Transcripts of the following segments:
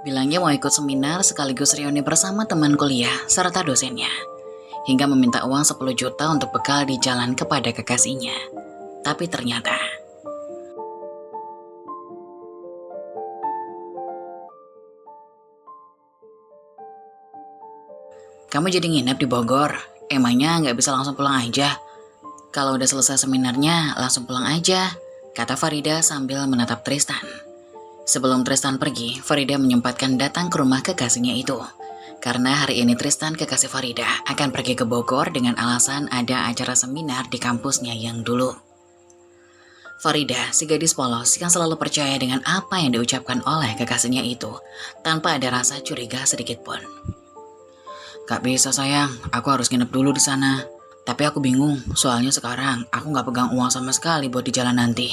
Bilangnya mau ikut seminar sekaligus reuni bersama teman kuliah serta dosennya. Hingga meminta uang 10 juta untuk bekal di jalan kepada kekasihnya. Tapi ternyata kamu jadi nginep di Bogor, emangnya nggak bisa langsung pulang aja? Kalau udah selesai seminarnya, langsung pulang aja, kata Farida sambil menatap Tristan. Sebelum Tristan pergi, Farida menyempatkan datang ke rumah kekasihnya itu. Karena hari ini Tristan, kekasih Farida, akan pergi ke Bogor dengan alasan ada acara seminar di kampusnya yang dulu. Farida, si gadis polos yang selalu percaya dengan apa yang diucapkan oleh kekasihnya itu, tanpa ada rasa curiga sedikit pun. Gak bisa sayang, aku harus nginep dulu di sana. Tapi aku bingung, soalnya sekarang aku gak pegang uang sama sekali buat di jalan nanti,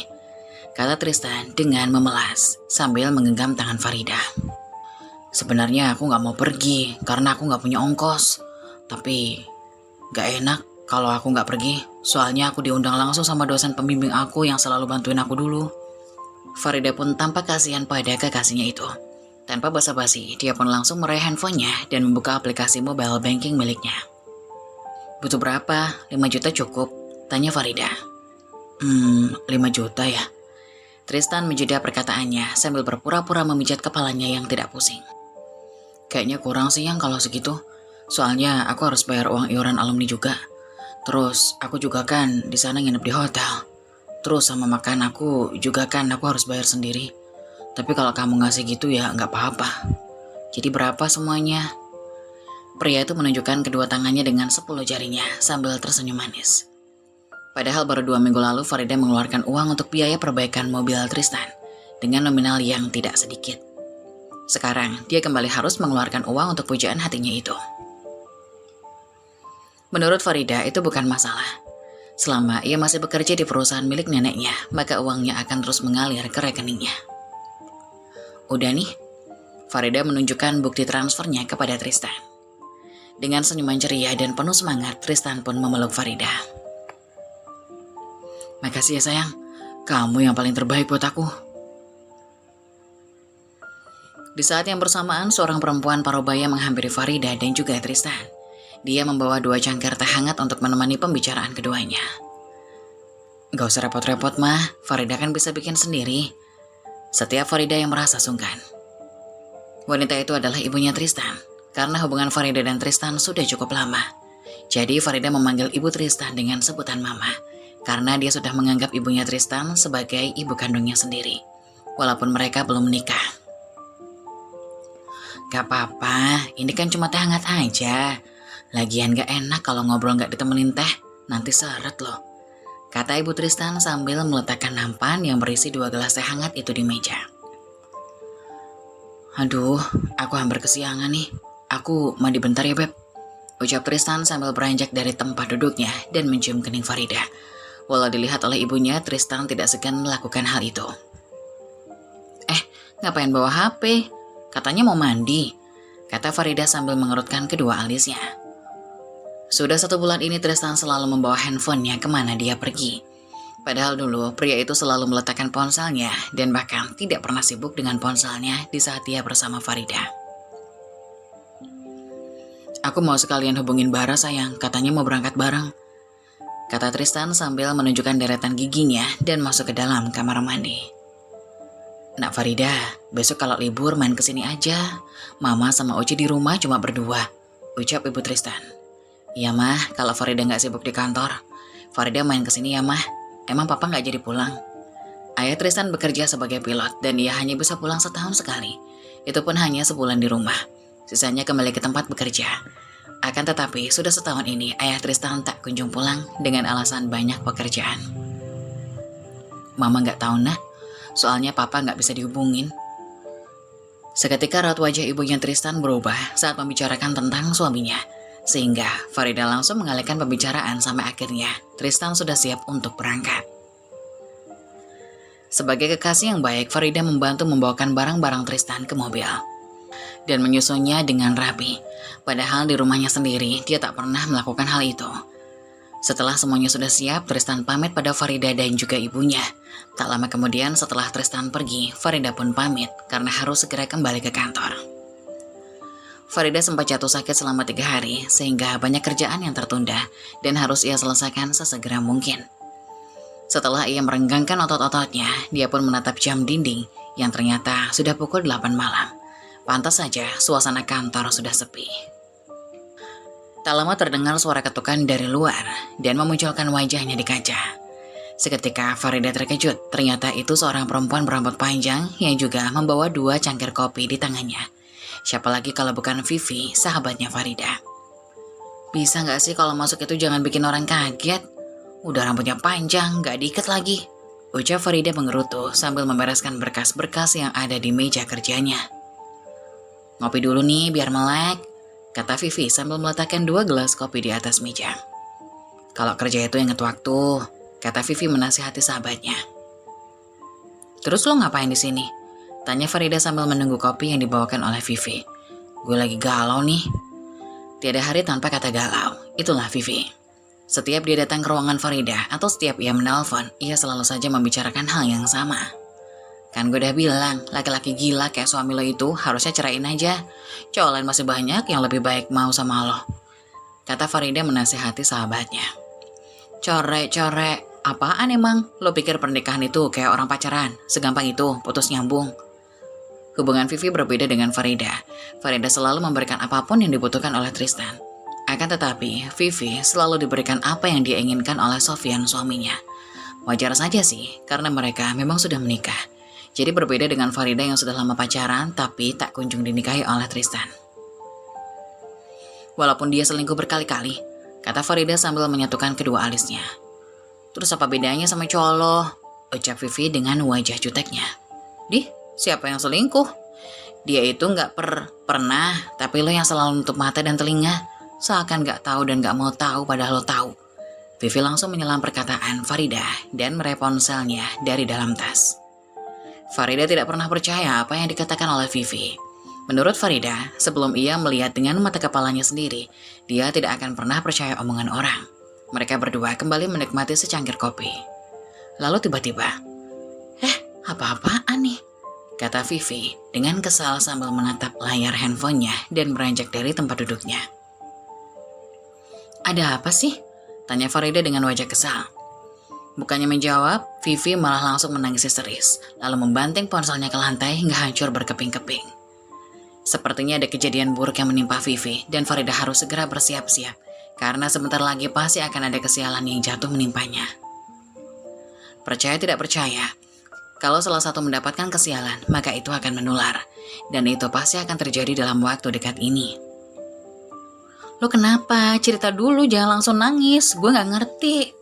kata Tristan dengan memelas sambil menggenggam tangan Farida. Sebenarnya aku gak mau pergi karena aku gak punya ongkos. Tapi gak enak kalau aku gak pergi, soalnya aku diundang langsung sama dosen pembimbing aku yang selalu bantuin aku dulu. Farida pun tampak kasihan pada kekasihnya itu. Tanpa basa-basi, dia pun langsung meraih handphonenya dan membuka aplikasi mobile banking miliknya. Butuh berapa? 5 juta cukup? Tanya Farida. 5 juta ya? Tristan menjeda perkataannya sambil berpura-pura memijat kepalanya yang tidak pusing. Kayaknya kurang sih yang kalau segitu. Soalnya aku harus bayar uang iuran alumni juga. Terus aku juga kan di sana nginep di hotel. Terus sama makan aku juga kan aku harus bayar sendiri. Tapi kalau kamu ngasih gitu ya nggak apa-apa. Jadi berapa semuanya? Pria itu menunjukkan kedua tangannya dengan 10 jarinya sambil tersenyum manis. Padahal baru 2 minggu lalu Farida mengeluarkan uang untuk biaya perbaikan mobil Tristan dengan nominal yang tidak sedikit. Sekarang dia kembali harus mengeluarkan uang untuk pujaan hatinya itu. Menurut Farida itu bukan masalah. Selama ia masih bekerja di perusahaan milik neneknya, maka uangnya akan terus mengalir ke rekeningnya. Udah nih, Farida menunjukkan bukti transfernya kepada Tristan. Dengan senyuman ceria dan penuh semangat, Tristan pun memeluk Farida. Makasih ya sayang, kamu yang paling terbaik buat aku. Di saat yang bersamaan, seorang perempuan parubaya menghampiri Farida dan juga Tristan. Dia membawa 2 cangkir teh hangat untuk menemani pembicaraan keduanya. Gak usah repot-repot mah, Farida kan bisa bikin sendiri. Setiap Farida yang merasa sungkan. Wanita itu adalah ibunya Tristan, karena hubungan Farida dan Tristan sudah cukup lama. Jadi Farida memanggil ibu Tristan dengan sebutan mama, karena dia sudah menganggap ibunya Tristan sebagai ibu kandungnya sendiri, walaupun mereka belum menikah. Gak apa-apa, ini kan cuma teh hangat aja. Lagian gak enak kalau ngobrol gak ditemenin teh, nanti seret loh, kata ibu Tristan sambil meletakkan nampan yang berisi 2 gelas teh hangat itu di meja. Aduh, aku hampir kesiangan nih. Aku mandi bentar ya Beb, ucap Tristan sambil beranjak dari tempat duduknya dan mencium kening Farida. Walau dilihat oleh ibunya, Tristan tidak segan melakukan hal itu. Ngapain bawa HP? Katanya mau mandi, kata Farida sambil mengerutkan kedua alisnya. Sudah 1 bulan ini Tristan selalu membawa handphonenya kemana dia pergi. Padahal dulu pria itu selalu meletakkan ponselnya dan bahkan tidak pernah sibuk dengan ponselnya di saat dia bersama Farida. Aku mau sekalian hubungin Bara sayang, katanya mau berangkat bareng, kata Tristan sambil menunjukkan deretan giginya dan masuk ke dalam kamar mandi. Nak Farida, besok kalau libur main kesini aja. Mama sama Oci di rumah cuma berdua, ucap ibu Tristan. Iya mah, kalau Farida nggak sibuk di kantor. Farida main kesini ya mah. Emang papa nggak jadi pulang? Ayah Tristan bekerja sebagai pilot dan ia hanya bisa pulang setahun sekali. Itu pun hanya sebulan di rumah. Sisanya kembali ke tempat bekerja. Akan tetapi sudah setahun ini ayah Tristan tak kunjung pulang dengan alasan banyak pekerjaan. Mama nggak tahu nah, soalnya papa nggak bisa dihubungin. Seketika raut wajah ibunya Tristan berubah saat membicarakan tentang suaminya. Sehingga Farida langsung mengalihkan pembicaraan sampai akhirnya Tristan sudah siap untuk berangkat. Sebagai kekasih yang baik, Farida membantu membawakan barang-barang Tristan ke mobil dan menyusunnya dengan rapi. Padahal di rumahnya sendiri dia tak pernah melakukan hal itu. Setelah semuanya sudah siap, Tristan pamit pada Farida dan juga ibunya. Tak lama kemudian setelah Tristan pergi, Farida pun pamit karena harus segera kembali ke kantor. Farida sempat jatuh sakit selama 3 hari sehingga banyak kerjaan yang tertunda dan harus ia selesaikan sesegera mungkin. Setelah ia merenggangkan otot-ototnya, dia pun menatap jam dinding yang ternyata sudah pukul 8 malam. Pantas saja suasana kantor sudah sepi. Tak lama terdengar suara ketukan dari luar dan memunculkan wajahnya di kaca. Seketika Farida terkejut, ternyata itu seorang perempuan berambut panjang yang juga membawa 2 cangkir kopi di tangannya. Siapa lagi kalau bukan Vivi, sahabatnya Farida. Bisa nggak sih kalau masuk itu jangan bikin orang kaget? Udah rambutnya panjang, nggak diikat lagi. Ucap Farida mengerutu sambil membereskan berkas-berkas yang ada di meja kerjanya. Ngopi dulu nih biar melek, kata Vivi sambil meletakkan 2 gelas kopi di atas meja. Kalau kerja itu ingat waktu, kata Vivi menasihati sahabatnya. Terus lo ngapain di sini? Tanya Farida sambil menunggu kopi yang dibawakan oleh Vivi. Gue lagi galau nih. Tiada hari tanpa kata galau, itulah Vivi. Setiap dia datang ke ruangan Farida atau setiap ia menelpon, ia selalu saja membicarakan hal yang sama. Kan gue udah bilang, laki-laki gila kayak suami lo itu harusnya ceraiin aja. Cowok lain masih banyak yang lebih baik mau sama lo, kata Farida menasihati sahabatnya. Core, apaan emang? Lo pikir pernikahan itu kayak orang pacaran, segampang itu putus nyambung? Hubungan Vivi berbeda dengan Farida. Farida selalu memberikan apapun yang dibutuhkan oleh Tristan. Akan tetapi, Vivi selalu diberikan apa yang dia inginkan oleh Sofyan suaminya. Wajar saja sih, karena mereka memang sudah menikah. Jadi berbeda dengan Farida yang sudah lama pacaran, tapi tak kunjung dinikahi oleh Tristan. Walaupun dia selingkuh berkali-kali, kata Farida sambil menyatukan kedua alisnya. Terus apa bedanya sama cowok lo? Ucap Vivi dengan wajah juteknya. Siapa yang selingkuh? Dia itu gak pernah, tapi lo yang selalu nutup mata dan telinga. Seakan gak tahu dan gak mau tahu padahal lo tahu. Vivi langsung menyelam perkataan Farida dan mereponselnya dari dalam tas. Farida tidak pernah percaya apa yang dikatakan oleh Vivi. Menurut Farida, sebelum ia melihat dengan mata kepalanya sendiri, dia tidak akan pernah percaya omongan orang. Mereka berdua kembali menikmati secangkir kopi. Lalu tiba-tiba, apa-apaan nih? Kata Vivi dengan kesal sambil menatap layar handphonenya dan beranjak dari tempat duduknya. Ada apa sih? Tanya Farida dengan wajah kesal. Bukannya menjawab, Vivi malah langsung menangis histeris, lalu membanting ponselnya ke lantai hingga hancur berkeping-keping. Sepertinya ada kejadian buruk yang menimpa Vivi dan Farida harus segera bersiap-siap, karena sebentar lagi pasti akan ada kesialan yang jatuh menimpanya. Percaya tidak percaya, kalau salah satu mendapatkan kesialan, maka itu akan menular. Dan itu pasti akan terjadi dalam waktu dekat ini. Lo kenapa? Cerita dulu, jangan langsung nangis. Gue gak ngerti.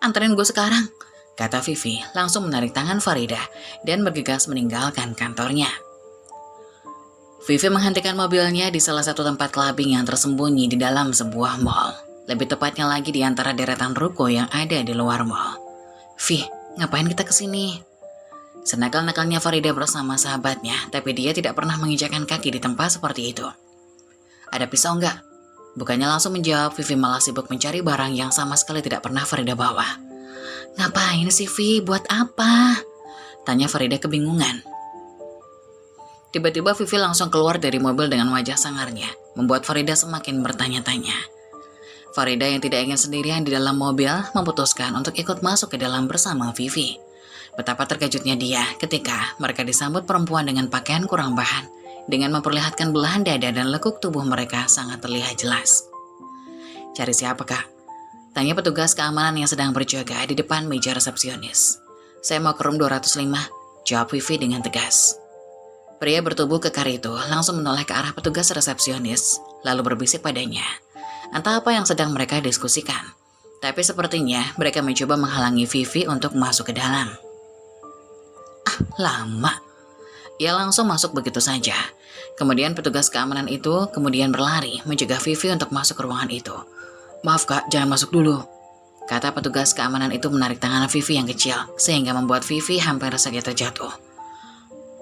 Anterin gue sekarang, kata Vivi langsung menarik tangan Farida dan bergegas meninggalkan kantornya. Vivi menghentikan mobilnya di salah satu tempat clubbing yang tersembunyi di dalam sebuah mall. Lebih tepatnya lagi di antara deretan ruko yang ada di luar mall. Vi, ngapain kita kesini? Senakal-nakalnya Farida bersama sahabatnya, tapi dia tidak pernah menginjakkan kaki di tempat seperti itu. Ada pisau enggak? Bukannya langsung menjawab, Vivi malah sibuk mencari barang yang sama sekali tidak pernah Farida bawa. Ngapain sih Vi? Buat apa? Tanya Farida kebingungan. Tiba-tiba Vivi langsung keluar dari mobil dengan wajah sangarnya, membuat Farida semakin bertanya-tanya. Farida yang tidak ingin sendirian di dalam mobil memutuskan untuk ikut masuk ke dalam bersama Vivi. Betapa terkejutnya dia ketika mereka disambut perempuan dengan pakaian kurang bahan, dengan memperlihatkan belahan dada dan lekuk tubuh mereka sangat terlihat jelas. Cari siapa kak? Tanya petugas keamanan yang sedang berjaga di depan meja resepsionis. Saya mau ke room 205, jawab Vivi dengan tegas. Pria bertubuh kekar itu langsung menoleh ke arah petugas resepsionis, lalu berbisik padanya. Entah apa yang sedang mereka diskusikan, tapi sepertinya mereka mencoba menghalangi Vivi untuk masuk ke dalam. Lama. Ia langsung masuk begitu saja. Kemudian petugas keamanan itu kemudian berlari mencegah Vivi untuk masuk ke ruangan itu. Maaf kak, jangan masuk dulu, kata petugas keamanan itu menarik tangan Vivi yang kecil, sehingga membuat Vivi hampir saja terjatuh.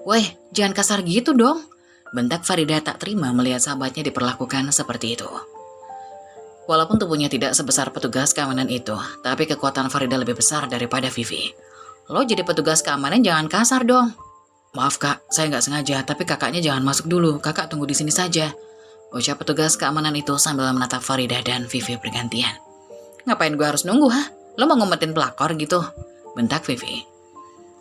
Weh, jangan kasar gitu dong, bentak Farida tak terima melihat sahabatnya diperlakukan seperti itu. Walaupun tubuhnya tidak sebesar petugas keamanan itu, tapi kekuatan Farida lebih besar daripada Vivi. Lo jadi petugas keamanan jangan kasar dong. Maaf kak, saya nggak sengaja, tapi kakaknya jangan masuk dulu, kakak tunggu di sini saja. Ucap petugas keamanan itu sambil menatap Farida dan Vivi bergantian. Ngapain gue harus nunggu, ha? Lo mau ngumpetin pelakor gitu? Bentak Vivi.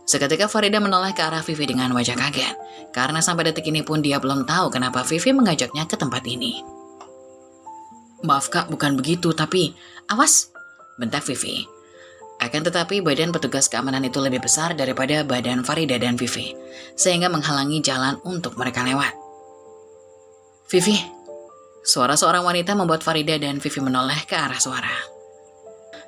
Seketika Farida menoleh ke arah Vivi dengan wajah kaget, karena sampai detik ini pun dia belum tahu kenapa Vivi mengajaknya ke tempat ini. Maaf kak, bukan begitu, tapi... Awas! Bentak Vivi. Akan tetapi badan petugas keamanan itu lebih besar daripada badan Farida dan Vivi, sehingga menghalangi jalan untuk mereka lewat. Vivi! Suara seorang wanita membuat Farida dan Vivi menoleh ke arah suara.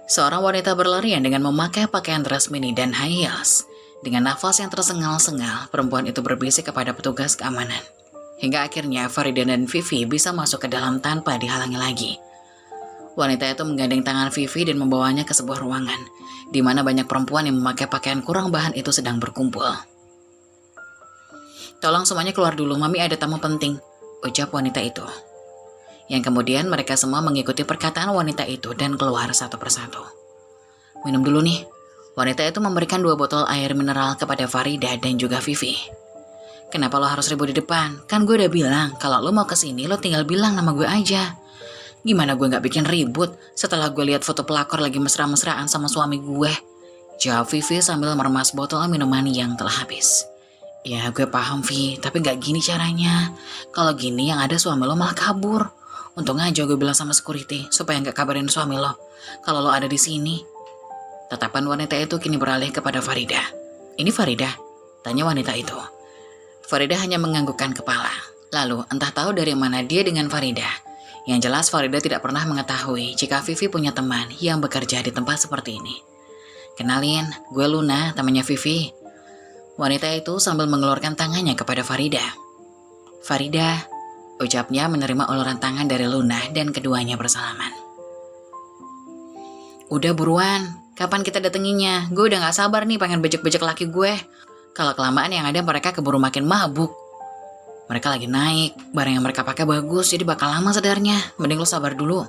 Seorang wanita berlarian dengan memakai pakaian dress mini dan high heels. Dengan nafas yang tersengal-sengal, perempuan itu berbisik kepada petugas keamanan. Hingga akhirnya Farida dan Vivi bisa masuk ke dalam tanpa dihalangi lagi. Wanita itu menggandeng tangan Vivi dan membawanya ke sebuah ruangan, di mana banyak perempuan yang memakai pakaian kurang bahan itu sedang berkumpul. Tolong semuanya keluar dulu, mami ada tamu penting, ucap wanita itu. Yang kemudian mereka semua mengikuti perkataan wanita itu dan keluar satu persatu. Minum dulu nih. Wanita itu memberikan 2 botol air mineral kepada Farida dan juga Vivi. Kenapa lo harus ribut di depan? Kan gue udah bilang, kalau lo mau kesini lo tinggal bilang nama gue aja. Gimana gue gak bikin ribut setelah gue lihat foto pelakor lagi mesra-mesraan sama suami gue? Jawab Vivi sambil meremas botol minuman yang telah habis. Ya gue paham Vi, tapi gak gini caranya. Kalau gini yang ada suami lo malah kabur. Untung aja gue bilang sama security supaya gak kabarin suami lo kalau lo ada di sini. Tatapan wanita itu kini beralih kepada Farida. Ini Farida? Tanya wanita itu. Farida hanya menganggukkan kepala. Lalu entah tahu dari mana dia dengan Farida. Yang jelas Farida tidak pernah mengetahui jika Vivi punya teman yang bekerja di tempat seperti ini. Kenalin, gue Luna, temannya Vivi. Wanita itu sambil mengeluarkan tangannya kepada Farida. Farida, ucapnya menerima uluran tangan dari Luna dan keduanya bersalaman. Udah buruan, kapan kita datenginya? Gue udah gak sabar nih pengen bejek-bejek laki gue. Kalau kelamaan yang ada mereka keburu makin mabuk. Mereka lagi naik, barang yang mereka pakai bagus, jadi bakal lama sadarnya. Mending lo sabar dulu.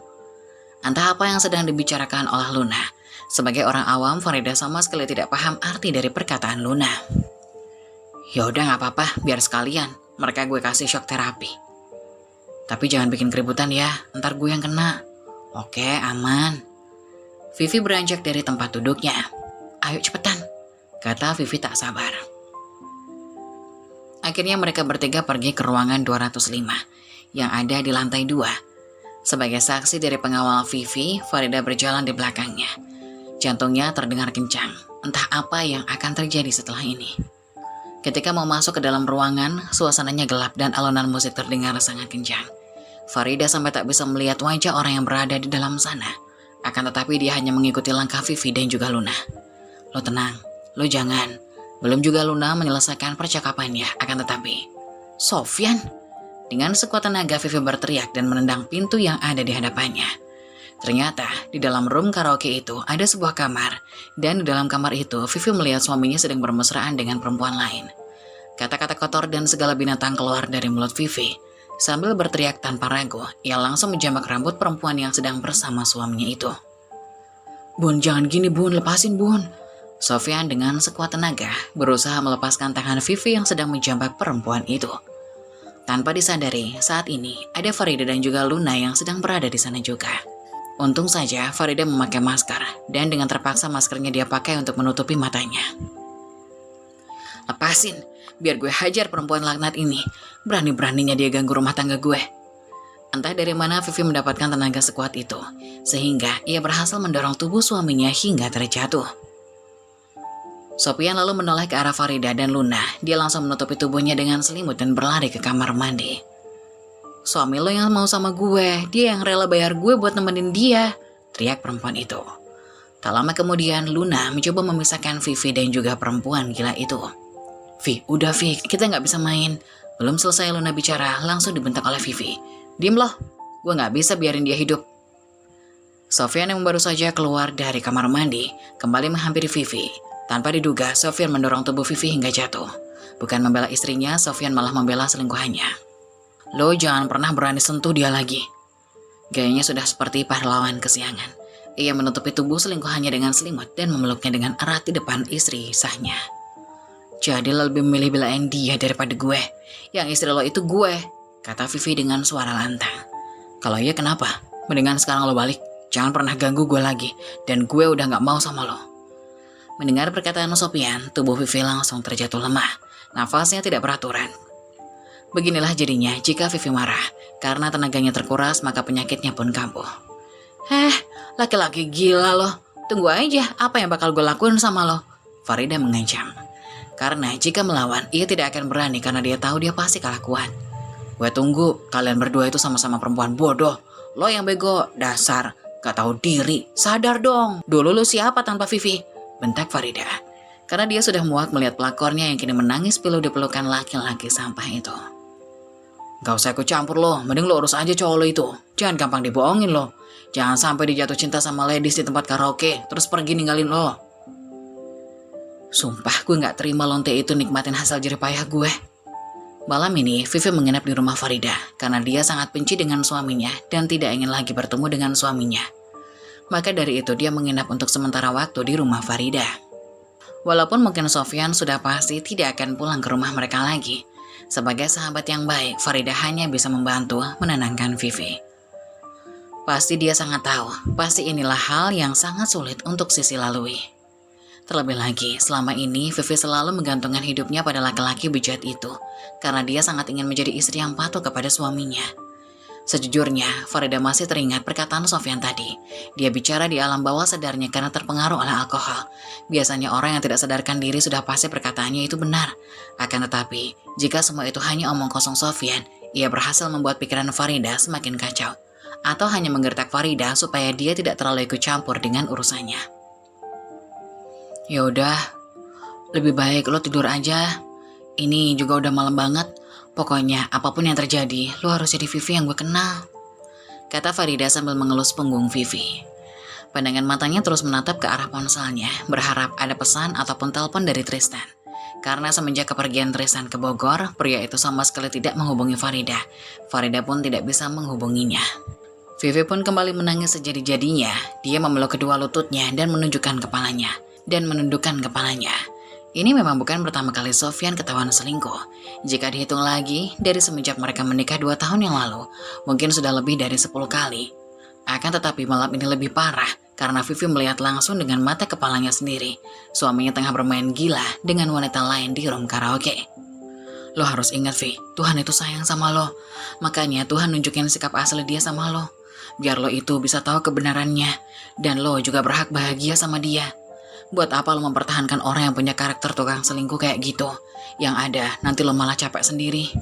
Entah apa yang sedang dibicarakan oleh Luna. Sebagai orang awam, Farida sama sekali tidak paham arti dari perkataan Luna. Yaudah gak apa-apa, biar sekalian. Mereka gue kasih shock terapi. Tapi jangan bikin keributan ya, ntar gue yang kena. Oke, aman. Vivi beranjak dari tempat duduknya. Ayo cepetan, kata Vivi tak sabar. Akhirnya mereka bertiga pergi ke ruangan 205 yang ada di lantai 2. Sebagai saksi dari pengawal Vivi, Farida berjalan di belakangnya. Jantungnya terdengar kencang, entah apa yang akan terjadi setelah ini. Ketika mau masuk ke dalam ruangan, suasananya gelap dan alunan musik terdengar sangat kencang. Farida sampai tak bisa melihat wajah orang yang berada di dalam sana. Akan tetapi dia hanya mengikuti langkah Vivi dan juga Luna. Lo tenang, lo jangan. Belum juga Luna menyelesaikan percakapannya, akan tetapi Sofyan. Dengan sekuat tenaga Vivi berteriak dan menendang pintu yang ada di hadapannya. Ternyata di dalam room karaoke itu ada sebuah kamar. Dan di dalam kamar itu Vivi melihat suaminya sedang bermesraan dengan perempuan lain. Kata-kata kotor dan segala binatang keluar dari mulut Vivi. Sambil berteriak tanpa ragu, ia langsung menjambak rambut perempuan yang sedang bersama suaminya itu. Bun, jangan gini Bun, lepasin Bun. Sofyan dengan sekuat tenaga berusaha melepaskan tangan Vivi yang sedang menjambak perempuan itu. Tanpa disadari, saat ini ada Farida dan juga Luna yang sedang berada di sana juga. Untung saja Farida memakai masker dan dengan terpaksa maskernya dia pakai untuk menutupi matanya. Lepasin, biar gue hajar perempuan laknat ini. Berani-beraninya dia ganggu rumah tangga gue. Entah dari mana Vivi mendapatkan tenaga sekuat itu, sehingga ia berhasil mendorong tubuh suaminya hingga terjatuh. Sofyan lalu menoleh ke arah Farida dan Luna. Dia langsung menutupi tubuhnya dengan selimut dan berlari ke kamar mandi. Suami lo yang mau sama gue, dia yang rela bayar gue buat nemenin dia, teriak perempuan itu. Tak lama kemudian Luna mencoba memisahkan Vivi dan juga perempuan gila itu. Vi, udah Vi, kita gak bisa main. Belum selesai Luna bicara, langsung dibentak oleh Vivi. Diem loh, gue gak bisa biarin dia hidup. Sofyan yang baru saja keluar dari kamar mandi kembali menghampiri Vivi. Tanpa diduga, Sofyan mendorong tubuh Vivi hingga jatuh. Bukan membela istrinya, Sofyan malah membela selingkuhannya. Lo jangan pernah berani sentuh dia lagi. Gayanya sudah seperti pahlawan kesiangan. Ia menutupi tubuh selingkuhannya dengan selimut dan memeluknya dengan erat di depan istri sahnya. Jadi lo lebih memilih belain dia daripada gue. Yang istri lo itu gue, kata Vivi dengan suara lantang. Kalau iya kenapa? Mendingan sekarang lo balik. Jangan pernah ganggu gue lagi. Dan gue udah gak mau sama lo. Mendengar perkataan Sofian, tubuh Vivi langsung terjatuh lemah. Nafasnya tidak beraturan. Beginilah jadinya jika Vivi marah. Karena tenaganya terkuras, maka penyakitnya pun kambuh. Laki-laki gila lo. Tunggu aja apa yang bakal gue lakuin sama lo, Farida mengancam. Karena jika melawan, ia tidak akan berani karena dia tahu dia pasti kalah kuat. Gue tunggu, kalian berdua itu sama-sama perempuan bodoh. Lo yang bego, dasar, gak tahu diri. Sadar dong, dulu lo siapa tanpa Vivi? Bentak Farida. Karena dia sudah muak melihat pelakornya yang kini menangis pilu di pelukan laki-laki sampah itu. Gak usah ikut campur lo, mending lo urus aja cowok lo itu. Jangan gampang dibohongin lo. Jangan sampai dia jatuh cinta sama ladies di tempat karaoke, terus pergi ninggalin lo. Sumpah gue gak terima lonte itu nikmatin hasil jeripayah gue. Malam ini, Vivi menginap di rumah Farida karena dia sangat benci dengan suaminya dan tidak ingin lagi bertemu dengan suaminya. Maka dari itu dia menginap untuk sementara waktu di rumah Farida. Walaupun mungkin Sofian sudah pasti tidak akan pulang ke rumah mereka lagi. Sebagai sahabat yang baik, Farida hanya bisa membantu menenangkan Vivi. Pasti dia sangat tahu, pasti inilah hal yang sangat sulit untuk Sisi lalui. Terlebih lagi, selama ini Vivi selalu menggantungkan hidupnya pada laki-laki bejat itu, karena dia sangat ingin menjadi istri yang patuh kepada suaminya. Sejujurnya, Farida masih teringat perkataan Sofian tadi. Dia bicara di alam bawah sadarnya karena terpengaruh oleh alkohol. Biasanya orang yang tidak sadarkan diri sudah pasti perkataannya itu benar. Akan tetapi, jika semua itu hanya omong kosong Sofian, ia berhasil membuat pikiran Farida semakin kacau. Atau hanya menggertak Farida supaya dia tidak terlalu ikut campur dengan urusannya. Yaudah, lebih baik lo tidur aja. Ini juga udah malam banget. Pokoknya apapun yang terjadi, lo harus jadi Vivi yang gue kenal, kata Farida sambil mengelus punggung Vivi. Pandangan matanya terus menatap ke arah ponselnya, berharap ada pesan ataupun telepon dari Tristan. Karena semenjak kepergian Tristan ke Bogor, pria itu sama sekali tidak menghubungi Farida. Farida pun tidak bisa menghubunginya. Vivi pun kembali menangis sejadi-jadinya. Dia memeluk kedua lututnya dan menundukkan kepalanya. Ini memang bukan pertama kali Sofian ketahuan selingkuh. Jika dihitung lagi, dari semenjak mereka menikah 2 tahun yang lalu, mungkin sudah lebih dari 10 kali. Akan tetapi malam ini lebih parah, karena Vivi melihat langsung dengan mata kepalanya sendiri. Suaminya tengah bermain gila dengan wanita lain di room karaoke. Lo harus ingat, Vi, Tuhan itu sayang sama lo. Makanya Tuhan nunjukin sikap asli dia sama lo. Biar lo itu bisa tahu kebenarannya. Dan lo juga berhak bahagia sama dia. Buat apa lo mempertahankan orang yang punya karakter tukang selingkuh kayak gitu? Yang ada, nanti lo malah capek sendiri.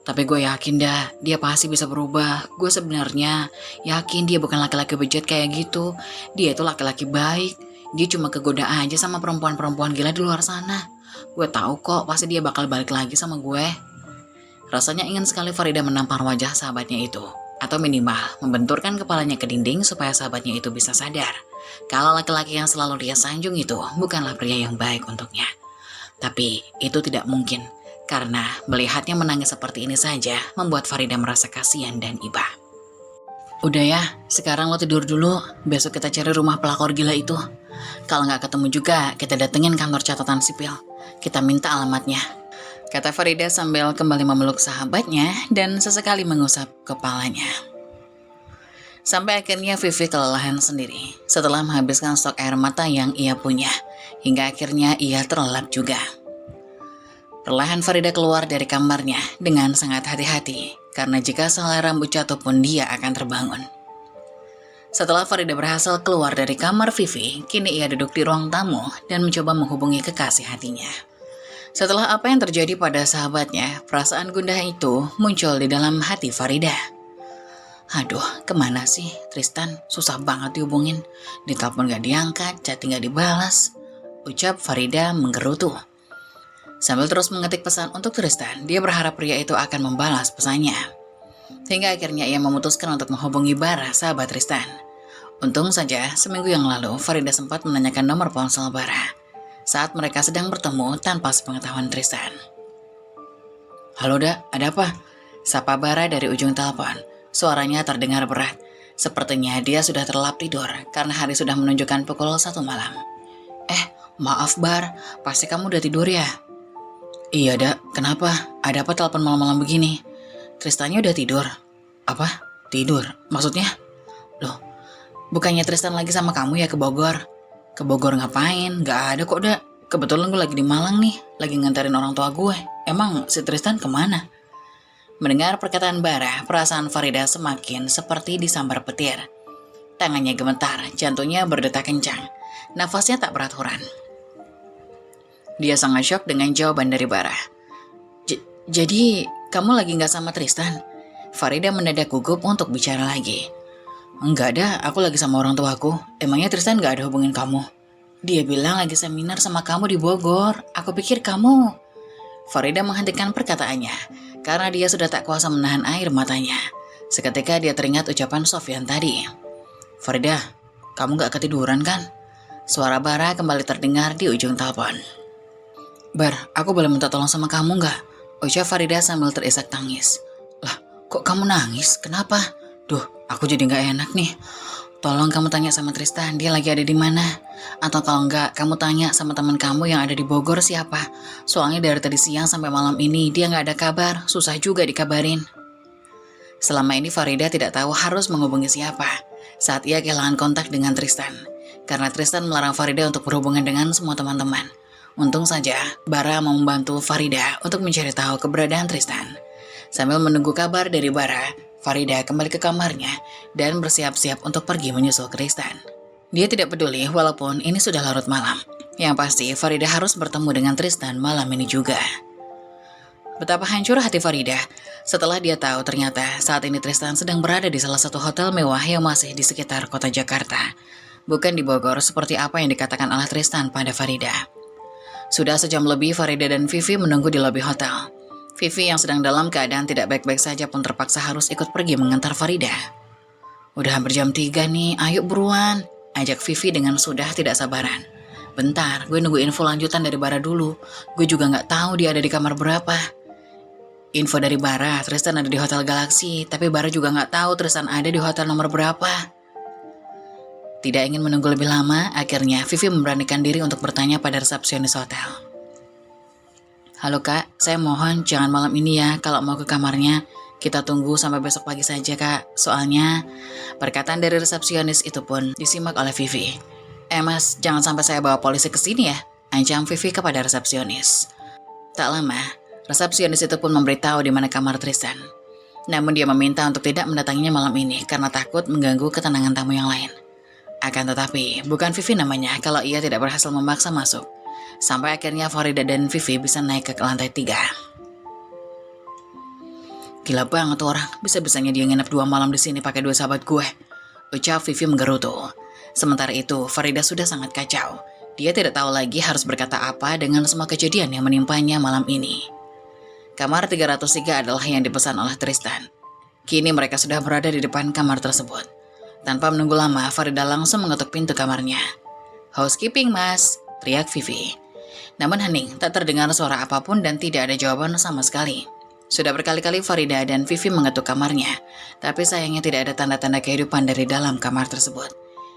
Tapi gue yakin dah, dia pasti bisa berubah. Gue sebenarnya yakin dia bukan laki-laki bejat kayak gitu. Dia itu laki-laki baik. Dia cuma kegoda aja sama perempuan-perempuan gila di luar sana. Gue tahu kok, pasti dia bakal balik lagi sama gue. Rasanya ingin sekali Farida menampar wajah sahabatnya itu. Atau minimal, membenturkan kepalanya ke dinding supaya sahabatnya itu bisa sadar. Kalau laki-laki yang selalu dia sanjung itu bukanlah pria yang baik untuknya. Tapi itu tidak mungkin, karena melihatnya menangis seperti ini saja membuat Farida merasa kasihan dan iba. Udah ya, sekarang lo tidur dulu, besok kita cari rumah pelakor gila itu. Kalau nggak ketemu juga, kita datengin kantor catatan sipil. Kita minta alamatnya, kata Farida sambil kembali memeluk sahabatnya dan sesekali mengusap kepalanya. Sampai akhirnya Vivi kelelahan sendiri setelah menghabiskan stok air mata yang ia punya. Hingga akhirnya ia terlelap juga. Perlahan Farida keluar dari kamarnya dengan sangat hati-hati. Karena jika selai rambut jatuh pun dia akan terbangun. Setelah Farida berhasil keluar dari kamar Vivi, kini ia duduk di ruang tamu dan mencoba menghubungi kekasih hatinya. Setelah apa yang terjadi pada sahabatnya, perasaan gundah itu muncul di dalam hati Farida. Aduh, kemana sih Tristan? Susah banget dihubungin. Ditelepon gak diangkat, chatting gak dibalas, ucap Farida menggerutu. Sambil terus mengetik pesan untuk Tristan, dia berharap pria itu akan membalas pesannya. Hingga akhirnya ia memutuskan untuk menghubungi Bara, sahabat Tristan. Untung saja, seminggu yang lalu Farida sempat menanyakan nomor ponsel Bara saat mereka sedang bertemu tanpa sepengetahuan Tristan. Halo Da, ada apa? Sapa Bara dari ujung telepon. Suaranya terdengar berat. Sepertinya dia sudah terlelap tidur karena hari sudah menunjukkan pukul 1 malam. Maaf Bar, pasti kamu udah tidur ya? Iya Dak, kenapa? Ada apa telepon malam-malam begini? Tristannya udah tidur. Apa? Tidur? Maksudnya? Loh, bukannya Tristan lagi sama kamu ya ke Bogor? Ke Bogor ngapain? Gak ada kok Dak. Kebetulan gue lagi di Malang nih, lagi nganterin orang tua gue. Emang si Tristan kemana? Mendengar perkataan Bara, perasaan Farida semakin seperti disambar petir. Tangannya gemetar, jantungnya berdetak kencang. Nafasnya tak beraturan. Dia sangat syok dengan jawaban dari Bara. Jadi, kamu lagi gak sama Tristan? Farida mendadak gugup untuk bicara lagi. Enggak ada, aku lagi sama orang tuaku. Emangnya Tristan gak ada hubungin kamu? Dia bilang lagi seminar sama kamu di Bogor. Aku pikir kamu... Farida menghentikan perkataannya, karena dia sudah tak kuasa menahan air matanya. Seketika dia teringat ucapan Sofyan tadi. Farida, kamu gak ketiduran kan? Suara Bara kembali terdengar di ujung telepon. Bar, aku boleh minta tolong sama kamu nggak? Ucap Farida sambil terisak tangis. Lah, kok kamu nangis? Kenapa? Duh, aku jadi nggak enak nih. Tolong kamu tanya sama Tristan, dia lagi ada di mana? Atau kalau nggak, kamu tanya sama teman kamu yang ada di Bogor siapa? Soalnya dari tadi siang sampai malam ini dia nggak ada kabar, susah juga dikabarin. Selama ini Farida tidak tahu harus menghubungi siapa saat ia kehilangan kontak dengan Tristan. Karena Tristan melarang Farida untuk berhubungan dengan semua teman-teman. Untung saja, Bara mau membantu Farida untuk mencari tahu keberadaan Tristan. Sambil menunggu kabar dari Bara, Farida kembali ke kamarnya dan bersiap-siap untuk pergi menyusul Tristan. Dia tidak peduli walaupun ini sudah larut malam. Yang pasti, Farida harus bertemu dengan Tristan malam ini juga. Betapa hancur hati Farida setelah dia tahu ternyata saat ini Tristan sedang berada di salah satu hotel mewah yang masih di sekitar kota Jakarta. Bukan di Bogor seperti apa yang dikatakan oleh Tristan pada Farida. Sudah sejam lebih Farida dan Vivi menunggu di lobi hotel. Vivi yang sedang dalam keadaan tidak baik-baik saja pun terpaksa harus ikut pergi mengantar Farida. Udah hampir jam 3 nih, ayo buruan, ajak Vivi dengan sudah tidak sabaran. Bentar, gue nunggu info lanjutan dari Bara dulu. Gue juga gak tahu dia ada di kamar berapa. Info dari Bara, Tristan ada di Hotel Galaxy, tapi Bara juga gak tahu Tristan ada di hotel nomor berapa. Tidak ingin menunggu lebih lama, akhirnya Vivi memberanikan diri untuk bertanya pada resepsionis hotel. Halo kak, saya mohon jangan malam ini ya, kalau mau ke kamarnya. Kita tunggu sampai besok pagi saja kak, soalnya perkataan dari resepsionis itu pun disimak oleh Vivi. Mas, jangan sampai saya bawa polisi ke sini ya, ancam Vivi kepada resepsionis. Tak lama, resepsionis itu pun memberitahu di mana kamar Tristan. Namun dia meminta untuk tidak mendatanginya malam ini karena takut mengganggu ketenangan tamu yang lain. Akan tetapi, bukan Vivi namanya kalau ia tidak berhasil memaksa masuk. Sampai akhirnya Farida dan Vivi bisa naik ke lantai 3. Gila banget tuh orang, bisa-bisanya dia nginep 2 malam di sini pakai 2 sahabat gue. Ucap Vivi menggerutu. Sementara itu, Farida sudah sangat kacau. Dia tidak tahu lagi harus berkata apa dengan semua kejadian yang menimpanya malam ini. Kamar 303 adalah yang dipesan oleh Tristan. Kini mereka sudah berada di depan kamar tersebut. Tanpa menunggu lama, Farida langsung mengetuk pintu kamarnya. Housekeeping mas, teriak Vivi. Namun hening, tak terdengar suara apapun dan tidak ada jawaban sama sekali. Sudah berkali-kali Farida dan Vivi mengetuk kamarnya, tapi sayangnya tidak ada tanda-tanda kehidupan dari dalam kamar tersebut.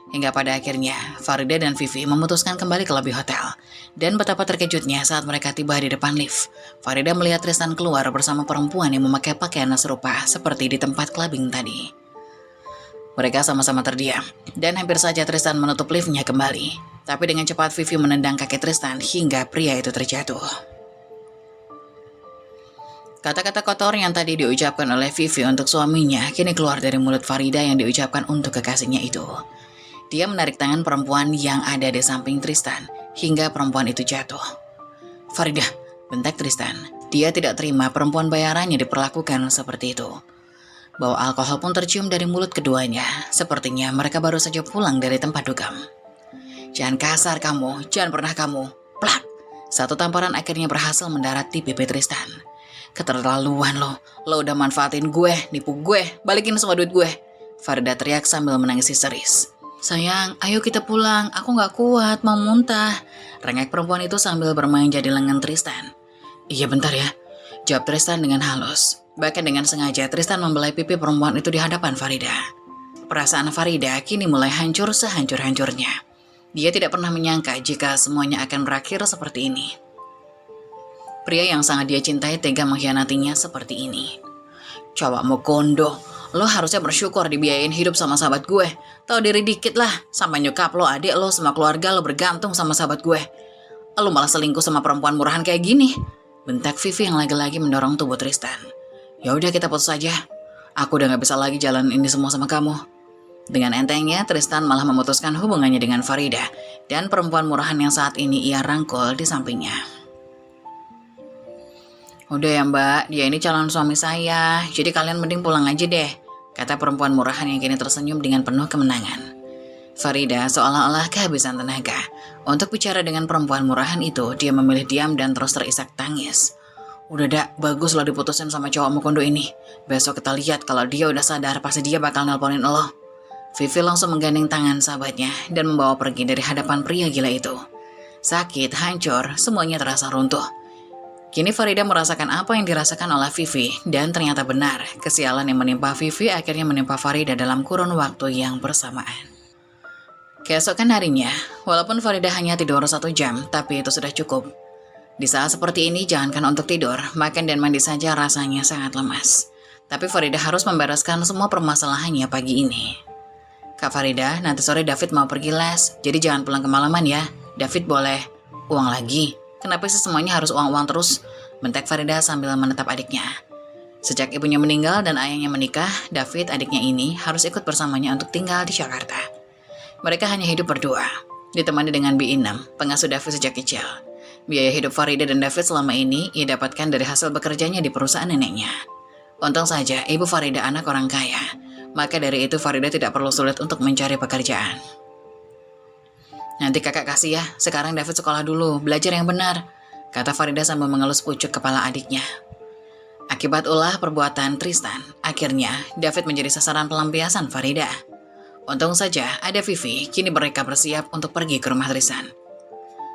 Hingga pada akhirnya, Farida dan Vivi memutuskan kembali ke lobi hotel. Dan betapa terkejutnya saat mereka tiba di depan lift. Farida melihat Tristan keluar bersama perempuan yang memakai pakaian serupa seperti di tempat clubbing tadi. Mereka sama-sama terdiam, dan hampir saja Tristan menutup liftnya kembali. Tapi dengan cepat Vivi menendang kaki Tristan hingga pria itu terjatuh. Kata-kata kotor yang tadi diucapkan oleh Vivi untuk suaminya kini keluar dari mulut Farida yang diucapkan untuk kekasihnya itu. Dia menarik tangan perempuan yang ada di samping Tristan hingga perempuan itu jatuh. Farida, bentak Tristan. Dia tidak terima perempuan bayarannya diperlakukan seperti itu. Bau alkohol pun tercium dari mulut keduanya. Sepertinya mereka baru saja pulang dari tempat dugem. Jangan kasar kamu, jangan pernah kamu. Plak! Satu tamparan akhirnya berhasil mendarat di pipi Tristan. Keterlaluan lo udah manfaatin gue, nipu gue, balikin semua duit gue. Farida teriak sambil menangis histeris. Sayang, ayo kita pulang, aku gak kuat, mau muntah. Rengek perempuan itu sambil bermain jadi lengan Tristan. Iya bentar ya, jawab Tristan dengan halus. Bahkan dengan sengaja Tristan membelai pipi perempuan itu di hadapan Farida. Perasaan Farida kini mulai hancur sehancur-hancurnya. Dia tidak pernah menyangka jika semuanya akan berakhir seperti ini. Pria yang sangat dia cintai tega mengkhianatinya seperti ini. Cowok Mukondo, lo harusnya bersyukur dibiayain hidup sama sahabat gue. Tahu diri dikit lah, sampai nyokap lo, adik lo, sama keluarga lo bergantung sama sahabat gue. Lo malah selingkuh sama perempuan murahan kayak gini. Bentak Vivi yang lagi-lagi mendorong tubuh Tristan. Ya udah kita putus aja. Aku udah gak bisa lagi jalan ini semua sama kamu. Dengan entengnya, Tristan malah memutuskan hubungannya dengan Farida dan perempuan murahan yang saat ini ia rangkul di sampingnya. Udah ya mbak, dia ini calon suami saya, jadi kalian mending pulang aja deh, kata perempuan murahan yang kini tersenyum dengan penuh kemenangan. Farida seolah-olah kehabisan tenaga. Untuk bicara dengan perempuan murahan itu, dia memilih diam dan terus terisak tangis. Udah dak, bagus lo diputusin sama cowok Mukondo ini. Besok kita lihat kalau dia udah sadar, pasti dia bakal nelponin lo. Vivi langsung menggandeng tangan sahabatnya dan membawa pergi dari hadapan pria gila itu. Sakit, hancur, semuanya terasa runtuh. Kini Farida merasakan apa yang dirasakan oleh Vivi dan ternyata benar, kesialan yang menimpa Vivi akhirnya menimpa Farida dalam kurun waktu yang bersamaan. Keesokan harinya, walaupun Farida hanya tidur 1 jam, tapi itu sudah cukup. Di saat seperti ini, jangankan untuk tidur, makan dan mandi saja rasanya sangat lemas. Tapi Farida harus membereskan semua permasalahannya pagi ini. Kak Farida, nanti sore David mau pergi les, jadi jangan pulang kemalaman ya. David boleh. Uang lagi? Kenapa sih semuanya harus uang-uang terus? Bentak Farida sambil menatap adiknya. Sejak ibunya meninggal dan ayahnya menikah, David, adiknya ini, harus ikut bersamanya untuk tinggal di Jakarta. Mereka hanya hidup berdua, ditemani dengan Bi Inem, pengasuh David sejak kecil. Biaya hidup Farida dan David selama ini ia dapatkan dari hasil bekerjanya di perusahaan neneknya. Untung saja ibu Farida anak orang kaya, maka dari itu Farida tidak perlu sulit untuk mencari pekerjaan. Nanti kakak kasih ya, sekarang David sekolah dulu, belajar yang benar, kata Farida sambil mengelus pucuk kepala adiknya. Akibat ulah perbuatan Tristan, akhirnya David menjadi sasaran pelampiasan Farida. Untung saja ada Vivi, kini mereka bersiap untuk pergi ke rumah Tristan.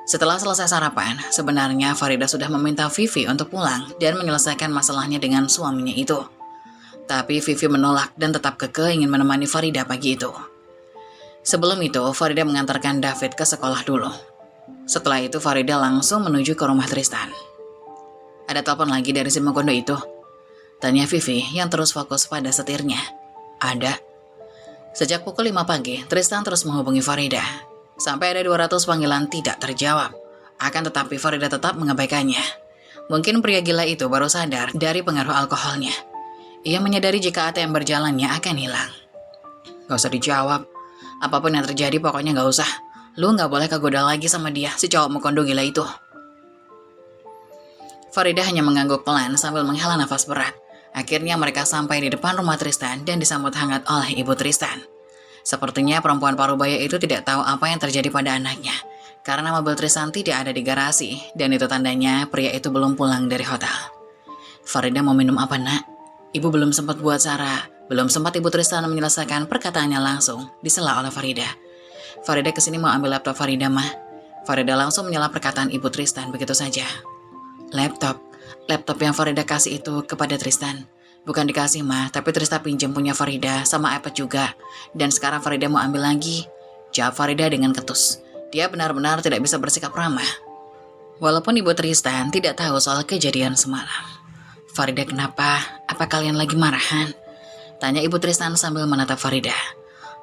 Setelah selesai sarapan, sebenarnya Farida sudah meminta Vivi untuk pulang dan menyelesaikan masalahnya dengan suaminya itu. Tapi Vivi menolak dan tetap kekeh ingin menemani Farida pagi itu. Sebelum itu, Farida mengantarkan David ke sekolah dulu. Setelah itu, Farida langsung menuju ke rumah Tristan. Ada telepon lagi dari si Mukondo itu? Tanya Vivi yang terus fokus pada setirnya. Ada. Sejak pukul 5 pagi, Tristan terus menghubungi Farida. Sampai ada 200 panggilan tidak terjawab. Akan tetapi Farida tetap mengabaikannya. Mungkin pria gila itu baru sadar dari pengaruh alkoholnya. Ia menyadari jika ATM berjalannya akan hilang. Gak usah dijawab. Apapun yang terjadi pokoknya gak usah. Lu gak boleh kegoda lagi sama dia, si cowok Mukondo gila itu. Farida hanya mengangguk pelan sambil menghela nafas berat. Akhirnya mereka sampai di depan rumah Tristan dan disambut hangat oleh ibu Tristan. Sepertinya perempuan parubaya itu tidak tahu apa yang terjadi pada anaknya. Karena mobil Tristan tidak ada di garasi, dan itu tandanya pria itu belum pulang dari hotel. Farida mau minum apa nak? Ibu belum sempat buat Sarah. Belum sempat ibu Tristan menyelesaikan perkataannya langsung disela oleh Farida. Farida kesini mau ambil laptop Farida mah. Farida langsung menyela perkataan ibu Tristan begitu saja. Laptop yang Farida kasih itu kepada Tristan. Bukan dikasih mah, tapi Tristan pinjam punya Farida sama iPad juga. Dan sekarang Farida mau ambil lagi. Jawab Farida dengan ketus. Dia benar-benar tidak bisa bersikap ramah. Walaupun ibu Tristan tidak tahu soal kejadian semalam. Farida kenapa? Apa kalian lagi marahan? Tanya ibu Tristan sambil menatap Farida.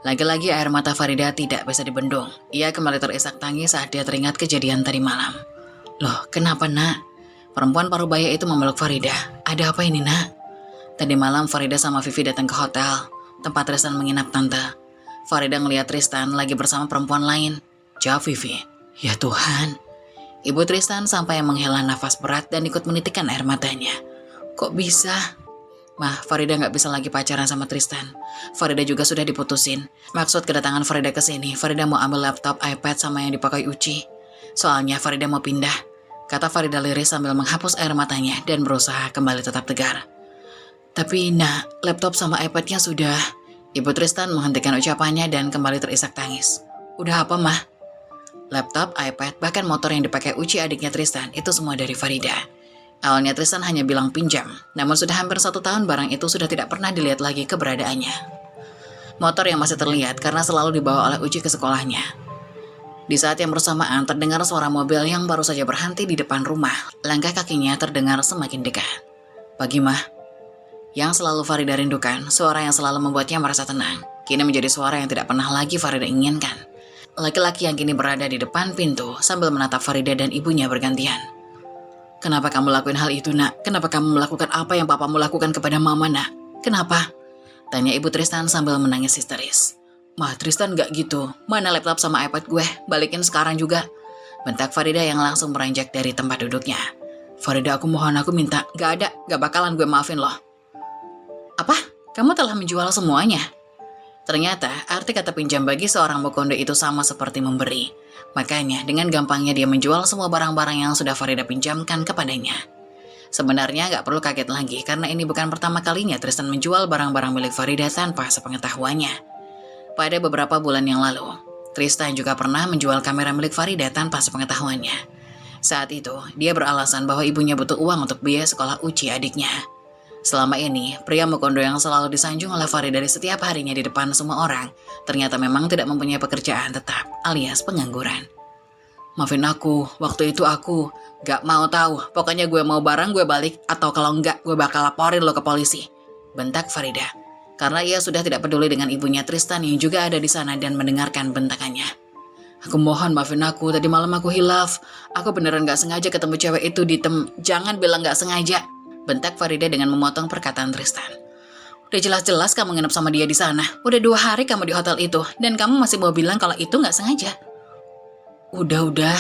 Lagi-lagi air mata Farida tidak bisa dibendung. Ia kembali terisak tangis saat dia teringat kejadian tadi malam. Loh, kenapa nak? Perempuan parubaya itu memeluk Farida. Ada apa ini nak? Tadi malam Farida sama Vivi datang ke hotel, tempat Tristan menginap tante. Farida ngelihat Tristan lagi bersama perempuan lain. Jawab Vivi. Ya Tuhan. Ibu Tristan sampai menghela nafas berat dan ikut menitikkan air matanya. Kok bisa? Mah, Farida gak bisa lagi pacaran sama Tristan. Farida juga sudah diputusin. Maksud kedatangan Farida ke sini, Farida mau ambil laptop, iPad sama yang dipakai Uci. Soalnya Farida mau pindah. Kata Farida liris sambil menghapus air matanya dan berusaha kembali tetap tegar. Tapi nak, laptop sama iPad-nya sudah. Ibu Tristan menghentikan ucapannya dan kembali terisak tangis. Udah apa mah? Laptop, iPad, bahkan motor yang dipakai Uci adiknya Tristan, itu semua dari Farida. Awalnya Tristan hanya bilang pinjam, namun sudah hampir 1 tahun barang itu sudah tidak pernah dilihat lagi keberadaannya. motor yang masih terlihat karena selalu dibawa oleh Uci ke sekolahnya. Di saat yang bersamaan terdengar suara mobil yang baru saja berhenti di depan rumah. Langkah kakinya terdengar semakin dekat. "Pagi, Mah." Yang selalu Farida rindukan, suara yang selalu membuatnya merasa tenang, kini menjadi suara yang tidak pernah lagi Farida inginkan. Laki-laki yang kini berada di depan pintu sambil menatap Farida dan ibunya bergantian. "Kenapa kamu lakukan hal itu, Nak? Kenapa kamu melakukan apa yang papamu lakukan kepada Mama, Nak? Kenapa?" tanya ibu Tristan sambil menangis histeris. "Mah, Tristan gak gitu. Mana laptop sama iPad gue? Balikin sekarang juga," bentak Farida yang langsung beranjak dari tempat duduknya. "Farida, aku mohon, aku minta. Gak ada, gak bakalan gue maafin loh." "Apa? Kamu telah menjual semuanya?" Ternyata arti kata pinjam bagi seorang Mokondo itu sama seperti memberi. Makanya dengan gampangnya dia menjual semua barang-barang yang sudah Farida pinjamkan kepadanya. Sebenarnya gak perlu kaget lagi karena ini bukan pertama kalinya Tristan menjual barang-barang milik Farida tanpa sepengetahuannya. Pada beberapa bulan yang lalu, Tristan juga pernah menjual kamera milik Farida tanpa sepengetahuannya. Saat itu, dia beralasan bahwa ibunya butuh uang untuk biaya sekolah Uci adiknya. Selama ini, pria Mokondo yang selalu disanjung oleh Farida dari setiap harinya di depan semua orang, ternyata memang tidak mempunyai pekerjaan tetap, alias pengangguran. "Maafin aku, waktu itu aku gak mau tahu. Pokoknya gue mau barang gue balik, atau kalau enggak gue bakal laporin lo ke polisi," bentak Farida. Karena ia sudah tidak peduli dengan ibunya Tristan yang juga ada di sana dan mendengarkan bentakannya. "Aku mohon maafin aku, tadi malam aku hilaf. Aku beneran gak sengaja ketemu cewek itu di Jangan bilang gak sengaja," bentak Farida dengan memotong perkataan Tristan. "Udah jelas-jelas kamu nginep sama dia di sana. Udah 2 hari kamu di hotel itu, dan kamu masih mau bilang kalau itu gak sengaja." Udah.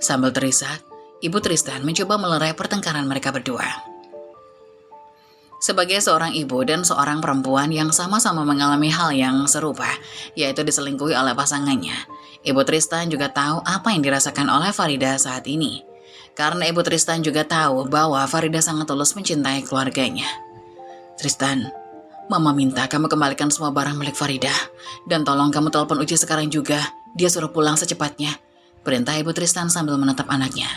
Sambil terisak, ibu Tristan mencoba melerai pertengkaran mereka berdua. Sebagai seorang ibu dan seorang perempuan yang sama-sama mengalami hal yang serupa, yaitu diselingkuhi oleh pasangannya, ibu Tristan juga tahu apa yang dirasakan oleh Farida saat ini. Karena ibu Tristan juga tahu bahwa Farida sangat tulus mencintai keluarganya. "Tristan, Mama minta kamu kembalikan semua barang milik Farida. Dan tolong kamu telepon Uci sekarang juga. Dia suruh pulang secepatnya," perintah ibu Tristan sambil menatap anaknya.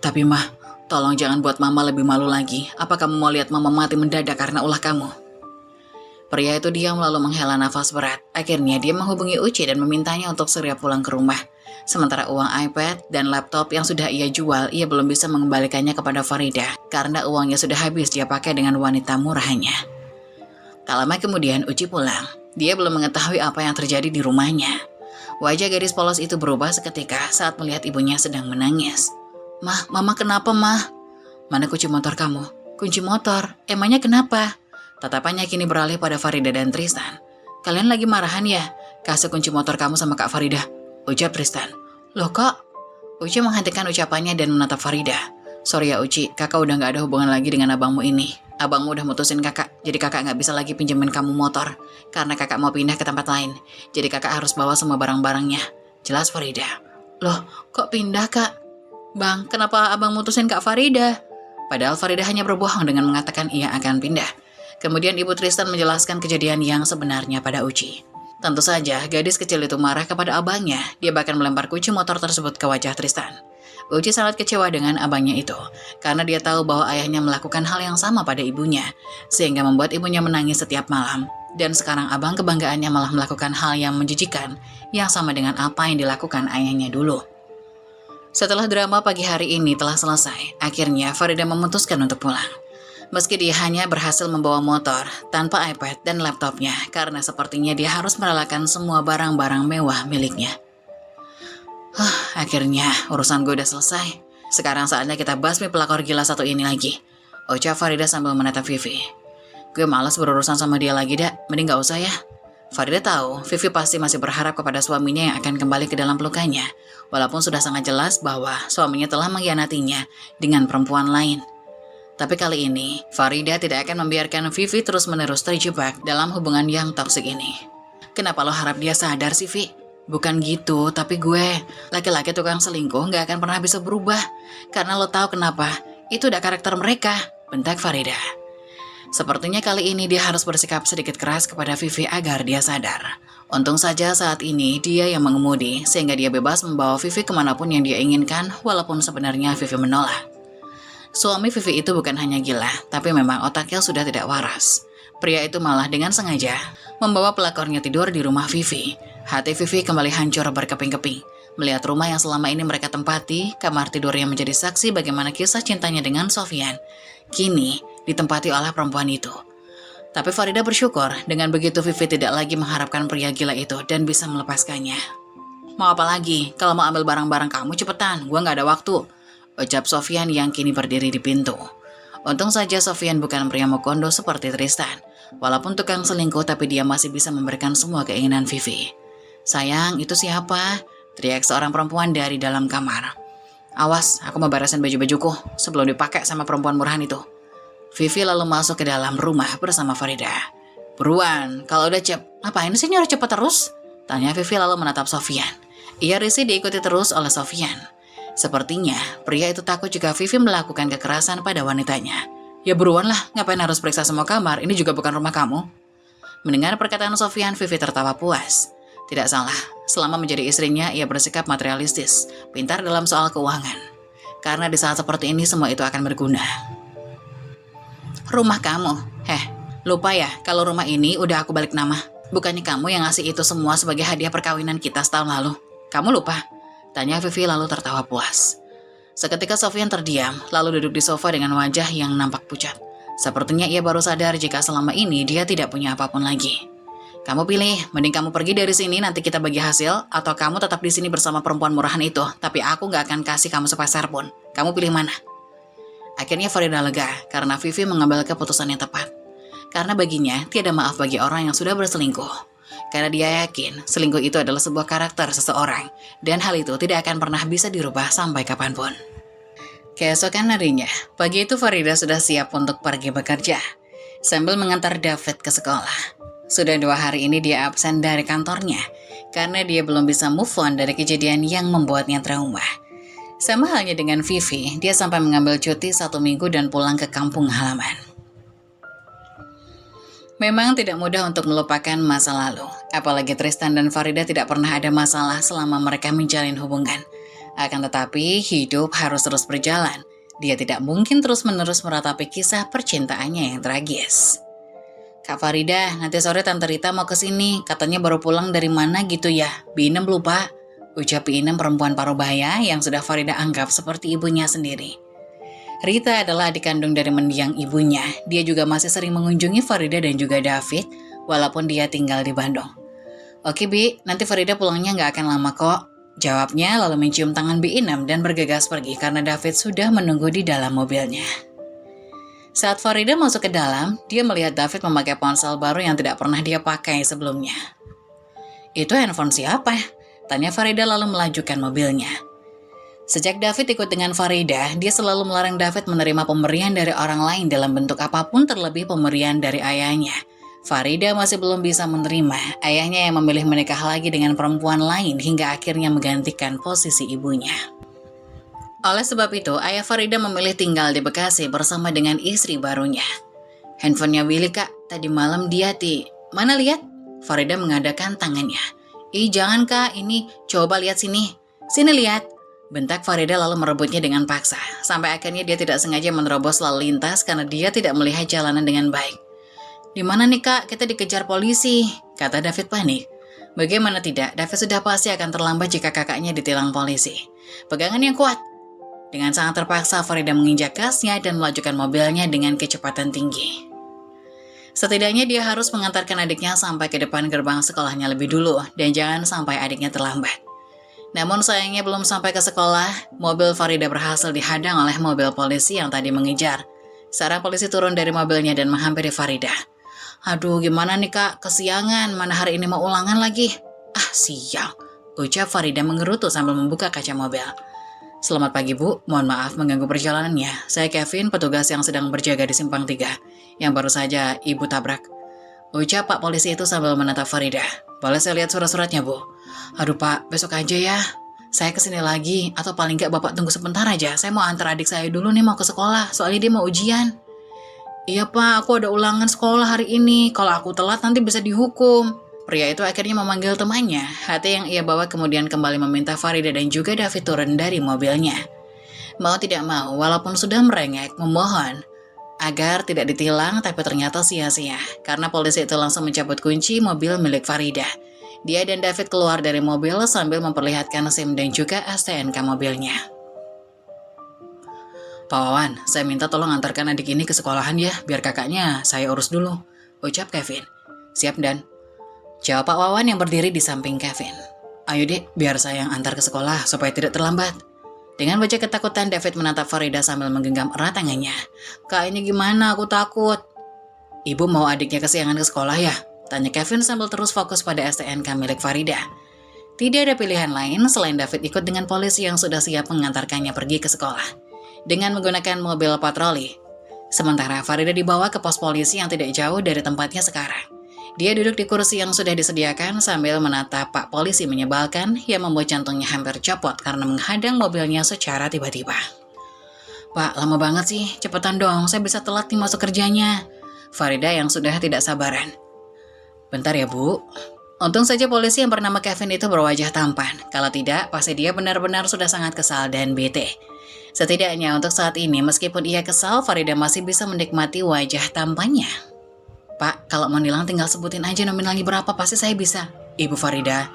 "Tapi Mah, tolong jangan buat Mama lebih malu lagi. Apa kamu mau lihat Mama mati mendadak karena ulah kamu?" Pria itu diam lalu menghela nafas berat. Akhirnya dia menghubungi Uci dan memintanya untuk segera pulang ke rumah. Sementara uang iPad dan laptop yang sudah ia jual, ia belum bisa mengembalikannya kepada Farida karena uangnya sudah habis dia pakai dengan wanita murahannya. Tak lama kemudian Uci pulang. Dia belum mengetahui apa yang terjadi di rumahnya. Wajah gadis polos itu berubah seketika saat melihat ibunya sedang menangis. "Mah, Mama kenapa, Mah?" "Mana kunci motor kamu?" "Kunci motor? Emangnya kenapa?" Tatapannya kini beralih pada Farida dan Tristan. "Kalian lagi marahan ya? Kasih kunci motor kamu sama Kak Farida," ucap Tristan. "Loh kok?" Uci menghentikan ucapannya dan menatap Farida. "Sorry ya Uci, kakak udah gak ada hubungan lagi dengan abangmu ini. Abangmu udah mutusin kakak, jadi kakak gak bisa lagi pinjemin kamu motor. Karena kakak mau pindah ke tempat lain, jadi kakak harus bawa semua barang-barangnya," jelas Farida. "Loh, kok pindah Kak?" "Bang, kenapa abang mutusin Kak Farida?" Padahal Farida hanya berbohong dengan mengatakan ia akan pindah. Kemudian ibu Tristan menjelaskan kejadian yang sebenarnya pada Uci. Tentu saja, gadis kecil itu marah kepada abangnya. Dia bahkan melempar kunci motor tersebut ke wajah Tristan. Uci sangat kecewa dengan abangnya itu, karena dia tahu bahwa ayahnya melakukan hal yang sama pada ibunya, sehingga membuat ibunya menangis setiap malam. Dan sekarang abang kebanggaannya malah melakukan hal yang menjijikan, yang sama dengan apa yang dilakukan ayahnya dulu. Setelah drama pagi hari ini telah selesai, akhirnya Farida memutuskan untuk pulang. Meski dia hanya berhasil membawa motor tanpa iPad dan laptopnya, karena sepertinya dia harus merelakan semua barang-barang mewah miliknya. Akhirnya urusan gue udah selesai. Sekarang saatnya kita basmi pelakor gila satu ini lagi," ucap Farida sambil menatap Vivi. "Gue malas berurusan sama dia lagi, Dak. Mending gak usah ya." Farida tahu Vivi pasti masih berharap kepada suaminya yang akan kembali ke dalam pelukannya, walaupun sudah sangat jelas bahwa suaminya telah mengkhianatinya dengan perempuan lain. Tapi kali ini, Farida tidak akan membiarkan Vivi terus-menerus terjebak dalam hubungan yang toksik ini. "Kenapa lo harap dia sadar sih, Vi? Bukan gitu, tapi gue, laki-laki tukang selingkuh gak akan pernah bisa berubah. Karena lo tahu kenapa, itu udah karakter mereka," bentak Farida. Sepertinya kali ini dia harus bersikap sedikit keras kepada Vivi agar dia sadar. Untung saja saat ini dia yang mengemudi, sehingga dia bebas membawa Vivi kemanapun yang dia inginkan, walaupun sebenarnya Vivi menolak. Suami Vivi itu bukan hanya gila, tapi memang otaknya sudah tidak waras. Pria itu malah dengan sengaja membawa pelakornya tidur di rumah Vivi. Hati Vivi kembali hancur berkeping-keping. Melihat rumah yang selama ini mereka tempati, kamar tidur yang menjadi saksi bagaimana kisah cintanya dengan Sofyan, kini ditempati oleh perempuan itu. Tapi Farida bersyukur, dengan begitu Vivi tidak lagi mengharapkan pria gila itu dan bisa melepaskannya. Mau apa lagi? Kalau mau ambil barang-barang kamu cepetan, gua gak ada waktu, ucap Sofyan yang kini berdiri di pintu. Untung saja Sofyan bukan pria Mokondo seperti Tristan. Walaupun tukang selingkuh, tapi dia masih bisa memberikan semua keinginan Vivi. Sayang, itu siapa? Teriak seorang perempuan dari dalam kamar. Awas, aku mau beresin baju-bajuku sebelum dipakai sama perempuan murahan itu. Vivi lalu masuk ke dalam rumah bersama Farida. Buruan, kalau udah ngapain sih nyuruh cepet terus? Tanya Vivi lalu menatap Sofyan. Ia risih diikuti terus oleh Sofyan. Sepertinya pria itu takut jika Vivi melakukan kekerasan pada wanitanya. Ya buruan lah, ngapain harus periksa semua kamar, ini juga bukan rumah kamu. Mendengar perkataan Sofyan, Vivi tertawa puas. Tidak salah, selama menjadi istrinya, ia bersikap materialistis, pintar dalam soal keuangan. Karena di saat seperti ini, semua itu akan berguna. Rumah kamu? Lupa ya, kalau rumah ini udah aku balik nama. Bukannya kamu yang ngasih itu semua sebagai hadiah perkawinan kita setahun lalu? Kamu lupa? Tanya Vivi lalu tertawa puas. Seketika Sofyan terdiam, lalu duduk di sofa dengan wajah yang nampak pucat. Sepertinya ia baru sadar jika selama ini dia tidak punya apapun lagi. Kamu pilih, mending kamu pergi dari sini, nanti kita bagi hasil, atau kamu tetap di sini bersama perempuan murahan itu, tapi aku gak akan kasih kamu sepeser pun. Kamu pilih mana? Akhirnya Farida lega, karena Vivi mengambil keputusan yang tepat. Karena baginya, tiada maaf bagi orang yang sudah berselingkuh. Karena dia yakin, selingkuh itu adalah sebuah karakter seseorang, dan hal itu tidak akan pernah bisa dirubah sampai kapanpun. Keesokan harinya, pagi itu Farida sudah siap untuk pergi bekerja, sambil mengantar David ke sekolah. Sudah 2 hari ini dia absen dari kantornya, karena dia belum bisa move on dari kejadian yang membuatnya trauma. Sama halnya dengan Vivi, dia sampai mengambil cuti 1 minggu dan pulang ke kampung halaman. Memang tidak mudah untuk melupakan masa lalu, apalagi Tristan dan Farida tidak pernah ada masalah selama mereka menjalin hubungan. Akan tetapi, hidup harus terus berjalan. Dia tidak mungkin terus-menerus meratapi kisah percintaannya yang tragis. Kak Farida, nanti sore Tante Rita mau kesini, katanya baru pulang dari mana gitu ya, Binem lupa, ucap Binem perempuan parubaya yang sudah Farida anggap seperti ibunya sendiri. Rita adalah adik kandung dari mendiang ibunya, dia juga masih sering mengunjungi Farida dan juga David, walaupun dia tinggal di Bandung. Oke Bi, nanti Farida pulangnya gak akan lama kok, jawabnya lalu mencium tangan Binem dan bergegas pergi karena David sudah menunggu di dalam mobilnya. Saat Farida masuk ke dalam, dia melihat David memakai ponsel baru yang tidak pernah dia pakai sebelumnya. Itu handphone siapa? Tanya Farida lalu melajukan mobilnya. Sejak David ikut dengan Farida, dia selalu melarang David menerima pemberian dari orang lain dalam bentuk apapun terlebih pemberian dari ayahnya. Farida masih belum bisa menerima ayahnya yang memilih menikah lagi dengan perempuan lain hingga akhirnya menggantikan posisi ibunya. Oleh sebab itu, ayah Farida memilih tinggal di Bekasi bersama dengan istri barunya. Handphonenya Willy kak, tadi malam dia Mana lihat? Farida mengadakan tangannya. Ih jangan kak, ini coba lihat sini. Sini lihat. Bentak Farida lalu merebutnya dengan paksa. Sampai akhirnya dia tidak sengaja menerobos lalu lintas karena dia tidak melihat jalanan dengan baik. Di mana nih kak? Kita dikejar polisi, kata David panik. Bagaimana tidak, David sudah pasti akan terlambat jika kakaknya ditilang polisi. Pegangan yang kuat. Dengan sangat terpaksa, Farida menginjak gasnya dan melajukan mobilnya dengan kecepatan tinggi. Setidaknya dia harus mengantarkan adiknya sampai ke depan gerbang sekolahnya lebih dulu, dan jangan sampai adiknya terlambat. Namun sayangnya belum sampai ke sekolah, mobil Farida berhasil dihadang oleh mobil polisi yang tadi mengejar. Seorang polisi turun dari mobilnya dan menghampiri Farida. Aduh gimana nih kak, kesiangan, mana hari ini mau ulangan lagi? Ah sial, ucap Farida menggerutu sambil membuka kaca mobil. Selamat pagi Bu, mohon maaf mengganggu perjalanannya. Saya Kevin, petugas yang sedang berjaga di Simpang 3, yang baru saja Ibu tabrak. Ucap Pak polisi itu sambil menatap Farida. Boleh saya lihat surat-suratnya Bu? Aduh Pak, besok aja ya. Saya kesini lagi, atau paling nggak Bapak tunggu sebentar aja. Saya mau antar adik saya dulu nih mau ke sekolah, soalnya dia mau ujian. Iya Pak, aku ada ulangan sekolah hari ini. Kalau aku telat nanti bisa dihukum. Pria itu akhirnya memanggil temannya. Hati yang ia bawa kemudian kembali meminta Farida dan juga David turun dari mobilnya. Mau tidak mau, walaupun sudah merengek, memohon. agar tidak ditilang, tapi ternyata sia-sia karena polisi itu langsung mencabut kunci mobil milik Farida. Dia dan David keluar dari mobil sambil memperlihatkan SIM dan juga STNK mobilnya. Pak Wawan, saya minta tolong antarkan adik ini ke sekolahan ya, biar kakaknya saya urus dulu, ucap Kevin. Siap, Dan, jawab Pak Wawan yang berdiri di samping Kevin. Ayo dek, biar saya yang antar ke sekolah supaya tidak terlambat. Dengan wajah ketakutan, David menatap Farida sambil menggenggam erat tangannya. Kak, ini gimana? Aku takut. Ibu mau adiknya kesiangan ke sekolah ya? Tanya Kevin sambil terus fokus pada STNK milik Farida. Tidak ada pilihan lain selain David ikut dengan polisi yang sudah siap mengantarkannya pergi ke sekolah dengan menggunakan mobil patroli. Sementara Farida dibawa ke pos polisi yang tidak jauh dari tempatnya sekarang. Dia duduk di kursi yang sudah disediakan sambil menatap Pak Polisi menyebalkan yang membuat jantungnya hampir copot karena menghadang mobilnya secara tiba-tiba. Pak, lama banget sih, cepetan dong, saya bisa telat nih masuk kerjanya. Farida yang sudah tidak sabaran. Bentar ya Bu. Untung saja polisi yang bernama Kevin itu berwajah tampan. Kalau tidak, pasti dia benar-benar sudah sangat kesal dan bete. Setidaknya untuk saat ini, meskipun ia kesal, Farida masih bisa menikmati wajah tampannya. Pak, kalau mau nilang tinggal sebutin aja nominalnya berapa, pasti saya bisa. Ibu Farida,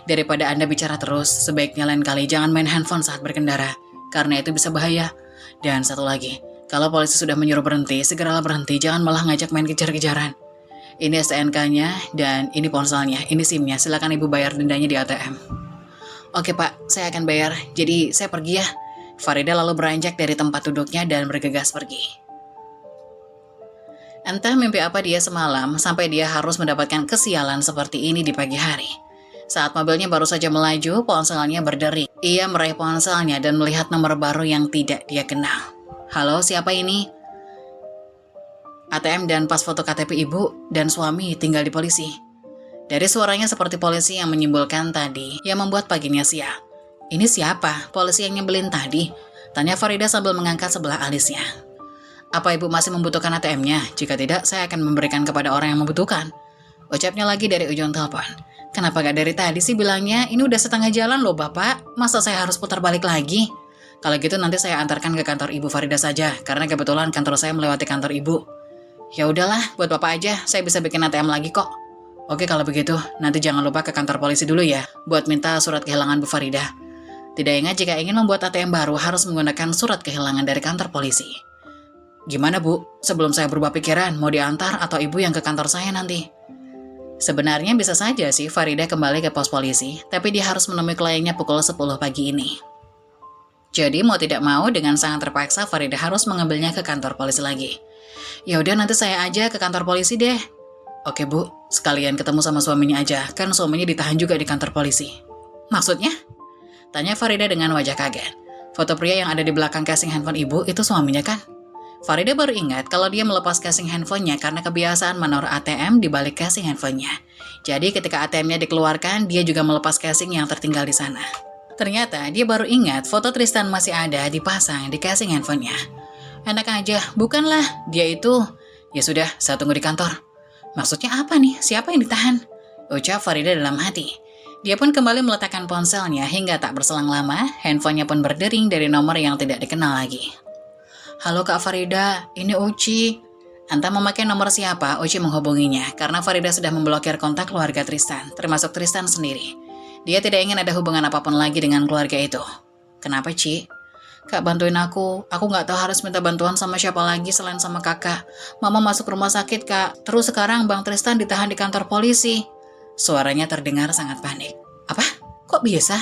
daripada Anda bicara terus, sebaiknya lain kali jangan main handphone saat berkendara, karena itu bisa bahaya. Dan satu lagi, kalau polisi sudah menyuruh berhenti, segeralah berhenti, jangan malah ngajak main kejar-kejaran. Ini STNK-nya, dan ini ponselnya, ini SIM-nya, silakan Ibu bayar dendanya di ATM. Oke Pak, saya akan bayar, jadi saya pergi ya. Farida lalu beranjak dari tempat duduknya dan bergegas pergi. Entah mimpi apa dia semalam, sampai dia harus mendapatkan kesialan seperti ini di pagi hari. Saat mobilnya baru saja melaju, ponselnya berdering. Ia meraih ponselnya dan melihat nomor baru yang tidak dia kenal. Halo, siapa ini? ATM dan pas foto KTP ibu dan suami tinggal di polisi. Dari suaranya seperti polisi yang menyimpulkan tadi, yang membuat paginya sial. Ini siapa? Polisi yang nyebelin tadi? Tanya Farida sambil mengangkat sebelah alisnya. Apa ibu masih membutuhkan ATM-nya? Jika tidak, saya akan memberikan kepada orang yang membutuhkan. Ucapnya lagi dari ujung telepon. Kenapa gak dari tadi sih bilangnya? Ini udah setengah jalan loh Bapak. Masa saya harus putar balik lagi? Kalau gitu nanti saya antarkan ke kantor Ibu Farida saja, karena kebetulan kantor saya melewati kantor Ibu. Ya udahlah, buat Bapak aja, saya bisa bikin ATM lagi kok. Oke kalau begitu, nanti jangan lupa ke kantor polisi dulu ya, buat minta surat kehilangan Bu Farida. Tidak ingat jika ingin membuat ATM baru harus menggunakan surat kehilangan dari kantor polisi. Gimana Bu, sebelum saya berubah pikiran, mau diantar atau Ibu yang ke kantor saya nanti? Sebenarnya bisa saja sih Farida kembali ke pos polisi, tapi dia harus menemui kliennya pukul 10 pagi ini. Jadi mau tidak mau dengan sangat terpaksa Farida harus mengambilnya ke kantor polisi lagi. Ya udah nanti saya aja ke kantor polisi deh. Oke Bu, sekalian ketemu sama suaminya aja, kan suaminya ditahan juga di kantor polisi. Maksudnya? Tanya Farida dengan wajah kaget. Foto pria yang ada di belakang casing handphone Ibu itu suaminya kan? Farida baru ingat kalau dia melepas casing handphonenya karena kebiasaan menaruh ATM di balik casing handphonenya. Jadi ketika ATM-nya dikeluarkan, dia juga melepas casing yang tertinggal di sana. Ternyata dia baru ingat foto Tristan masih ada dipasang di casing handphonenya. Enak aja, bukanlah dia itu. Ya sudah, saya tunggu di kantor. Maksudnya apa nih? Siapa yang ditahan? Ucap Farida dalam hati. Dia pun kembali meletakkan ponselnya hingga tak berselang lama, handphonenya pun berdering dari nomor yang tidak dikenal lagi. Halo Kak Farida, ini Uci. Entah memakai nomor siapa, Uci menghubunginya karena Farida sudah memblokir kontak keluarga Tristan, termasuk Tristan sendiri. Dia tidak ingin ada hubungan apapun lagi dengan keluarga itu. Kenapa, Ci? Kak, bantuin aku nggak tahu harus minta bantuan sama siapa lagi selain sama kakak. Mama masuk rumah sakit, Kak. Terus sekarang Bang Tristan ditahan di kantor polisi. Suaranya terdengar sangat panik. Apa? Kok bisa?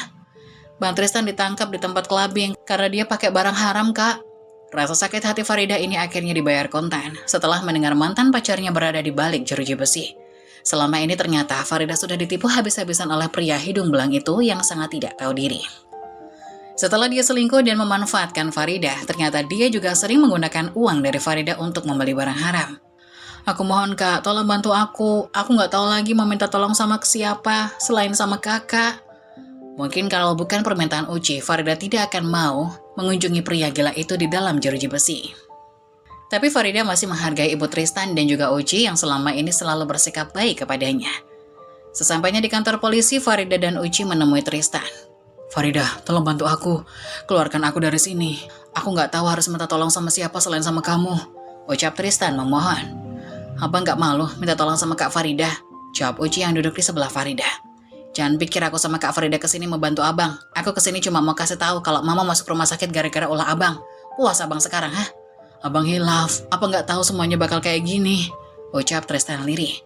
Bang Tristan ditangkap di tempat clubbing karena dia pakai barang haram, Kak. Rasa sakit hati Farida ini akhirnya dibayar kontan setelah mendengar mantan pacarnya berada di balik jeruji besi. Selama ini ternyata Farida sudah ditipu habis-habisan oleh pria hidung belang itu yang sangat tidak tahu diri. Setelah dia selingkuh dan memanfaatkan Farida, ternyata dia juga sering menggunakan uang dari Farida untuk membeli barang haram. Aku mohon Kak, tolong bantu aku. Aku nggak tahu lagi mau minta tolong sama siapa selain sama kakak. Mungkin kalau bukan permintaan Uci, Farida tidak akan mau mengunjungi pria gila itu di dalam jeruji besi. Tapi Farida masih menghargai Ibu Tristan dan juga Uci yang selama ini selalu bersikap baik kepadanya. Sesampainya di kantor polisi, Farida dan Uci menemui Tristan. Farida, tolong bantu aku. Keluarkan aku dari sini. Aku nggak tahu harus minta tolong sama siapa selain sama kamu. ucap Tristan memohon. Abang gak malu minta tolong sama Kak Farida, jawab Uci yang duduk di sebelah Farida. Jangan pikir aku sama Kak Farida kesini membantu abang. Aku kesini cuma mau kasih tahu kalau mama masuk rumah sakit gara-gara ulah abang. Puas abang sekarang, hah? Abang hilaf, apa gak tahu semuanya bakal kayak gini? Ucap Tristan lirih.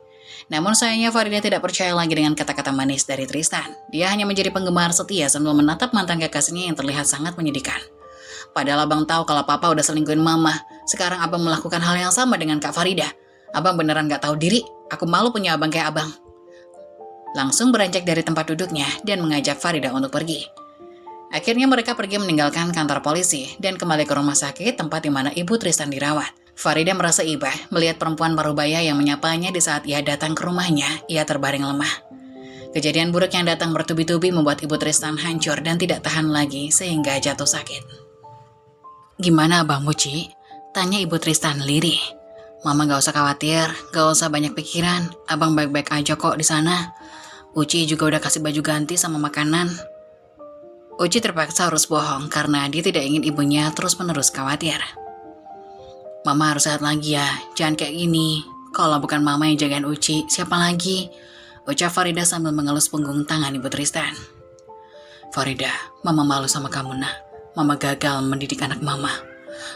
Namun sayangnya Farida tidak percaya lagi dengan kata-kata manis dari Tristan. Dia hanya menjadi penggemar setia sambil menatap mantan kekasihnya yang terlihat sangat menyedihkan. Padahal abang tahu kalau papa udah selingkuhin mama. Sekarang abang melakukan hal yang sama dengan Kak Farida. Abang beneran gak tahu diri. Aku malu punya abang kayak abang. Langsung beranjak dari tempat duduknya dan mengajak Farida untuk pergi. Akhirnya mereka pergi meninggalkan kantor polisi dan kembali ke rumah sakit tempat di mana ibu Tristan dirawat. Farida merasa iba melihat perempuan parubaya yang menyapanya di saat ia datang ke rumahnya. Ia terbaring lemah. Kejadian buruk yang datang bertubi-tubi membuat ibu Tristan hancur dan tidak tahan lagi sehingga jatuh sakit. Gimana abangmu, Ci? Tanya ibu Tristan lirih. Mama gak usah khawatir, gak usah banyak pikiran. Abang baik-baik aja kok di sana. Uci juga udah kasih baju ganti sama makanan. Uci terpaksa harus bohong karena dia tidak ingin ibunya terus-menerus khawatir. Mama harus sehat lagi ya, jangan kayak gini. Kalau bukan mama yang jagain Uci, siapa lagi? Ucap Farida sambil mengelus punggung tangan ibu Tristan. Farida, mama malu sama kamu nak. Mama gagal mendidik anak mama.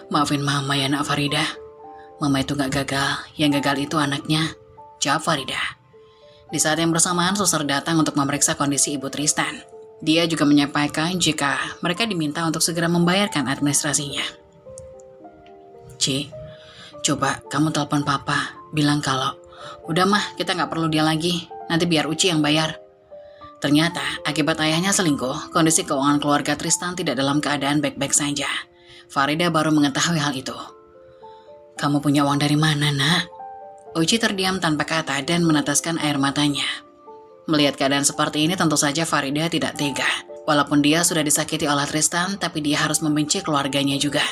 Maafin mama ya nak Farida. Mama itu gak gagal, yang gagal itu anaknya. Jawab Farida. Di saat yang bersamaan, suster datang untuk memeriksa kondisi ibu Tristan. Dia juga menyampaikan jika mereka diminta untuk segera membayarkan administrasinya. Ci, coba kamu telepon papa, bilang kalau, udah mah kita gak perlu dia lagi, nanti biar Uci yang bayar. Ternyata akibat ayahnya selingkuh, kondisi keuangan keluarga Tristan tidak dalam keadaan baik-baik saja. Farida baru mengetahui hal itu. Kamu punya uang dari mana nak? Uci terdiam tanpa kata dan meneteskan air matanya. Melihat keadaan seperti ini tentu saja Farida tidak tega. Walaupun dia sudah disakiti oleh Tristan, tapi dia harus membenci keluarganya juga.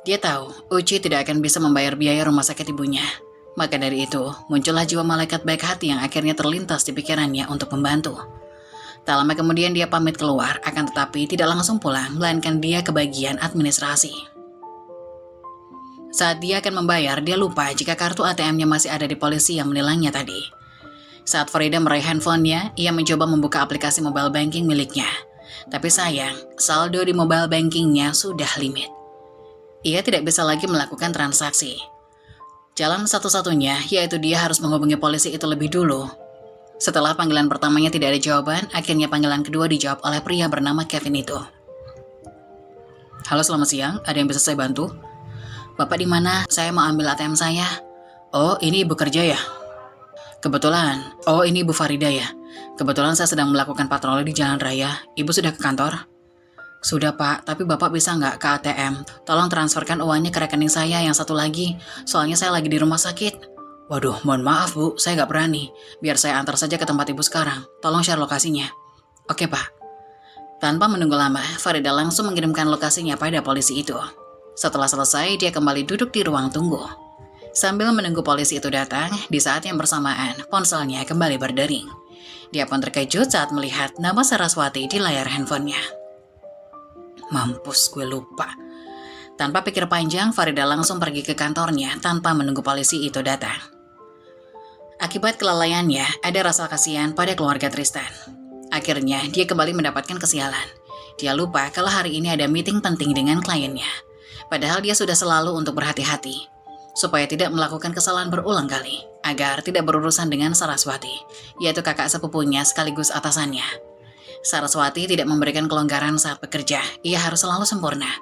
Dia tahu Uci tidak akan bisa membayar biaya rumah sakit ibunya. Maka dari itu, muncullah jiwa malaikat baik hati yang akhirnya terlintas di pikirannya untuk membantu. Tak lama kemudian dia pamit keluar, akan tetapi tidak langsung pulang, melainkan dia ke bagian administrasi. Saat dia akan membayar, dia lupa jika kartu ATM-nya masih ada di polisi yang menilangnya tadi. Saat Farida meraih handphonenya, ia mencoba membuka aplikasi mobile banking miliknya. Tapi sayang, saldo di mobile bankingnya sudah limit. Ia tidak bisa lagi melakukan transaksi. Jalan satu-satunya yaitu dia harus menghubungi polisi itu lebih dulu. Setelah panggilan pertamanya tidak ada jawaban, akhirnya panggilan kedua dijawab oleh pria bernama Kevin itu. Halo, selamat siang, ada yang bisa saya bantu? Bapak di mana? Saya mau ambil ATM saya. Oh, ini ibu kerja ya? Kebetulan. Oh, ini Ibu Farida ya? Kebetulan saya sedang melakukan patroli di jalan raya. Ibu sudah ke kantor? Sudah Pak, tapi Bapak bisa nggak ke ATM? Tolong transferkan uangnya ke rekening saya yang satu lagi. Soalnya saya lagi di rumah sakit. Waduh, mohon maaf Bu, saya nggak berani. Biar saya antar saja ke tempat Ibu sekarang. Tolong share lokasinya. Oke Pak. Tanpa menunggu lama, Farida langsung mengirimkan lokasinya pada polisi itu. Setelah selesai, dia kembali duduk di ruang tunggu. Sambil menunggu polisi itu datang, di saat yang bersamaan, ponselnya kembali berdering. Dia pun terkejut saat melihat nama Saraswati di layar handphonenya. Mampus, gue lupa. Tanpa pikir panjang, Farida langsung pergi ke kantornya tanpa menunggu polisi itu datang. Akibat kelalaiannya, ada rasa kasihan pada keluarga Tristan. Akhirnya, dia kembali mendapatkan kesialan. Dia lupa kalau hari ini ada meeting penting dengan kliennya. Padahal dia sudah selalu untuk berhati-hati. Supaya tidak melakukan kesalahan berulang kali, agar tidak berurusan dengan Saraswati, yaitu kakak sepupunya sekaligus atasannya. Saraswati tidak memberikan kelonggaran saat bekerja, ia harus selalu sempurna.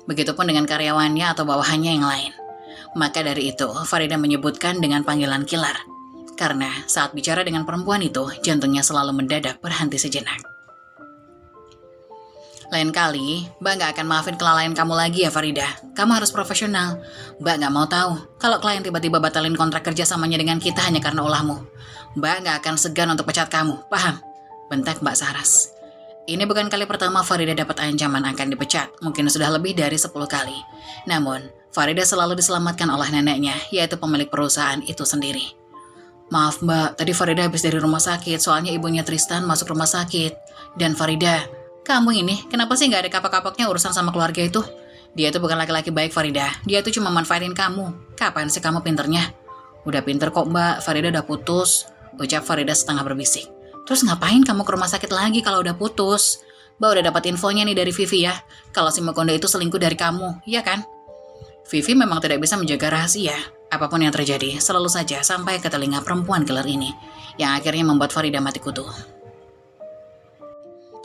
Begitupun dengan karyawannya atau bawahannya yang lain. Maka dari itu, Farida menyebutkan dengan panggilan killer. Karena saat bicara dengan perempuan itu, jantungnya selalu mendadak berhenti sejenak. Lain kali, Mbak gak akan maafin kelalaian kamu lagi ya Farida. Kamu harus profesional. Mbak gak mau tahu kalau klien tiba-tiba batalin kontrak kerjasamanya dengan kita hanya karena ulahmu. Mbak gak akan segan untuk pecat kamu, paham? Bentak Mbak Saras. Ini bukan kali pertama Farida dapat ancaman akan dipecat, mungkin sudah lebih dari 10 kali. Namun, Farida selalu diselamatkan oleh neneknya, yaitu pemilik perusahaan itu sendiri. Maaf Mbak, tadi Farida habis dari rumah sakit, soalnya ibunya Tristan masuk rumah sakit. Dan Farida, kamu ini kenapa sih gak ada kapak-kapaknya urusan sama keluarga itu? Dia tuh bukan laki-laki baik, Farida. Dia tuh cuma manfaatin kamu. Kapan sih kamu pinternya? Udah pinter kok, Mbak. Farida udah putus, ucap Farida setengah berbisik. Terus ngapain kamu ke rumah sakit lagi kalau udah putus? Mbak udah dapat infonya nih dari Vivi ya. Kalau si Mukondo itu selingkuh dari kamu, iya kan? Vivi memang tidak bisa menjaga rahasia. Apapun yang terjadi, selalu saja sampai ke telinga perempuan killer ini, yang akhirnya membuat Farida mati kutu.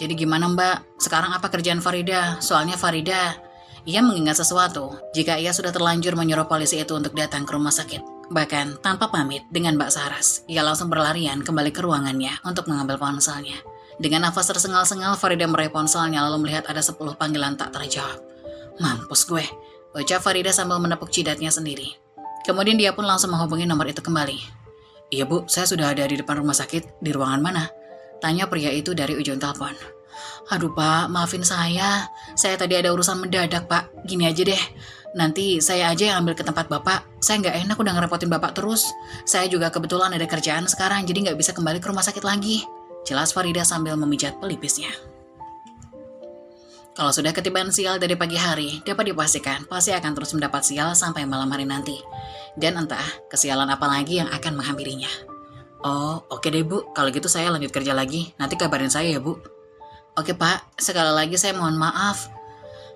Jadi gimana Mbak? Sekarang apa kerjaan Farida? Soalnya Farida, ia mengingat sesuatu jika ia sudah terlanjur menyuruh polisi itu untuk datang ke rumah sakit. Bahkan tanpa pamit dengan Mbak Saras, ia langsung berlarian kembali ke ruangannya untuk mengambil ponselnya. Dengan nafas tersengal-sengal, Farida meraih ponselnya lalu melihat ada 10 panggilan tak terjawab. Mampus gue, ucap Farida sambil menepuk jidatnya sendiri. Kemudian dia pun langsung menghubungi nomor itu kembali. Iya Bu, saya sudah ada di depan rumah sakit. Di ruangan mana? Tanya pria itu dari ujung telepon. Aduh Pak, maafin saya. Saya tadi ada urusan mendadak Pak. Gini aja deh, nanti saya aja yang ambil ke tempat Bapak. Saya nggak enak udah ngerepotin Bapak terus. Saya juga kebetulan ada kerjaan sekarang, jadi nggak bisa kembali ke rumah sakit lagi. Jelas Farida sambil memijat pelipisnya. Kalau sudah ketiban sial dari pagi hari, dapat dipastikan pasti akan terus mendapat sial sampai malam hari nanti. Dan entah kesialan apa lagi yang akan menghampirinya. Oh, oke deh Bu. Kalau gitu saya lanjut kerja lagi. Nanti kabarin saya ya Bu. Oke Pak, sekali lagi saya mohon maaf.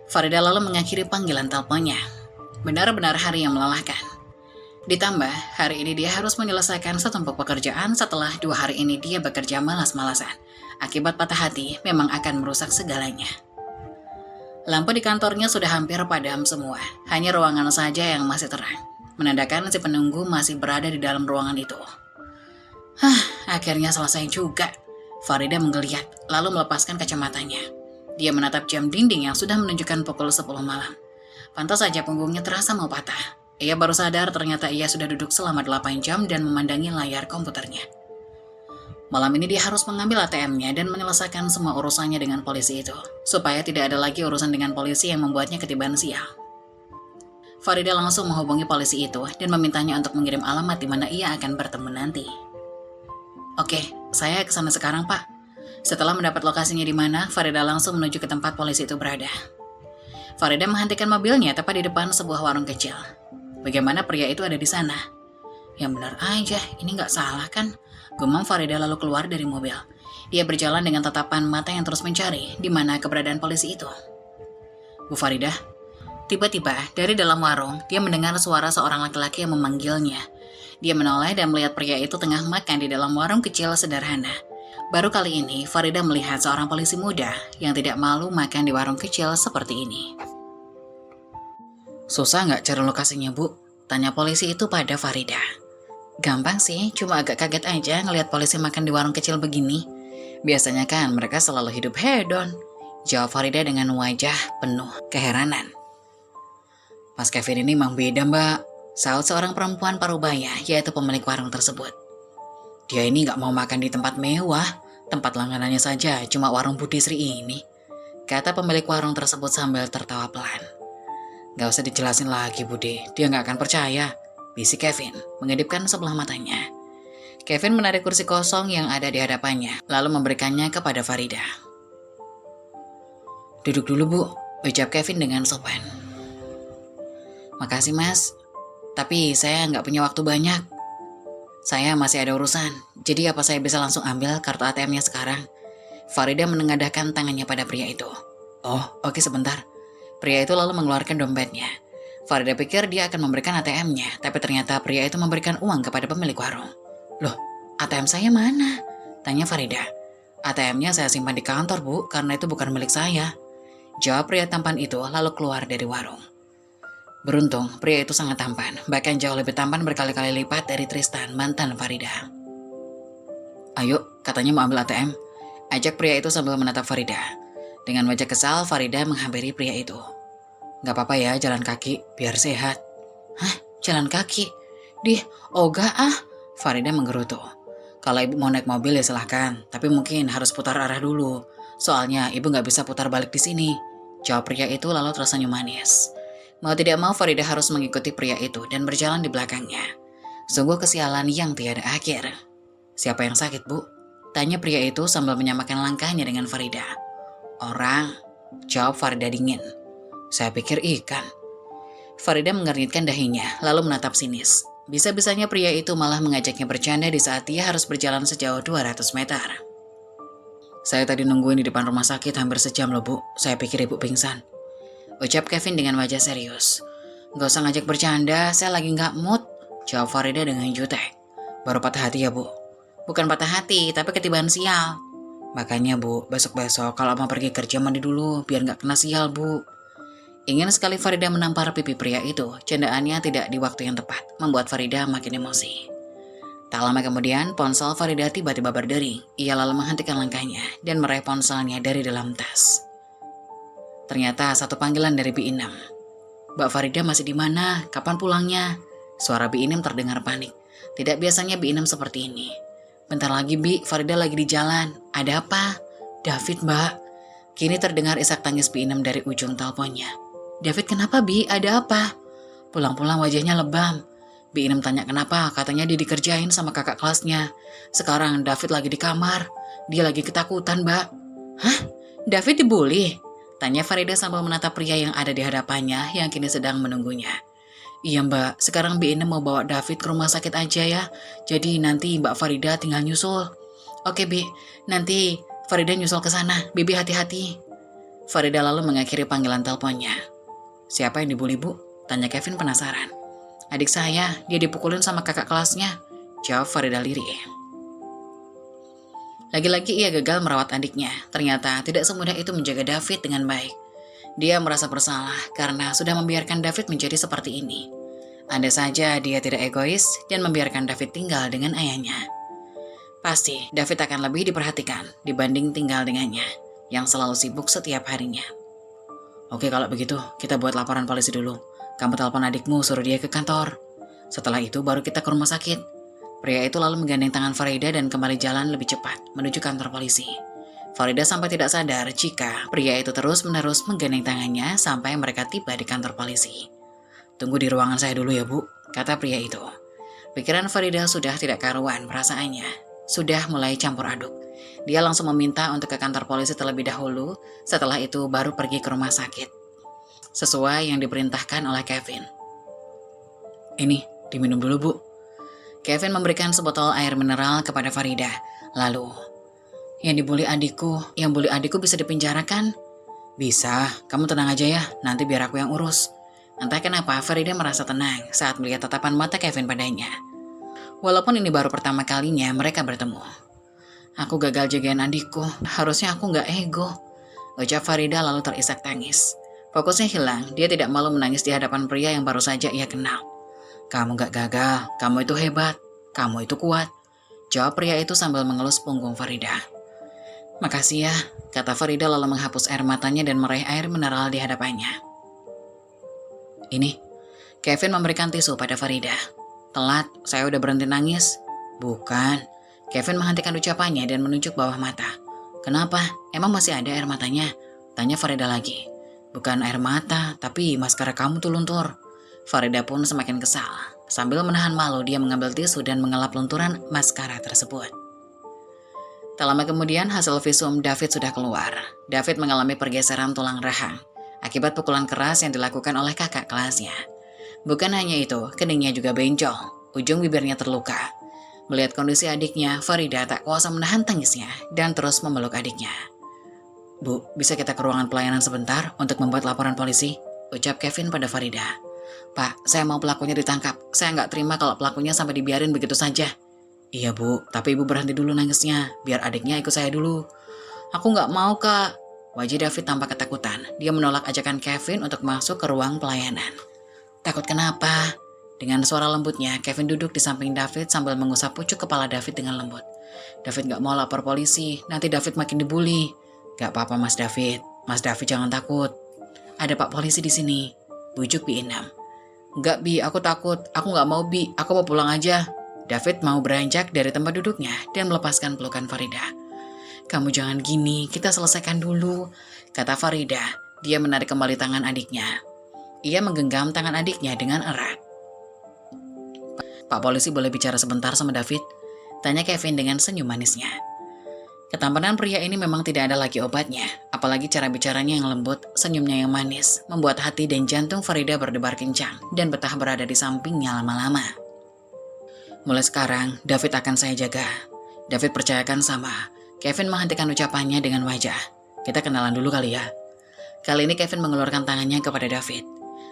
Farida lalu mengakhiri panggilan teleponnya. Benar-benar hari yang melelahkan. Ditambah, hari ini dia harus menyelesaikan setumpuk pekerjaan setelah 2 hari ini dia bekerja malas-malasan. Akibat patah hati memang akan merusak segalanya. Lampu di kantornya sudah hampir padam semua, hanya ruangan saja yang masih terang, menandakan si penunggu masih berada di dalam ruangan itu. Akhirnya selesai juga. Farida menggeliat, lalu melepaskan kacamatanya. Dia menatap jam dinding yang sudah menunjukkan pukul 10 malam. Pantas saja punggungnya terasa mau patah. Ia baru sadar ternyata ia sudah duduk selama 8 jam dan memandangi layar komputernya. Malam ini dia harus mengambil ATM-nya dan menyelesaikan semua urusannya dengan polisi itu, supaya tidak ada lagi urusan dengan polisi yang membuatnya ketiban sial. Farida langsung menghubungi polisi itu dan memintanya untuk mengirim alamat di mana ia akan bertemu nanti. Oke, saya ke sana sekarang Pak. Setelah mendapat lokasinya di mana, Farida langsung menuju ke tempat polisi itu berada. Farida menghentikan mobilnya tepat di depan sebuah warung kecil. Bagaimana pria itu ada di sana? Yang benar aja, ini nggak salah kan? Gumam Farida lalu keluar dari mobil. Dia berjalan dengan tatapan mata yang terus mencari di mana keberadaan polisi itu. Bu Farida, tiba-tiba dari dalam warung dia mendengar suara seorang laki-laki yang memanggilnya. Dia menoleh dan melihat pria itu tengah makan di dalam warung kecil sederhana. Baru kali ini Farida melihat seorang polisi muda yang tidak malu makan di warung kecil seperti ini. Susah nggak cari lokasinya Bu? Tanya polisi itu pada Farida. Gampang sih, cuma agak kaget aja ngelihat polisi makan di warung kecil begini. Biasanya kan mereka selalu hidup hedon. Jawab Farida dengan wajah penuh keheranan. Mas Kevin ini memang beda Mbak, saut seorang perempuan parubaya yaitu pemilik warung tersebut. Dia ini gak mau makan di tempat mewah, tempat langganannya saja cuma warung Budi Sri ini. Kata pemilik warung tersebut sambil tertawa pelan. Gak usah dijelasin lagi Budi, dia gak akan percaya. Bisik Kevin, mengedipkan sebelah matanya. Kevin menarik kursi kosong yang ada di hadapannya, lalu memberikannya kepada Farida. Duduk dulu Bu, ucap Kevin dengan sopan. Makasih Mas, tapi saya nggak punya waktu banyak. Saya masih ada urusan, jadi apa saya bisa langsung ambil kartu ATM-nya sekarang? Farida menengadahkan tangannya pada pria itu. Oh, oke sebentar. Pria itu lalu mengeluarkan dompetnya. Farida pikir dia akan memberikan ATM-nya, tapi ternyata pria itu memberikan uang kepada pemilik warung. Loh, ATM saya mana? Tanya Farida. ATM-nya saya simpan di kantor, Bu, karena itu bukan milik saya. Jawab pria tampan itu lalu keluar dari warung. Beruntung, pria itu sangat tampan, bahkan jauh lebih tampan berkali-kali lipat dari Tristan, mantan Farida. Ayo, katanya mau ambil ATM. Ajak pria itu sambil menatap Farida. Dengan wajah kesal, Farida menghampiri pria itu. Gak apa-apa ya jalan kaki, biar sehat. Hah? Jalan kaki? Oga ah. Farida menggerutu. Kalau ibu mau naik mobil ya silahkan, tapi mungkin harus putar arah dulu. Soalnya ibu gak bisa putar balik di sini. Jawab pria itu lalu tersenyum manis. Mau tidak mau Farida harus mengikuti pria itu dan berjalan di belakangnya. Sungguh kesialan yang tiada akhir. Siapa yang sakit Bu? Tanya pria itu sambil menyamakan langkahnya dengan Farida. Orang, jawab Farida dingin. Saya pikir ikan. Farida mengernyitkan dahinya, lalu menatap sinis. Bisa-bisanya pria itu malah mengajaknya bercanda di saat dia harus berjalan sejauh 200 meter. Saya tadi nungguin di depan rumah sakit hampir sejam loh, Bu. Saya pikir ibu pingsan. Ucap Kevin dengan wajah serius. Gak usah ngajak bercanda, saya lagi gak mood. Jawab Farida dengan jutek. Baru patah hati ya, Bu? Bukan patah hati, tapi ketiban sial. Makanya, Bu, besok-besok kalau mau pergi kerja mandi dulu, biar gak kena sial, Bu. Ingin sekali Farida menampar pipi pria itu. Candaannya tidak di waktu yang tepat, membuat Farida makin emosi. Tak lama kemudian, ponsel Farida tiba-tiba berdering. Ia lalu menghentikan langkahnya dan meraih ponselnya dari dalam tas. Ternyata satu panggilan dari B6. Mbak Farida masih di mana? Kapan pulangnya? Suara B6 terdengar panik. Tidak biasanya B6 seperti ini. Bentar lagi, Bi, Farida lagi di jalan. Ada apa? David, Mbak. Kini terdengar isak tangis B6 dari ujung teleponnya. David, kenapa, Bi? Ada apa? Pulang-pulang wajahnya lebam. B6 tanya kenapa, katanya dia dikerjain sama kakak kelasnya. Sekarang David lagi di kamar. Dia lagi ketakutan, Mbak. Hah? David dibully? Tanya Farida sambil menatap pria yang ada di hadapannya yang kini sedang menunggunya. Iya, Mbak, sekarang B6 mau bawa David ke rumah sakit aja ya. Jadi nanti Mbak Farida tinggal nyusul. Oke, Bi, nanti Farida nyusul ke sana. Bibi hati-hati. Farida lalu mengakhiri panggilan teleponnya. Siapa yang dibully, Bu? Tanya Kevin penasaran. Adik saya, dia dipukulin sama kakak kelasnya. Jawab Farida lirih. Lagi-lagi ia gagal merawat adiknya. Ternyata tidak semudah itu menjaga David dengan baik. Dia merasa bersalah karena sudah membiarkan David menjadi seperti ini. Andai saja dia tidak egois dan membiarkan David tinggal dengan ayahnya. Pasti David akan lebih diperhatikan dibanding tinggal dengannya, yang selalu sibuk setiap harinya. Oke, kalau begitu kita buat laporan polisi dulu. Kamu telepon adikmu, suruh dia ke kantor. Setelah itu baru kita ke rumah sakit. Pria itu lalu menggandeng tangan Farida dan kembali jalan lebih cepat menuju kantor polisi. Farida sampai tidak sadar jika pria itu terus-menerus menggandeng tangannya sampai mereka tiba di kantor polisi. Tunggu di ruangan saya dulu ya, Bu, kata pria itu. Pikiran Farida sudah tidak karuan perasaannya. Sudah mulai campur aduk. Dia langsung meminta untuk ke kantor polisi terlebih dahulu, setelah itu baru pergi ke rumah sakit. Sesuai yang diperintahkan oleh Kevin. Ini, diminum dulu, Bu. Kevin memberikan sebotol air mineral kepada Farida. Lalu, yang bully adikku bisa dipenjarakan? Bisa, kamu tenang aja ya, nanti biar aku yang urus. Entah kenapa Farida merasa tenang saat melihat tatapan mata Kevin padanya. Walaupun ini baru pertama kalinya mereka bertemu. Aku gagal jagain adikku, harusnya aku gak ego. Ucap Farida lalu terisak tangis. Fokusnya hilang, dia tidak malu menangis di hadapan pria yang baru saja ia kenal. Kamu gak gagal, kamu itu hebat, kamu itu kuat. Jawab pria itu sambil mengelus punggung Farida. Makasih ya, kata Farida lalu menghapus air matanya dan meraih air mineral di hadapannya. Ini, Kevin memberikan tisu pada Farida. Telat, saya udah berhenti nangis. Bukan. Kevin menghentikan ucapannya dan menunjuk bawah mata. Kenapa? Emang masih ada air matanya? Tanya Farida lagi. Bukan air mata, tapi maskara kamu tuh luntur. Farida pun semakin kesal. Sambil menahan malu, dia mengambil tisu dan mengelap lunturan maskara tersebut. Tak lama kemudian, hasil visum David sudah keluar. David mengalami pergeseran tulang rahang akibat pukulan keras yang dilakukan oleh kakak kelasnya. Bukan hanya itu, keningnya juga benjol, ujung bibirnya terluka. Melihat kondisi adiknya, Farida tak kuasa menahan tangisnya dan terus memeluk adiknya. Bu, bisa kita ke ruangan pelayanan sebentar untuk membuat laporan polisi? Ucap Kevin pada Farida. Pak, saya mau pelakunya ditangkap. Saya nggak terima kalau pelakunya sampai dibiarin begitu saja. Iya, Bu, tapi Ibu berhenti dulu nangisnya. Biar adiknya ikut saya dulu. Aku nggak mau, Kak. Wajah David tampak ketakutan. Dia menolak ajakan Kevin untuk masuk ke ruang pelayanan. Takut kenapa? Dengan suara lembutnya, Kevin duduk di samping David sambil mengusap pucuk kepala David dengan lembut. David gak mau lapor polisi, nanti David makin dibully. Gak apa-apa, Mas David. Mas David jangan takut. Ada Pak Polisi di sini. Bujuk Bi6. Enggak, Bi, aku takut. Aku gak mau, Bi. Aku mau pulang aja. David mau beranjak dari tempat duduknya dan melepaskan pelukan Farida. Kamu jangan gini, kita selesaikan dulu, kata Farida. Dia menarik kembali tangan adiknya. Ia menggenggam tangan adiknya dengan erat. Pak Polisi boleh bicara sebentar sama David? Tanya Kevin dengan senyum manisnya. Ketampanan pria ini memang tidak ada lagi obatnya, apalagi cara bicaranya yang lembut, senyumnya yang manis, membuat hati dan jantung Farida berdebar kencang dan betah berada di sampingnya lama-lama. Mulai sekarang, David akan saya jaga. David percayakan sama. Kevin menghentikan ucapannya dengan wajah. Kita kenalan dulu kali ya. Kali ini Kevin mengeluarkan tangannya kepada David.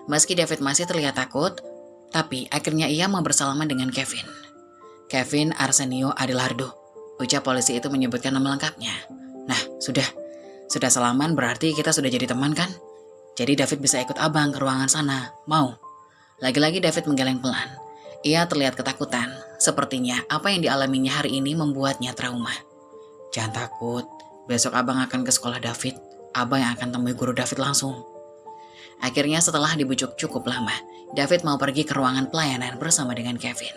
Meski David masih terlihat takut, tapi akhirnya ia mau bersalaman dengan Kevin. Kevin Arsenio Adelardo. Ucap polisi itu menyebutkan nama lengkapnya. Nah, sudah salaman berarti kita sudah jadi teman kan? Jadi David bisa ikut abang ke ruangan sana, mau? Lagi-lagi David menggeleng pelan. Ia terlihat ketakutan, sepertinya apa yang dialaminya hari ini membuatnya trauma. Jangan takut, besok abang akan ke sekolah David. Abang yang akan temui guru David langsung. Akhirnya setelah dibujuk cukup lama, David mau pergi ke ruangan pelayanan bersama dengan Kevin.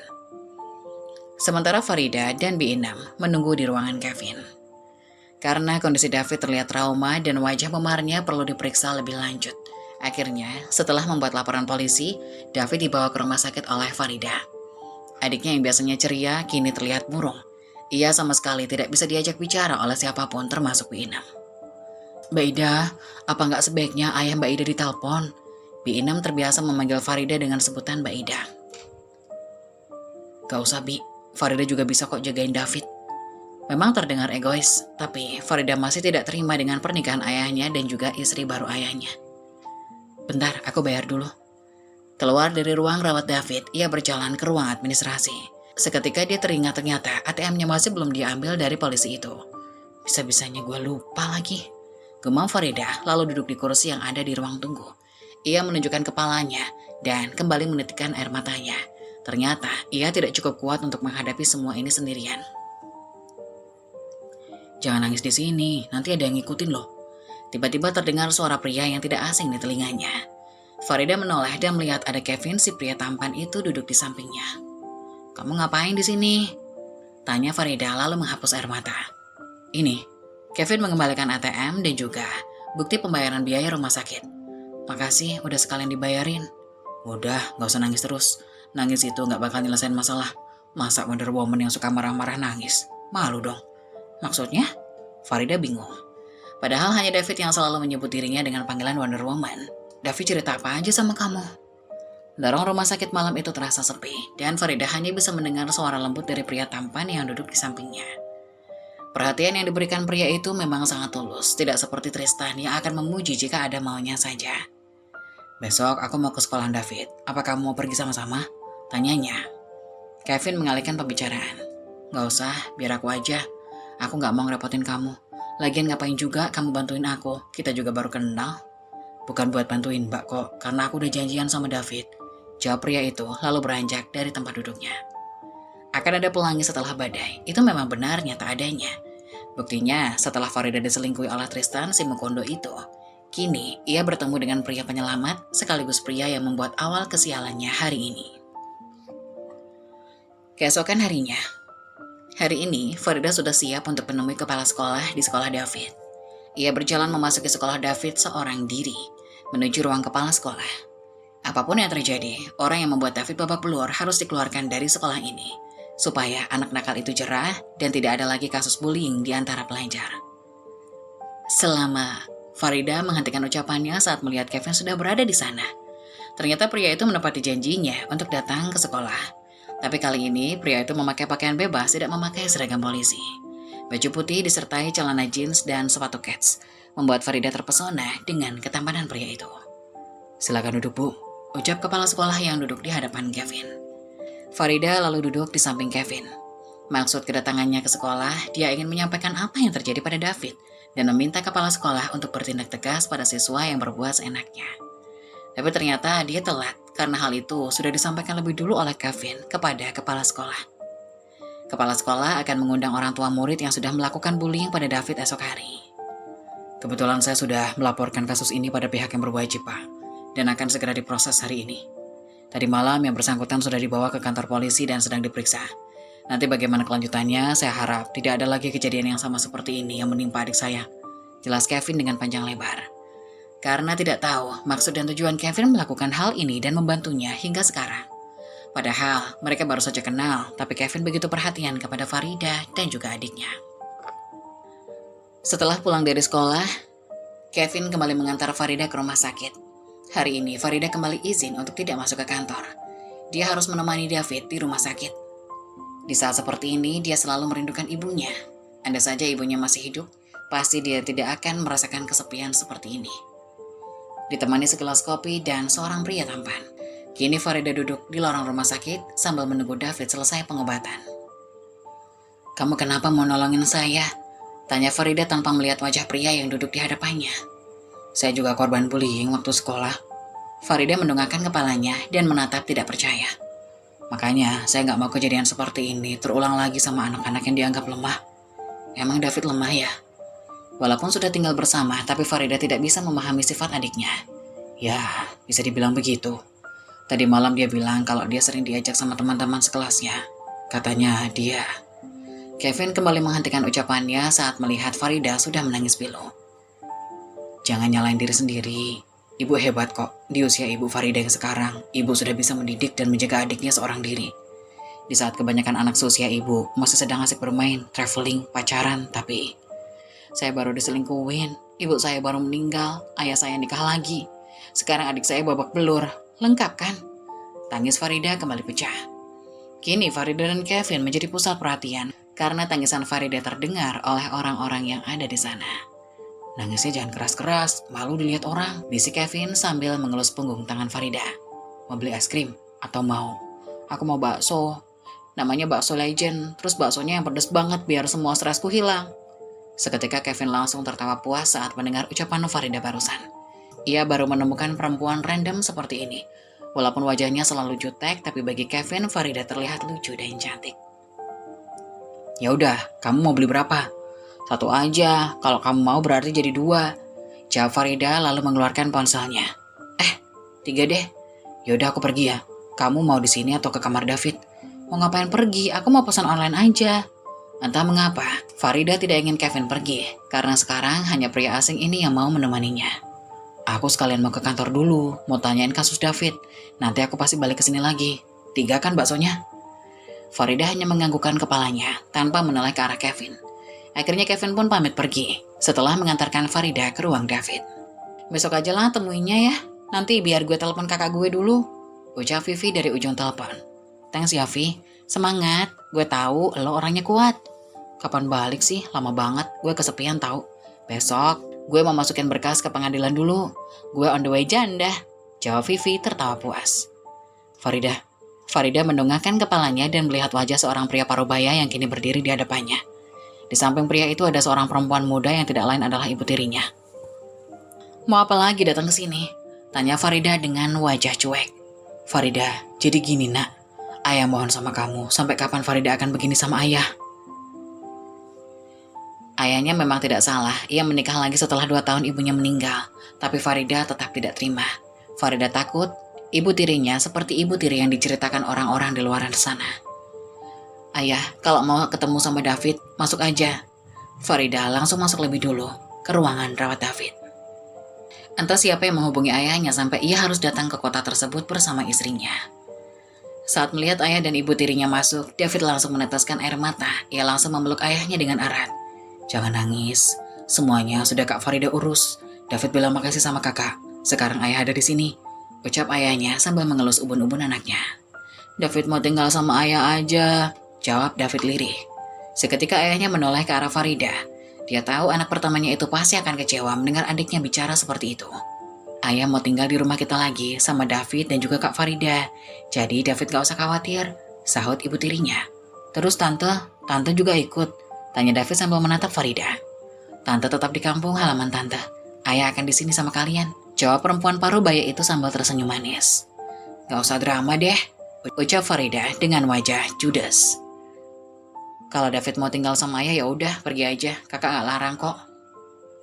Sementara Farida dan B6 menunggu di ruangan Kevin. Karena kondisi David terlihat trauma dan wajah memarnya perlu diperiksa lebih lanjut. Akhirnya, setelah membuat laporan polisi, David dibawa ke rumah sakit oleh Farida. Adiknya yang biasanya ceria kini terlihat murung. Ia sama sekali tidak bisa diajak bicara oleh siapapun termasuk B6. Mbak Ida, apa nggak sebaiknya ayah Mbak Ida ditelepon? B6 terbiasa memanggil Farida dengan sebutan Mbak Ida. Gak usah Bi, Farida juga bisa kok jagain David. Memang terdengar egois, tapi Farida masih tidak terima dengan pernikahan ayahnya dan juga istri baru ayahnya. Bentar, aku bayar dulu. Keluar dari ruang rawat David, ia berjalan ke ruang administrasi. Seketika dia teringat ternyata ATM-nya masih belum diambil dari polisi itu. Bisa-bisanya gue lupa lagi. Gumam Farida lalu duduk di kursi yang ada di ruang tunggu. Ia menunjukkan kepalanya dan kembali menitikkan air matanya. Ternyata ia tidak cukup kuat untuk menghadapi semua ini sendirian. Jangan nangis di sini, nanti ada yang ngikutin loh. Tiba-tiba terdengar suara pria yang tidak asing di telinganya. Farida menoleh dan melihat ada Kevin, si pria tampan itu duduk di sampingnya. Kamu ngapain di sini? Tanya Farida lalu menghapus air mata. Ini, Kevin mengembalikan ATM dan juga bukti pembayaran biaya rumah sakit. Makasih, udah sekalian dibayarin. Udah, gak usah nangis terus. Nangis itu gak bakal nyelesain masalah. Masa Wonder Woman yang suka marah-marah nangis? Malu dong. Maksudnya? Farida bingung. Padahal hanya David yang selalu menyebut dirinya dengan panggilan Wonder Woman. David cerita apa aja sama kamu? Lorong rumah sakit malam itu terasa sepi, dan Farida hanya bisa mendengar suara lembut dari pria tampan yang duduk di sampingnya. Perhatian yang diberikan pria itu memang sangat tulus, tidak seperti Tristan yang akan memuji jika ada maunya saja. Besok aku mau ke sekolah David, apa kamu mau pergi sama-sama? Tanyanya. Kevin mengalihkan pembicaraan. Gak usah, biar aku aja. Aku gak mau ngerepotin kamu. Lagian ngapain juga kamu bantuin aku, kita juga baru kenal. Bukan buat bantuin mbak kok, karena aku udah janjian sama David. Jawab pria itu lalu beranjak dari tempat duduknya. Akan ada pelangi setelah badai, itu memang benar nyata adanya. Buktinya setelah Farida diselingkuhi oleh Tristan si Mukondo itu, kini ia bertemu dengan pria penyelamat sekaligus pria yang membuat awal kesialannya hari ini. Keesokan harinya, hari ini Farida sudah siap untuk menemui kepala sekolah di sekolah David. Ia berjalan memasuki sekolah David seorang diri, menuju ruang kepala sekolah. Apapun yang terjadi, orang yang membuat David babak belur harus dikeluarkan dari sekolah ini, supaya anak nakal itu jerah dan tidak ada lagi kasus bullying di antara pelajar. Selama Farida menghentikan ucapannya saat melihat Kevin sudah berada di sana. Ternyata pria itu menepati janjinya untuk datang ke sekolah. Tapi kali ini pria itu memakai pakaian bebas, tidak memakai seragam polisi. Baju putih disertai celana jeans dan sepatu kets, membuat Farida terpesona dengan ketampanan pria itu. Silakan duduk, Bu, ucap kepala sekolah yang duduk di hadapan Kevin. Farida lalu duduk di samping Kevin. Maksud kedatangannya ke sekolah, dia ingin menyampaikan apa yang terjadi pada David dan meminta kepala sekolah untuk bertindak tegas pada siswa yang berbuat seenaknya. Tapi ternyata dia telat karena hal itu sudah disampaikan lebih dulu oleh Kevin kepada kepala sekolah. Kepala sekolah akan mengundang orang tua murid yang sudah melakukan bullying pada David esok hari. Kebetulan saya sudah melaporkan kasus ini pada pihak yang berwajib, Pak, dan akan segera diproses hari ini. Tadi malam yang bersangkutan sudah dibawa ke kantor polisi dan sedang diperiksa. Nanti bagaimana kelanjutannya, saya harap tidak ada lagi kejadian yang sama seperti ini yang menimpa adik saya. Jelas Kevin dengan panjang lebar. Karena tidak tahu maksud dan tujuan Kevin melakukan hal ini dan membantunya hingga sekarang. Padahal mereka baru saja kenal, tapi Kevin begitu perhatian kepada Farida dan juga adiknya. Setelah pulang dari sekolah, Kevin kembali mengantar Farida ke rumah sakit. Hari ini Farida kembali izin untuk tidak masuk ke kantor. Dia harus menemani David di rumah sakit. Di saat seperti ini, dia selalu merindukan ibunya. Andai saja ibunya masih hidup, pasti dia tidak akan merasakan kesepian seperti ini. Ditemani segelas kopi dan seorang pria tampan, kini Farida duduk di lorong rumah sakit sambil menunggu David selesai pengobatan. "Kamu kenapa mau nolongin saya?" tanya Farida tanpa melihat wajah pria yang duduk di hadapannya. "Saya juga korban bullying waktu sekolah." Farida mendongakkan kepalanya dan menatap tidak percaya. "Makanya saya nggak mau kejadian seperti ini terulang lagi sama anak-anak yang dianggap lemah." "Emang David lemah ya?" Walaupun sudah tinggal bersama, tapi Farida tidak bisa memahami sifat adiknya. "Ya, bisa dibilang begitu. Tadi malam dia bilang kalau dia sering diajak sama teman-teman sekelasnya. Katanya dia..." Kevin kembali menghentikan ucapannya saat melihat Farida sudah menangis pilu. "Jangan nyalain diri sendiri. Ibu hebat kok. Di usia ibu Farida yang sekarang, ibu sudah bisa mendidik dan menjaga adiknya seorang diri. Di saat kebanyakan anak seusia ibu masih sedang asik bermain, traveling, pacaran, tapi saya baru diselingkuhin. Ibu saya baru meninggal, ayah saya nikah lagi. Sekarang adik saya babak belur. Lengkap kan?" Tangis Farida kembali pecah. Kini Farida dan Kevin menjadi pusat perhatian karena tangisan Farida terdengar oleh orang-orang yang ada di sana. "Nangisnya jangan keras-keras, malu dilihat orang," bisik Kevin sambil mengelus punggung tangan Farida. "Mau beli es krim? Atau mau? Aku mau bakso. Namanya bakso legend, terus baksonya yang pedas banget biar semua stresku hilang." Seketika Kevin langsung tertawa puas saat mendengar ucapan Farida barusan. Ia baru menemukan perempuan random seperti ini. Walaupun wajahnya selalu jutek, tapi bagi Kevin, Farida terlihat lucu dan cantik. "Ya udah, kamu mau beli berapa?" "Satu aja, kalau kamu mau berarti jadi 2. Jawab Farida lalu mengeluarkan ponselnya. 3 deh." "Yaudah aku pergi ya. Kamu mau di sini atau ke kamar David?" "Mau ngapain pergi? Aku mau pesan online aja." Entah mengapa, Farida tidak ingin Kevin pergi, karena sekarang hanya pria asing ini yang mau menemaninya. "Aku sekalian mau ke kantor dulu, mau tanyain kasus David. Nanti aku pasti balik ke sini lagi. 3 kan baksonya?" Farida hanya menganggukkan kepalanya tanpa menoleh ke arah Kevin. Akhirnya Kevin pun pamit pergi setelah mengantarkan Farida ke ruang David. "Besok aja lah temuinnya ya. Nanti biar gue telepon kakak gue dulu," ucap Vivi dari ujung telepon. "Thanks ya Vi, semangat. Gue tahu lo orangnya kuat." "Kapan balik sih? Lama banget. Gue kesepian tahu. Besok gue mau masukin berkas ke pengadilan dulu. Gue on the way janda," jawab Vivi tertawa puas. Farida mendongakkan kepalanya dan melihat wajah seorang pria parubaya yang kini berdiri di hadapannya. Di samping pria itu ada seorang perempuan muda yang tidak lain adalah ibu tirinya. "Mau apa lagi datang ke sini?" tanya Farida dengan wajah cuek. "Farida, jadi gini nak. Ayah mohon sama kamu, sampai kapan Farida akan begini sama ayah?" Ayahnya memang tidak salah, ia menikah lagi setelah 2 tahun ibunya meninggal. Tapi Farida tetap tidak terima. Farida takut ibu tirinya seperti ibu tiri yang diceritakan orang-orang di luar sana. "Ayah, kalau mau ketemu sama David, masuk aja." Farida langsung masuk lebih dulu ke ruangan rawat David. Entah siapa yang menghubungi ayahnya sampai ia harus datang ke kota tersebut bersama istrinya. Saat melihat ayah dan ibu tirinya masuk, David langsung meneteskan air mata. Ia langsung memeluk ayahnya dengan erat. "Jangan nangis, semuanya sudah Kak Farida urus. David bilang makasih sama kakak. Sekarang ayah ada di sini," ucap ayahnya sambil mengelus ubun-ubun anaknya. "David mau tinggal sama ayah aja," jawab David lirih. Seketika ayahnya menoleh ke arah Farida. Dia tahu anak pertamanya itu pasti akan kecewa mendengar adiknya bicara seperti itu. "Ayah mau tinggal di rumah kita lagi sama David dan juga Kak Farida. Jadi David gak usah khawatir," sahut ibu tirinya. "Terus tante juga ikut?" tanya David sambil menatap Farida. "Tante tetap di kampung halaman tante. Ayah akan di sini sama kalian," jawab perempuan parubaya itu sambil tersenyum manis. "Gak usah drama deh," ucap Farida dengan wajah judes. "Kalau David mau tinggal sama ayah ya udah pergi aja, kakak gak larang kok."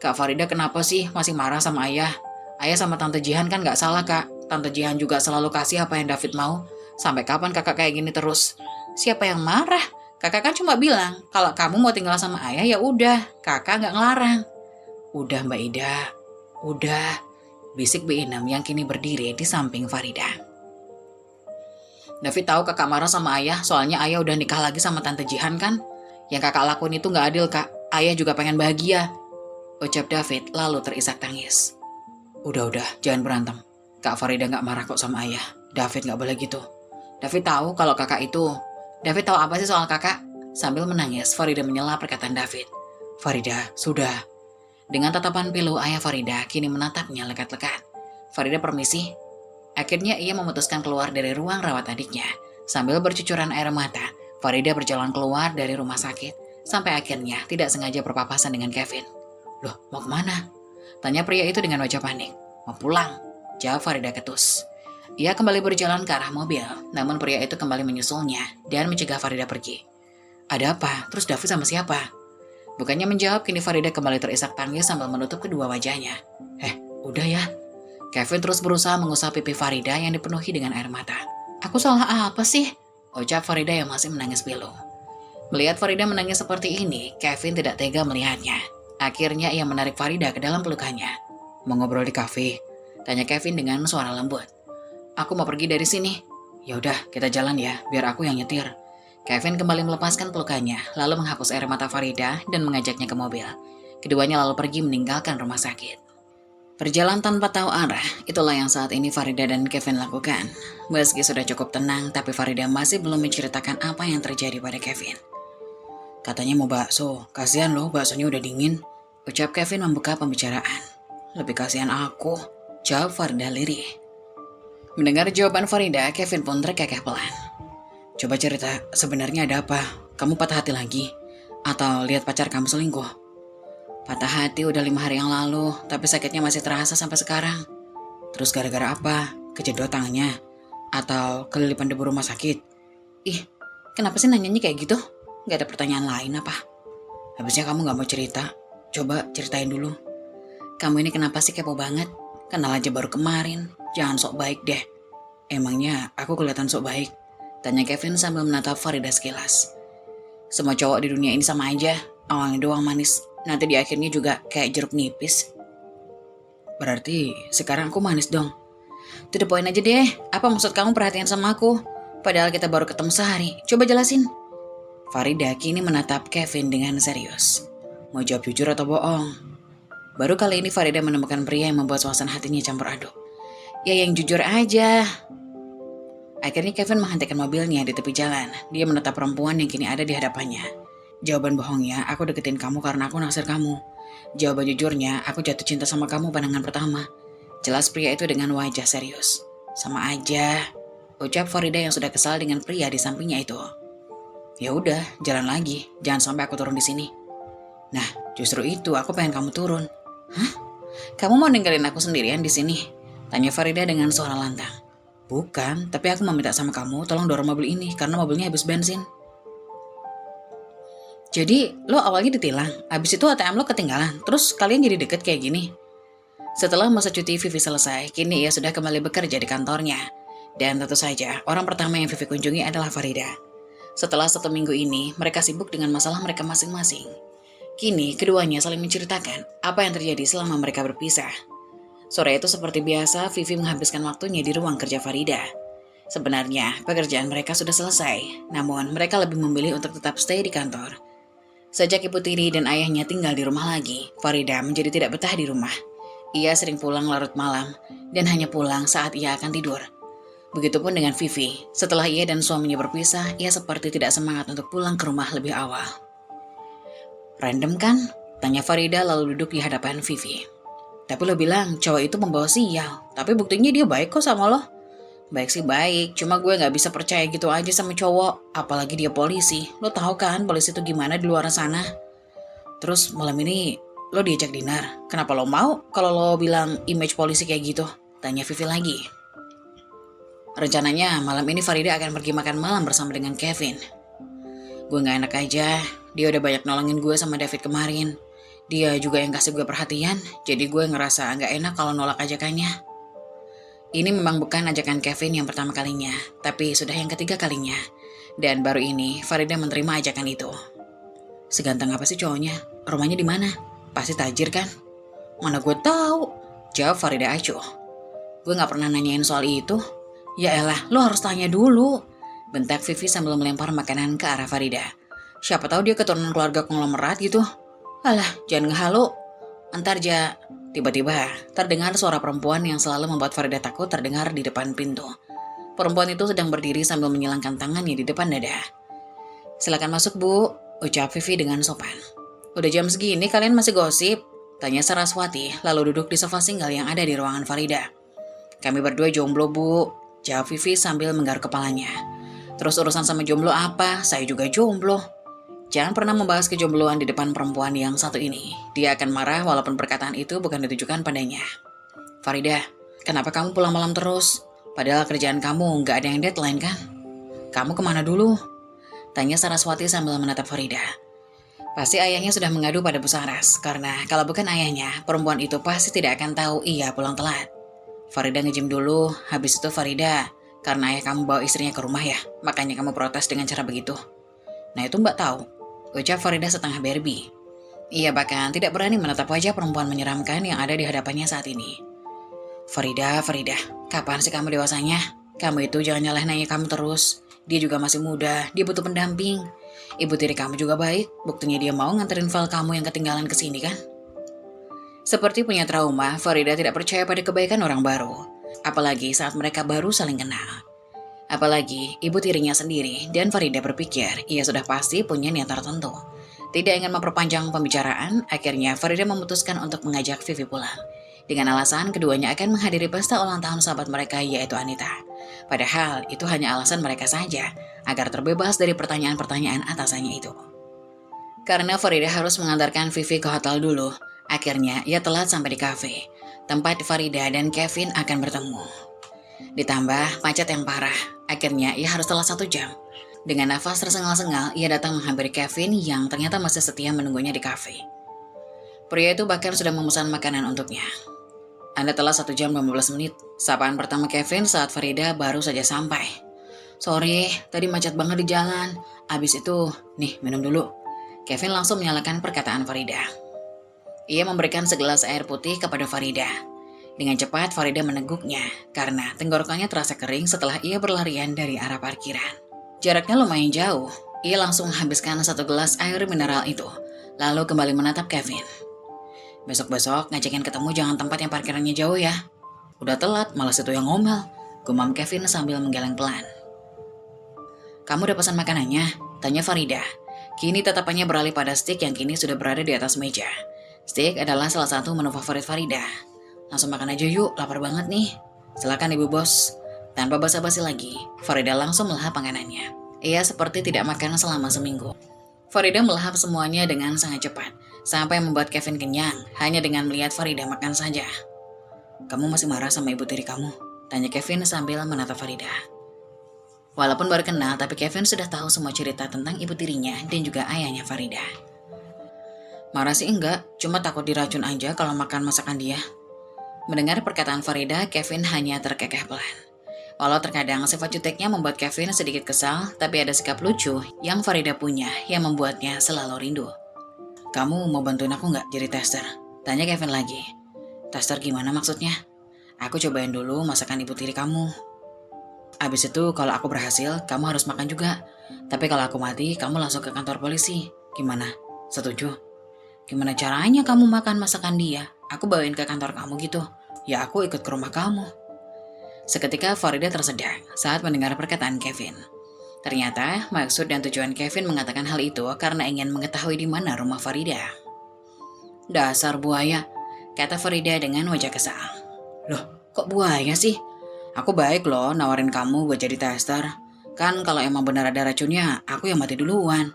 "Kak Farida kenapa sih masih marah sama ayah? Ayah sama Tante Jihan kan gak salah kak. Tante Jihan juga selalu kasih apa yang David mau. Sampai kapan kakak kayak gini terus?" "Siapa yang marah? Kakak kan cuma bilang kalau kamu mau tinggal sama ayah ya udah, kakak gak ngelarang." "Udah Mbak Ida, udah," bisik Bu Inem yang kini berdiri di samping Farida. "David tahu kakak marah sama ayah, soalnya ayah udah nikah lagi sama Tante Jihan kan? Yang kakak lakuin itu gak adil kak, ayah juga pengen bahagia," ucap David lalu terisak tangis. Udah, jangan berantem. Kak Farida gak marah kok sama ayah. David gak boleh gitu. David tahu kalau kakak itu... David tahu apa sih soal kakak? Sambil menangis, Farida menyela perkataan David. Farida, sudah. Dengan tatapan pilu ayah Farida kini menatapnya lekat-lekat. Farida permisi. Akhirnya ia memutuskan keluar dari ruang rawat adiknya. Sambil bercucuran air mata, Farida berjalan keluar dari rumah sakit. Sampai akhirnya tidak sengaja berpapasan dengan Kevin. Loh, mau kemana? Tanya pria itu dengan wajah panik. Mau pulang, jawab Farida ketus. Ia kembali berjalan ke arah mobil, namun pria itu kembali menyusulnya dan mencegah Farida pergi. Ada apa? Terus David sama siapa? Bukannya menjawab, kini Farida kembali terisak tangis sambil menutup kedua wajahnya. Udah ya. Kevin terus berusaha mengusap pipi Farida yang dipenuhi dengan air mata. Aku salah apa sih? Ucap Farida yang masih menangis pilu. Melihat Farida menangis seperti ini, Kevin tidak tega melihatnya. Akhirnya ia menarik Farida ke dalam pelukannya. Mau ngobrol di kafe? Tanya Kevin dengan suara lembut. Aku mau pergi dari sini. Ya udah, kita jalan ya, biar aku yang nyetir. Kevin kembali melepaskan pelukannya, lalu menghapus air mata Farida dan mengajaknya ke mobil. Keduanya lalu pergi meninggalkan rumah sakit. Berjalan tanpa tahu arah, itulah yang saat ini Farida dan Kevin lakukan. Meski sudah cukup tenang, tapi Farida masih belum menceritakan apa yang terjadi pada Kevin. Katanya mau bakso, kasihan loh baksonya udah dingin. Ucap Kevin membuka pembicaraan. Lebih kasihan aku, jawab Farida lirih. Mendengar jawaban Farida, Kevin pun terkekeh pelan. Coba cerita, sebenarnya ada apa? Kamu patah hati lagi? Atau lihat pacar kamu selingkuh? Patah hati udah 5 hari yang lalu, tapi sakitnya masih terasa sampai sekarang. Terus gara-gara apa? Kejedot tangannya? Atau kelilipan debu rumah sakit? Ih, kenapa sih nanyanya kayak gitu? Gak ada pertanyaan lain apa? Habisnya kamu gak mau cerita? Coba ceritain dulu. Kamu ini kenapa sih kepo banget? Kenal aja baru kemarin. Jangan sok baik deh. Emangnya aku kelihatan sok baik? Tanya Kevin sambil menatap Farida sekilas. Semua cowok di dunia ini sama aja. Awalnya doang manis, nanti di akhirnya juga kayak jeruk nipis. Berarti sekarang aku manis dong. To the point aja deh. Apa maksud kamu perhatian sama aku? Padahal kita baru ketemu sehari. Coba jelasin. Farida kini menatap Kevin dengan serius. Mau jawab jujur atau bohong? Baru kali ini Farida menemukan pria yang membuat suasana hatinya campur aduk. Ya yang jujur aja. Akhirnya Kevin menghentikan mobilnya di tepi jalan. Dia menatap perempuan yang kini ada di hadapannya. Jawaban bohongnya, aku deketin kamu karena aku naksir kamu. Jawaban jujurnya, aku jatuh cinta sama kamu pandangan pertama. Jelas pria itu dengan wajah serius. Sama aja, ucap Farida yang sudah kesal dengan pria di sampingnya itu. Ya udah, jalan lagi. Jangan sampai aku turun di sini. Nah, justru itu aku pengen kamu turun. Hah? Kamu mau ninggalin aku sendirian di sini? Tanya Farida dengan suara lantang. Bukan, tapi aku meminta sama kamu tolong dorong mobil ini karena mobilnya habis bensin. Jadi lo awalnya ditilang, habis itu ATM lo ketinggalan, terus kalian jadi deket kayak gini. Setelah masa cuti Vivi selesai, kini ia sudah kembali bekerja di kantornya. Dan tentu saja, orang pertama yang Vivi kunjungi adalah Farida. Setelah 1 minggu ini, mereka sibuk dengan masalah mereka masing-masing. Kini, keduanya saling menceritakan apa yang terjadi selama mereka berpisah. Sore itu seperti biasa, Vivi menghabiskan waktunya di ruang kerja Farida. Sebenarnya, pekerjaan mereka sudah selesai, namun mereka lebih memilih untuk tetap stay di kantor. Sejak Ibu Tiri dan ayahnya tinggal di rumah lagi, Farida menjadi tidak betah di rumah. Ia sering pulang larut malam, dan hanya pulang saat ia akan tidur. Begitupun dengan Vivi, setelah ia dan suaminya berpisah, ia seperti tidak semangat untuk pulang ke rumah lebih awal. Random kan? Tanya Farida lalu duduk di hadapan Vivi. Tapi lo bilang cowok itu membawa sial, tapi buktinya dia baik kok sama lo. Baik sih baik, cuma gue gak bisa percaya gitu aja sama cowok, apalagi dia polisi. Lo tahu kan polisi itu gimana di luar sana? Terus malam ini lo diajak dinner, kenapa lo mau kalau lo bilang image polisi kayak gitu? Tanya Vivi lagi. Rencananya malam ini Farida akan pergi makan malam bersama dengan Kevin. Gue gak enak aja, dia udah banyak nolongin gue sama David kemarin. Dia juga yang kasih gue perhatian, jadi gue ngerasa gak enak kalau nolak ajakannya. Ini memang bukan ajakan Kevin yang pertama kalinya, tapi sudah yang ketiga kalinya. Dan baru ini Farida menerima ajakan itu. Seganteng apa sih cowoknya? Rumahnya di mana? Pasti tajir kan? Mana gue tahu, jawab Farida acuh. Gue gak pernah nanyain soal itu. Ya elah, lo harus tanya dulu, bentak Vivi sambil melempar makanan ke arah Farida. Siapa tahu dia keturunan keluarga konglomerat gitu. Alah, jangan ngehalu. Entar Ja, tiba-tiba terdengar suara perempuan yang selalu membuat Farida takut terdengar di depan pintu. Perempuan itu sedang berdiri sambil menyilangkan tangannya di depan dada. Silakan masuk Bu, ucap Vivi dengan sopan. Udah jam segini kalian masih gosip? Tanya Saraswati lalu duduk di sofa single yang ada di ruangan Farida. Kami berdua jomblo Bu, jawab Vivi sambil menggaruk kepalanya. Terus urusan sama jomblo apa? Saya juga jomblo. Jangan pernah membahas kejombloan di depan perempuan yang satu ini. Dia akan marah walaupun perkataan itu bukan ditujukan padanya. Farida, kenapa kamu pulang malam terus? Padahal kerjaan kamu nggak ada yang deadline kan? Kamu kemana dulu? Tanya Saraswati sambil menatap Farida. Pasti ayahnya sudah mengadu pada Bu Saras, karena kalau bukan ayahnya, perempuan itu pasti tidak akan tahu ia pulang telat. Farida ngejim dulu, habis itu Farida, karena ayah kamu bawa istrinya ke rumah ya, makanya kamu protes dengan cara begitu. Nah itu Mbak tahu, ucap Farida setengah berbi. Ia bahkan tidak berani menatap wajah perempuan menyeramkan yang ada di hadapannya saat ini. Farida, kapan sih kamu dewasanya? Kamu itu jangan nyalahin ayah kamu terus. Dia juga masih muda, dia butuh pendamping. Ibu tiri kamu juga baik, buktinya dia mau nganterin file kamu yang ketinggalan ke sini kan? Seperti punya trauma, Farida tidak percaya pada kebaikan orang baru. Apalagi saat mereka baru saling kenal. Apalagi ibu tirinya sendiri dan Farida berpikir ia sudah pasti punya niat tertentu. Tidak ingin memperpanjang pembicaraan, akhirnya Farida memutuskan untuk mengajak Vivi pulang. Dengan alasan keduanya akan menghadiri pesta ulang tahun sahabat mereka yaitu Anita. Padahal itu hanya alasan mereka saja, agar terbebas dari pertanyaan-pertanyaan atasannya itu. Karena Farida harus mengantarkan Vivi ke hotel dulu, akhirnya ia telat sampai di kafe, tempat Farida dan Kevin akan bertemu. Ditambah macet yang parah, akhirnya ia harus telat 1 jam. Dengan nafas tersengal-sengal, ia datang menghampiri Kevin yang ternyata masih setia menunggunya di kafe. Pria itu bahkan sudah memesan makanan untuknya. Anda telah 1 jam 15 menit. Sapaan pertama Kevin saat Farida baru saja sampai. Sorry, tadi macet banget di jalan. Abis itu, nih minum dulu. Kevin langsung menyalakan perkataan Farida. Ia memberikan segelas air putih kepada Farida. Dengan cepat Farida meneguknya karena tenggorokannya terasa kering setelah ia berlarian dari arah parkiran. Jaraknya lumayan jauh. Ia langsung menghabiskan 1 gelas air mineral itu, lalu kembali menatap Kevin. Besok-besok ngajakin ketemu jangan tempat yang parkirannya jauh ya. Udah telat, malah situ yang ngomel, gumam Kevin sambil menggeleng pelan. Kamu udah pesan makanannya? Tanya Farida. Kini tatapannya beralih pada steak yang kini sudah berada di atas meja. Steak adalah salah satu menu favorit Farida. Langsung makan aja yuk, lapar banget nih. Silakan ibu bos. Tanpa basa-basi lagi, Farida langsung melahap makanannya. Ia seperti tidak makan selama seminggu. Farida melahap semuanya dengan sangat cepat, sampai membuat Kevin kenyang hanya dengan melihat Farida makan saja. Kamu masih marah sama ibu tiri kamu? Tanya Kevin sambil menatap Farida. Walaupun baru kenal, tapi Kevin sudah tahu semua cerita tentang ibu tirinya dan juga ayahnya Farida. Marah sih enggak, cuma takut diracun aja kalau makan masakan dia. Mendengar perkataan Farida, Kevin hanya terkekeh pelan. Walau terkadang sifat juteknya membuat Kevin sedikit kesal, tapi ada sikap lucu yang Farida punya yang membuatnya selalu rindu. Kamu mau bantuin aku nggak jadi tester? Tanya Kevin lagi. Tester gimana maksudnya? Aku cobain dulu masakan ibu tiri kamu. Abis itu kalau aku berhasil, kamu harus makan juga. Tapi kalau aku mati, kamu langsung ke kantor polisi. Gimana? Setuju? Gimana caranya kamu makan masakan dia? Aku bawain ke kantor kamu gitu. Ya aku ikut ke rumah kamu. Seketika Farida tersedak saat mendengar perkataan Kevin. Ternyata maksud dan tujuan Kevin mengatakan hal itu karena ingin mengetahui di mana rumah Farida. Dasar buaya, kata Farida dengan wajah kesal. Loh, kok buaya sih? Aku baik loh nawarin kamu buat jadi tester. Kan kalau emang benar ada racunnya, aku yang mati duluan.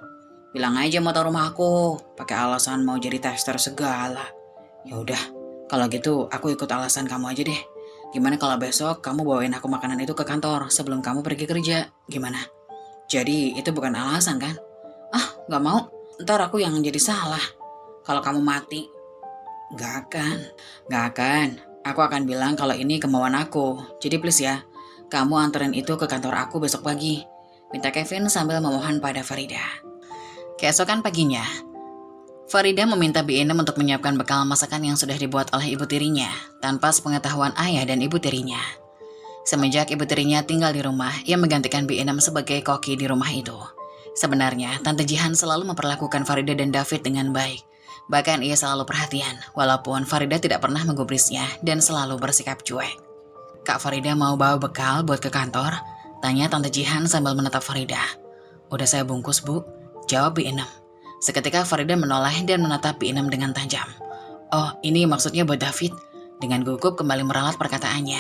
Bilang aja mau tahu rumah aku, pakai alasan mau jadi tester segala. Ya udah, kalau gitu aku ikut alasan kamu aja deh. Gimana kalau besok kamu bawain aku makanan itu ke kantor sebelum kamu pergi kerja? Gimana? Jadi itu bukan alasan kan? Ah, gak mau. Ntar aku yang jadi salah. Kalau kamu mati. Gak akan. Aku akan bilang kalau ini kemauan aku. Jadi please ya, kamu anterin itu ke kantor aku besok pagi. Minta Kevin sambil memohon pada Farida. Keesokan paginya, Farida meminta Binem untuk menyiapkan bekal masakan yang sudah dibuat oleh ibu tirinya, tanpa sepengetahuan ayah dan ibu tirinya. Semenjak ibu tirinya tinggal di rumah, ia menggantikan Binem sebagai koki di rumah itu. Sebenarnya, Tante Jihan selalu memperlakukan Farida dan David dengan baik. Bahkan ia selalu perhatian, walaupun Farida tidak pernah menggubrisnya dan selalu bersikap cuek. Kak Farida mau bawa bekal buat ke kantor? Tanya Tante Jihan sambil menatap Farida. Udah saya bungkus, Bu, jawab Bi Inem. Seketika Farida menoleh dan menatap Bi Inem dengan tajam. Oh, ini maksudnya buat David. Dengan gugup kembali meralat perkataannya,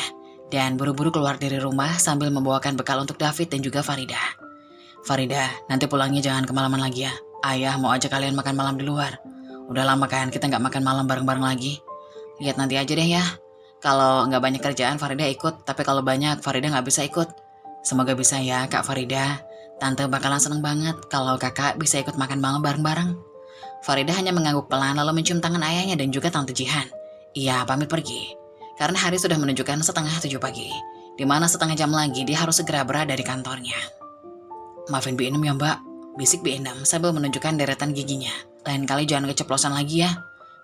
dan buru-buru keluar dari rumah sambil membawakan bekal untuk David dan juga Farida. Farida, nanti pulangnya jangan kemalaman lagi ya. Ayah mau ajak kalian makan malam di luar. Udah lama kan kita nggak makan malam bareng-bareng lagi. Lihat nanti aja deh ya. Kalau nggak banyak kerjaan Farida ikut, tapi kalau banyak Farida nggak bisa ikut. Semoga bisa ya Kak Farida. Tante bakalan seneng banget kalau kakak bisa ikut makan malam bareng-bareng. Farida hanya mengangguk pelan lalu mencium tangan ayahnya dan juga Tante Jihan. Ia pamit pergi. Karena hari sudah menunjukkan 6:30 pagi. Di mana setengah jam lagi dia harus segera berada dari kantornya. Maafin Bi Inem ya Mbak, bisik Bi Inem sambil menunjukkan deretan giginya. Lain kali jangan keceplosan lagi ya.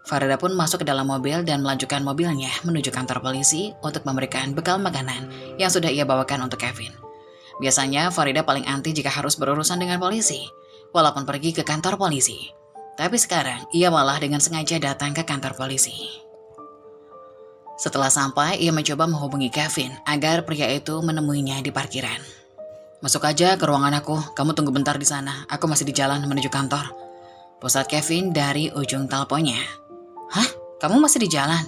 Farida pun masuk ke dalam mobil dan melanjutkan mobilnya menuju kantor polisi untuk memberikan bekal makanan yang sudah ia bawakan untuk Kevin. Biasanya Farida paling anti jika harus berurusan dengan polisi, walaupun pergi ke kantor polisi. Tapi sekarang ia malah dengan sengaja datang ke kantor polisi. Setelah sampai, ia mencoba menghubungi Kevin agar pria itu menemuinya di parkiran. Masuk aja ke ruangan aku, kamu tunggu bentar di sana, aku masih di jalan menuju kantor. Pusat Kevin dari ujung teleponnya. Hah? Kamu masih di jalan?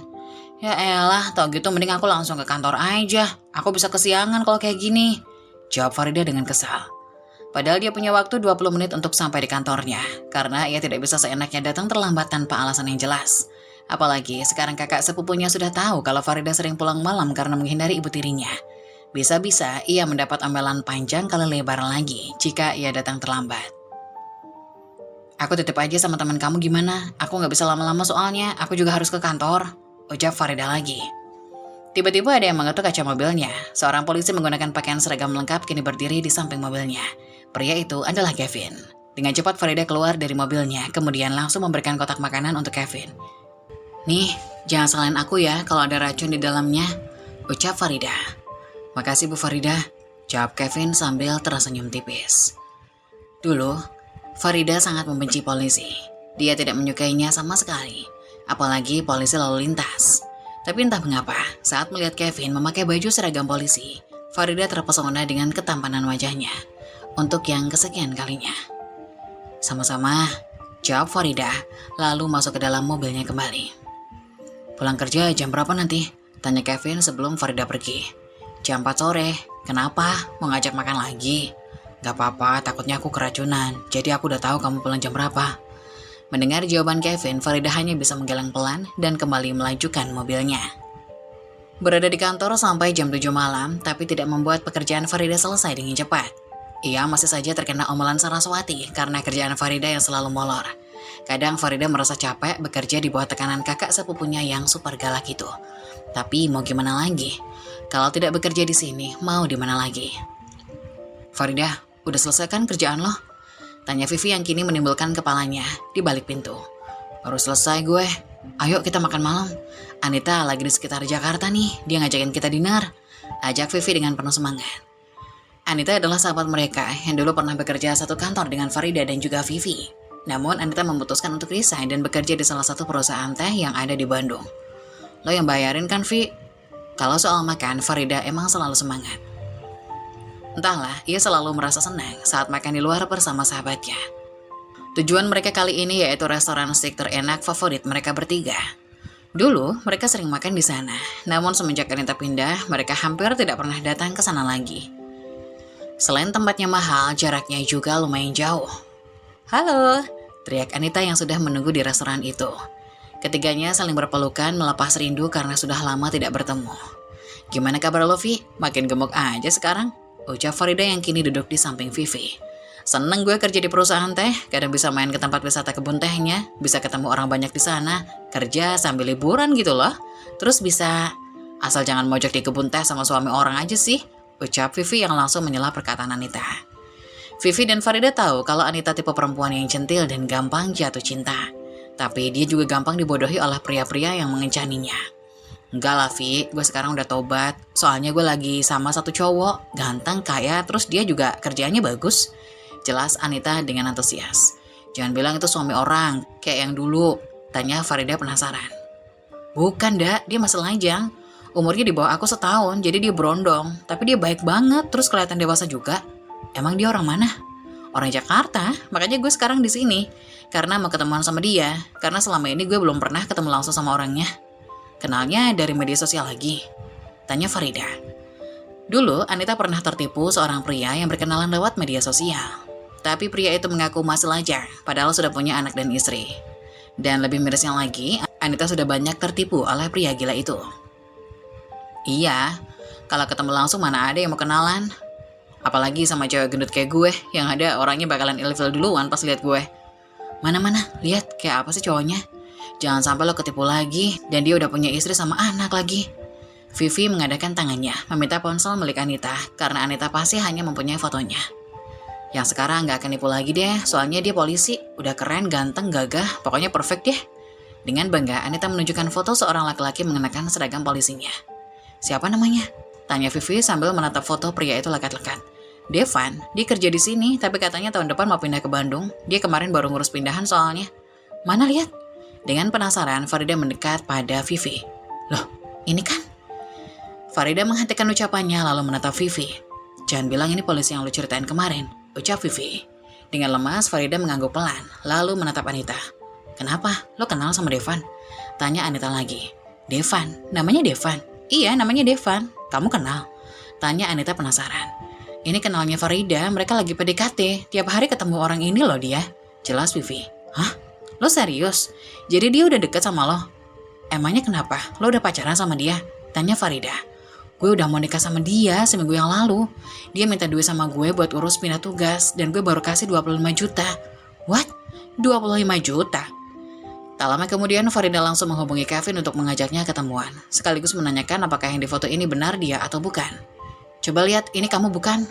Ya elah, tau gitu mending aku langsung ke kantor aja. Aku bisa kesiangan kalau kayak gini. Jawab Farida dengan kesal. Padahal dia punya waktu 20 menit untuk sampai di kantornya. Karena ia tidak bisa seenaknya datang terlambat tanpa alasan yang jelas. Apalagi sekarang kakak sepupunya sudah tahu kalau Farida sering pulang malam karena menghindari ibu tirinya. Bisa-bisa ia mendapat ambelan panjang kali lebar lagi jika ia datang terlambat. Aku titip aja sama teman kamu gimana? Aku nggak bisa lama-lama soalnya, aku juga harus ke kantor. Ucap Farida lagi. Tiba-tiba ada yang mengetuk kaca mobilnya. Seorang polisi menggunakan pakaian seragam lengkap kini berdiri di samping mobilnya. Pria itu adalah Kevin. Dengan cepat Farida keluar dari mobilnya, kemudian langsung memberikan kotak makanan untuk Kevin. Nih, jangan salahin aku ya kalau ada racun di dalamnya. Ucap Farida. Makasih Bu Farida. Jawab Kevin sambil tersenyum tipis. Dulu, Farida sangat membenci polisi. Dia tidak menyukainya sama sekali, apalagi polisi lalu lintas. Tapi entah mengapa, saat melihat Kevin memakai baju seragam polisi, Farida terpesona dengan ketampanan wajahnya. Untuk yang kesekian kalinya. Sama-sama, jawab Farida, lalu masuk ke dalam mobilnya kembali. Pulang kerja jam berapa nanti? Tanya Kevin sebelum Farida pergi. Jam 4 sore, kenapa? Mau ngajak makan lagi? Gak apa-apa, takutnya aku keracunan. Jadi aku udah tahu kamu pulang jam berapa. Mendengar jawaban Kevin, Farida hanya bisa menggeleng pelan dan kembali melajukan mobilnya. Berada di kantor sampai jam 7 malam, tapi tidak membuat pekerjaan Farida selesai dengan cepat. Ia masih saja terkena omelan Saraswati karena kerjaan Farida yang selalu molor. Kadang Farida merasa capek bekerja di bawah tekanan kakak sepupunya yang super galak itu. Tapi mau gimana lagi? Kalau tidak bekerja di sini, mau di mana lagi? Farida, udah selesai kan kerjaan lo? Tanya Vivi yang kini menimbulkan kepalanya di balik pintu. Baru selesai gue. Ayo kita makan malam. Anita lagi di sekitar Jakarta nih. Dia ngajakin kita dinner. Ajak Vivi dengan penuh semangat. Anita adalah sahabat mereka yang dulu pernah bekerja satu kantor dengan Farida dan juga Vivi. Namun Anita memutuskan untuk resign dan bekerja di salah satu perusahaan teh yang ada di Bandung. Lo yang bayarin kan, Vi? Kalau soal makan, Farida emang selalu semangat. Entahlah, ia selalu merasa senang saat makan di luar bersama sahabatnya. Tujuan mereka kali ini yaitu restoran steak terenak favorit mereka bertiga. Dulu, mereka sering makan di sana. Namun semenjak Anita pindah, mereka hampir tidak pernah datang ke sana lagi. Selain tempatnya mahal, jaraknya juga lumayan jauh. Halo, teriak Anita yang sudah menunggu di restoran itu. Ketiganya saling berpelukan melepas rindu karena sudah lama tidak bertemu. Gimana kabar lo, Vi? Makin gemuk aja sekarang. Ucap Farida yang kini duduk di samping Vivi. Seneng gue kerja di perusahaan teh, kadang bisa main ke tempat wisata kebun tehnya, bisa ketemu orang banyak di sana, kerja sambil liburan gitu loh. Terus bisa, asal jangan mojok di kebun teh sama suami orang aja sih, ucap Vivi yang langsung menyela perkataan Anita. Vivi dan Farida tahu kalau Anita tipe perempuan yang centil dan gampang jatuh cinta. Tapi dia juga gampang dibodohi oleh pria-pria yang mengencaninya. Enggak lah Vi, gue sekarang udah tobat. Soalnya gue lagi sama satu cowok, ganteng, kaya, terus dia juga kerjaannya bagus. Jelas Anita dengan antusias. Jangan bilang itu suami orang, kayak yang dulu. Tanya Farida penasaran. Bukan, Dak, dia masih lajang. Umurnya di bawah aku setahun, jadi dia berondong. Tapi dia baik banget, terus kelihatan dewasa juga. Emang dia orang mana? Orang Jakarta, makanya gue sekarang di sini. Karena mau ketemuan sama dia, karena selama ini gue belum pernah ketemu langsung sama orangnya. Kenalnya dari media sosial lagi. Tanya Farida. Dulu, Anita pernah tertipu seorang pria yang berkenalan lewat media sosial. Tapi pria itu mengaku masih lajang, padahal sudah punya anak dan istri. Dan lebih mirisnya lagi, Anita sudah banyak tertipu oleh pria gila itu. Iya, kalau ketemu langsung mana ada yang mau kenalan. Apalagi sama cewek gendut kayak gue, yang ada orangnya bakalan ilfil duluan pas lihat gue. Mana-mana, lihat kayak apa sih cowoknya. Jangan sampai lo ketipu lagi, dan dia udah punya istri sama anak lagi. Vivi mengadakan tangannya, meminta ponsel milik Anita, karena Anita pasti hanya mempunyai fotonya. Yang sekarang gak akan nipu lagi deh, soalnya dia polisi, udah keren, ganteng, gagah, pokoknya perfect deh. Dengan bangga, Anita menunjukkan foto seorang laki-laki mengenakan seragam polisinya. Siapa namanya? Tanya Vivi sambil menatap foto pria itu lekat-lekat. Devan, dia kerja di sini, tapi katanya tahun depan mau pindah ke Bandung. Dia kemarin baru ngurus pindahan soalnya. Mana lihat? Dengan penasaran, Farida mendekat pada Vivi. Loh, ini kan? Farida menghentikan ucapannya lalu menatap Vivi. Jangan bilang ini polisi yang lu ceritain kemarin, ucap Vivi. Dengan lemas, Farida mengangguk pelan, lalu menatap Anita. Kenapa? Lo kenal sama Devan? Tanya Anita lagi. Devan? Namanya Devan? Iya, namanya Devan. Kamu kenal? Tanya Anita penasaran. Ini kenalnya Farida, mereka lagi PDKT. Tiap hari ketemu orang ini loh dia. Jelas Vivi. Hah? Lo serius? Jadi dia udah deket sama lo? Emangnya kenapa? Lo udah pacaran sama dia? Tanya Farida. Gue udah mau nikah sama dia seminggu yang lalu. Dia minta duit sama gue buat urus pindah tugas, dan gue baru kasih 25 juta. What? 25 juta? Tak lama kemudian Farida langsung menghubungi Kevin untuk mengajaknya ketemuan, sekaligus menanyakan apakah yang di foto ini benar dia atau bukan. Coba lihat, ini kamu bukan?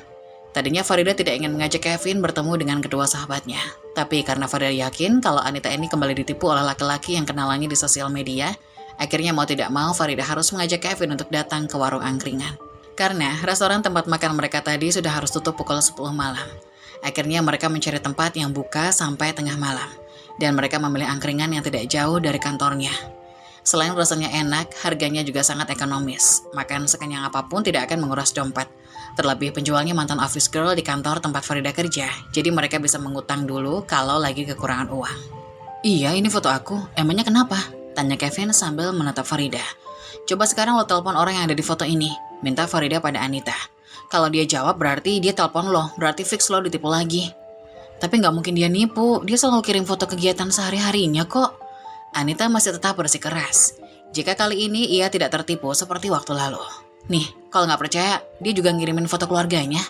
Tadinya Farida tidak ingin mengajak Kevin bertemu dengan kedua sahabatnya. Tapi karena Farida yakin kalau Anita ini kembali ditipu oleh laki-laki yang kenalannya di sosial media, akhirnya mau tidak mau Farida harus mengajak Kevin untuk datang ke warung angkringan. Karena restoran tempat makan mereka tadi sudah harus tutup pukul 10 malam. Akhirnya mereka mencari tempat yang buka sampai tengah malam. Dan mereka memilih angkringan yang tidak jauh dari kantornya. Selain rasanya enak, harganya juga sangat ekonomis. Makan sekenyang apapun tidak akan menguras dompet. Terlebih penjualnya mantan office girl di kantor tempat Farida kerja. Jadi mereka bisa mengutang dulu kalau lagi kekurangan uang. Iya, ini foto aku. Emangnya kenapa? Tanya Kevin sambil menatap Farida. Coba sekarang lo telepon orang yang ada di foto ini. Minta Farida pada Anita. Kalau dia jawab berarti dia telepon lo. Berarti fix lo ditipu lagi. Tapi nggak mungkin dia nipu, dia selalu kirim foto kegiatan sehari-harinya kok. Anita masih tetap bersikeras. Jika kali ini ia tidak tertipu seperti waktu lalu. Nih, kalau nggak percaya, dia juga ngirimin foto keluarganya.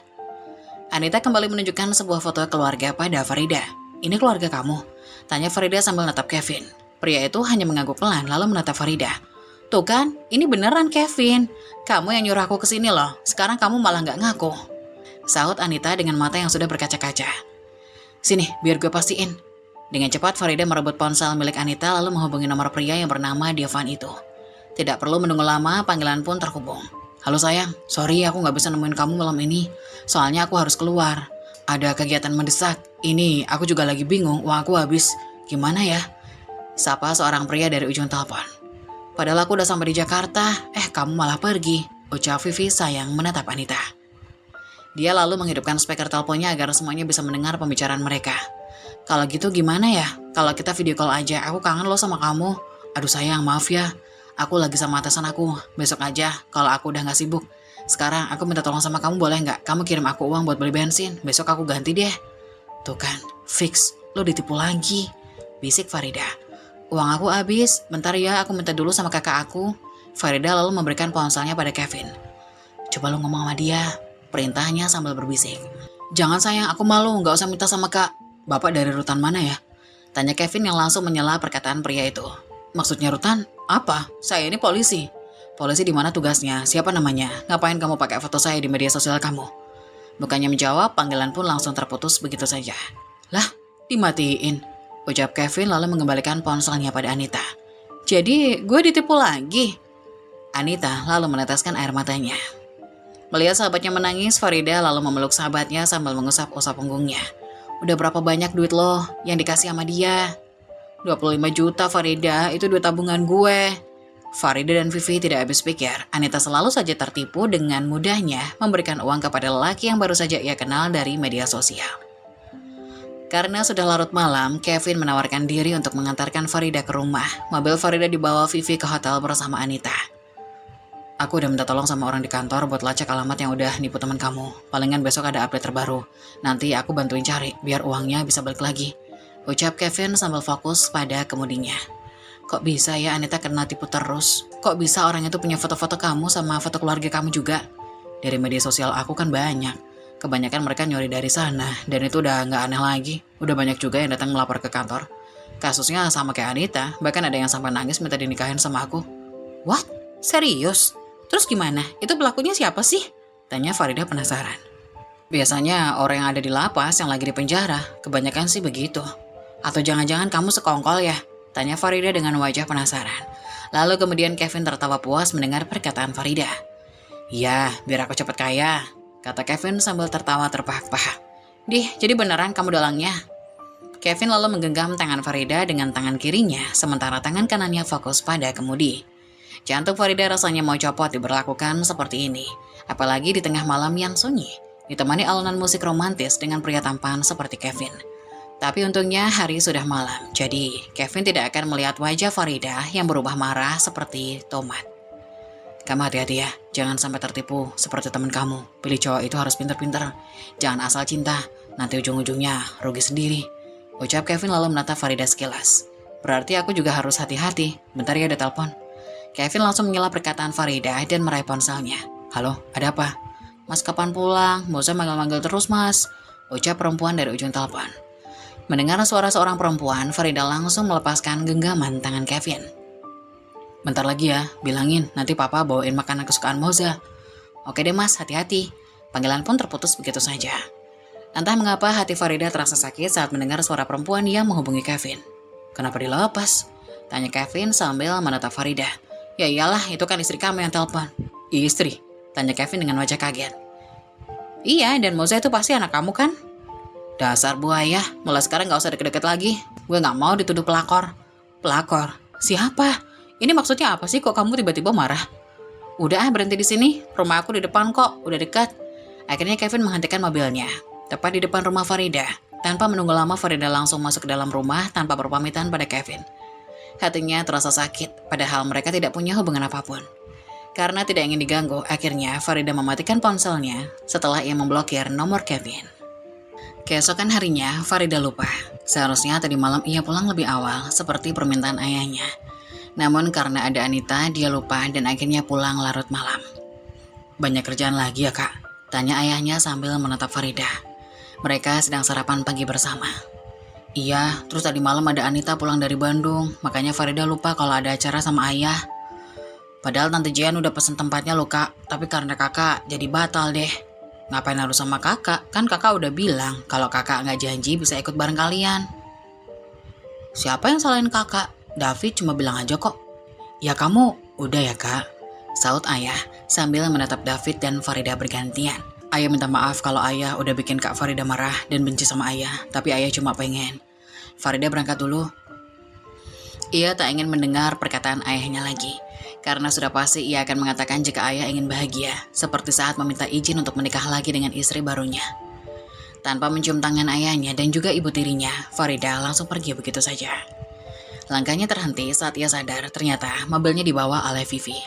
Anita kembali menunjukkan sebuah foto keluarga pada Farida. Ini keluarga kamu? Tanya Farida sambil natap Kevin. Pria itu hanya mengangguk pelan lalu menatap Farida. Tuh kan, ini beneran Kevin. Kamu yang nyuruh aku kesini loh, sekarang kamu malah nggak ngaku. Sahut Anita dengan mata yang sudah berkaca-kaca. Sini, biar gue pastiin. Dengan cepat Farida merebut ponsel milik Anita lalu menghubungi nomor pria yang bernama Devan itu. Tidak perlu menunggu lama, panggilan pun terhubung. Halo sayang, sorry aku gak bisa nemuin kamu malam ini. Soalnya aku harus keluar. Ada kegiatan mendesak. Ini, aku juga lagi bingung, uang aku habis. Gimana ya? Sapa seorang pria dari ujung telepon. Padahal aku udah sampai di Jakarta, kamu malah pergi. Ucap Vivi sayang menatap Anita. Dia lalu menghidupkan speaker teleponnya agar semuanya bisa mendengar pembicaraan mereka. Kalau gitu gimana ya? Kalau kita video call aja, aku kangen lo sama kamu. Aduh sayang, maaf ya. Aku lagi sama atasan aku. Besok aja, kalau aku udah gak sibuk. Sekarang aku minta tolong sama kamu boleh gak? Kamu kirim aku uang buat beli bensin. Besok aku ganti deh. Tuh kan, fix. Lo ditipu lagi. Bisik Farida. Uang aku habis. Bentar ya, aku minta dulu sama kakak aku. Farida lalu memberikan ponselnya pada Kevin. Coba lo ngomong sama dia. Perintahnya sambil berbisik. Jangan sayang, aku malu, gak usah minta sama kak. Bapak dari rutan mana ya? Tanya Kevin yang langsung menyela perkataan pria itu. Maksudnya rutan? Apa? Saya ini polisi. Polisi di mana tugasnya? Siapa namanya? Ngapain kamu pakai foto saya di media sosial kamu? Bukannya menjawab, panggilan pun langsung terputus begitu saja. Lah, dimatiin. Ucap Kevin lalu mengembalikan ponselnya pada Anita. Jadi gue ditipu lagi? Anita lalu meneteskan air matanya. Melihat sahabatnya menangis, Farida lalu memeluk sahabatnya sambil mengusap-usap punggungnya. Udah berapa banyak duit lo yang dikasih sama dia? 25 juta Farida, itu duit tabungan gue. Farida dan Vivi tidak habis pikir, Anita selalu saja tertipu dengan mudahnya memberikan uang kepada lelaki yang baru saja ia kenal dari media sosial. Karena sudah larut malam, Kevin menawarkan diri untuk mengantarkan Farida ke rumah. Mobil Farida dibawa Vivi ke hotel bersama Anita. Aku udah minta tolong sama orang di kantor buat lacak alamat yang udah nipu teman kamu. Palingan besok ada update terbaru. Nanti aku bantuin cari, biar uangnya bisa balik lagi. Ucap Kevin sambil fokus pada kemudinya. Kok bisa ya Anita kena tipu terus? Kok bisa orang itu punya foto-foto kamu sama foto keluarga kamu juga? Dari media sosial aku kan banyak. Kebanyakan mereka nyuri dari sana, dan itu udah nggak aneh lagi. Udah banyak juga yang datang melapor ke kantor. Kasusnya sama kayak Anita, bahkan ada yang sampai nangis minta dinikahin sama aku. What? Serius? Terus gimana? Itu pelakunya siapa sih? Tanya Farida penasaran. Biasanya orang yang ada di lapas yang lagi di penjara, kebanyakan sih begitu. Atau jangan-jangan kamu sekongkol ya? Tanya Farida dengan wajah penasaran. Lalu kemudian Kevin tertawa puas mendengar perkataan Farida. Ya, biar aku cepat kaya, kata Kevin sambil tertawa terbahak-bahak. Dih, jadi beneran kamu dalangnya? Kevin lalu menggenggam tangan Farida dengan tangan kirinya, sementara tangan kanannya fokus pada kemudi. Jantung Farida rasanya mau copot diberlakukan seperti ini, apalagi di tengah malam yang sunyi, ditemani alunan musik romantis dengan pria tampan seperti Kevin. Tapi untungnya hari sudah malam, jadi Kevin tidak akan melihat wajah Farida yang berubah marah seperti tomat. Kamu hati-hati ya, jangan sampai tertipu seperti teman kamu. Pilih cowok itu harus pintar-pintar, jangan asal cinta, nanti ujung-ujungnya rugi sendiri. Ucap Kevin lalu menatap Farida sekilas. Berarti aku juga harus hati-hati, bentar ya ada telepon. Kevin langsung mengelak perkataan Farida dan meraih ponselnya. Halo, ada apa? Mas kapan pulang? Mau usah manggil-manggil terus mas, ucap perempuan dari ujung telepon. Mendengar suara seorang perempuan, Farida langsung melepaskan genggaman tangan Kevin. Bentar lagi ya, bilangin nanti papa bawain makanan kesukaan Moza. Oke deh mas, hati-hati. Panggilan pun terputus begitu saja. Entah mengapa hati Farida terasa sakit saat mendengar suara perempuan yang menghubungi Kevin. Kenapa dilepas? Tanya Kevin sambil menatap Farida. Ya iyalah, itu kan istri kamu yang telepon. Istri? Tanya Kevin dengan wajah kaget. Iya, dan Moza itu pasti anak kamu kan? Dasar buaya, mulai sekarang gak usah deket-deket lagi. Gue gak mau dituduh pelakor. Pelakor? Siapa? Ini maksudnya apa sih kok kamu tiba-tiba marah? Udah berhenti di sini, rumah aku di depan kok, udah dekat. Akhirnya Kevin menghentikan mobilnya, tepat di depan rumah Farida. Tanpa menunggu lama Farida langsung masuk ke dalam rumah tanpa berpamitan pada Kevin. Hatinya terasa sakit, padahal mereka tidak punya hubungan apapun. Karena tidak ingin diganggu, akhirnya Farida mematikan ponselnya setelah ia memblokir nomor Kevin. Keesokan harinya, Farida lupa. Seharusnya tadi malam ia pulang lebih awal, seperti permintaan ayahnya. Namun karena ada Anita, dia lupa dan akhirnya pulang larut malam. Banyak kerjaan lagi ya kak? Tanya ayahnya sambil menatap Farida. Mereka sedang sarapan pagi bersama. Iya, terus tadi malam ada Anita pulang dari Bandung, makanya Farida lupa kalau ada acara sama ayah. Padahal Tante Jian udah pesen tempatnya loh kak, tapi karena kakak jadi batal deh. Ngapain harus sama kakak? Kan kakak udah bilang kalau kakak nggak janji bisa ikut bareng kalian. Siapa yang salahin kakak? David cuma bilang aja kok. Ya kamu, udah ya kak, saut ayah sambil menatap David dan Farida bergantian. Ayah minta maaf kalau ayah udah bikin Kak Farida marah dan benci sama ayah, tapi ayah cuma pengen Farida berangkat dulu. Ia tak ingin mendengar perkataan ayahnya lagi, karena sudah pasti ia akan mengatakan jika ayah ingin bahagia, seperti saat meminta izin untuk menikah lagi dengan istri barunya. Tanpa mencium tangan ayahnya dan juga ibu tirinya, Farida langsung pergi begitu saja. Langkahnya terhenti saat ia sadar ternyata mobilnya dibawa oleh Vivi.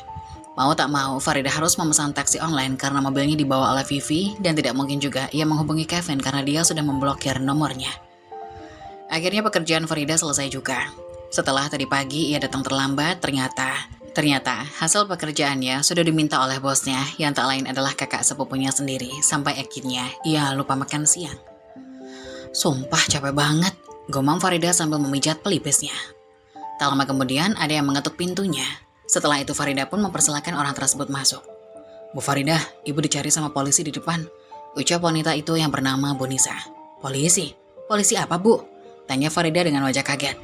Mau tak mau, Farida harus memesan taksi online karena mobilnya dibawa oleh Vivi dan tidak mungkin juga ia menghubungi Kevin karena dia sudah memblokir nomornya. Akhirnya pekerjaan Farida selesai juga. Setelah tadi pagi ia datang terlambat, ternyata hasil pekerjaannya sudah diminta oleh bosnya yang tak lain adalah kakak sepupunya sendiri sampai akhirnya ia lupa makan siang. Sumpah capek banget, gumam Farida sambil memijat pelipisnya. Tak lama kemudian ada yang mengetuk pintunya. Setelah itu Farida pun mempersilahkan orang tersebut masuk. Bu Farida, ibu dicari sama polisi di depan, ucap wanita itu yang bernama Bonisa. Polisi? Polisi apa bu? Tanya Farida dengan wajah kaget.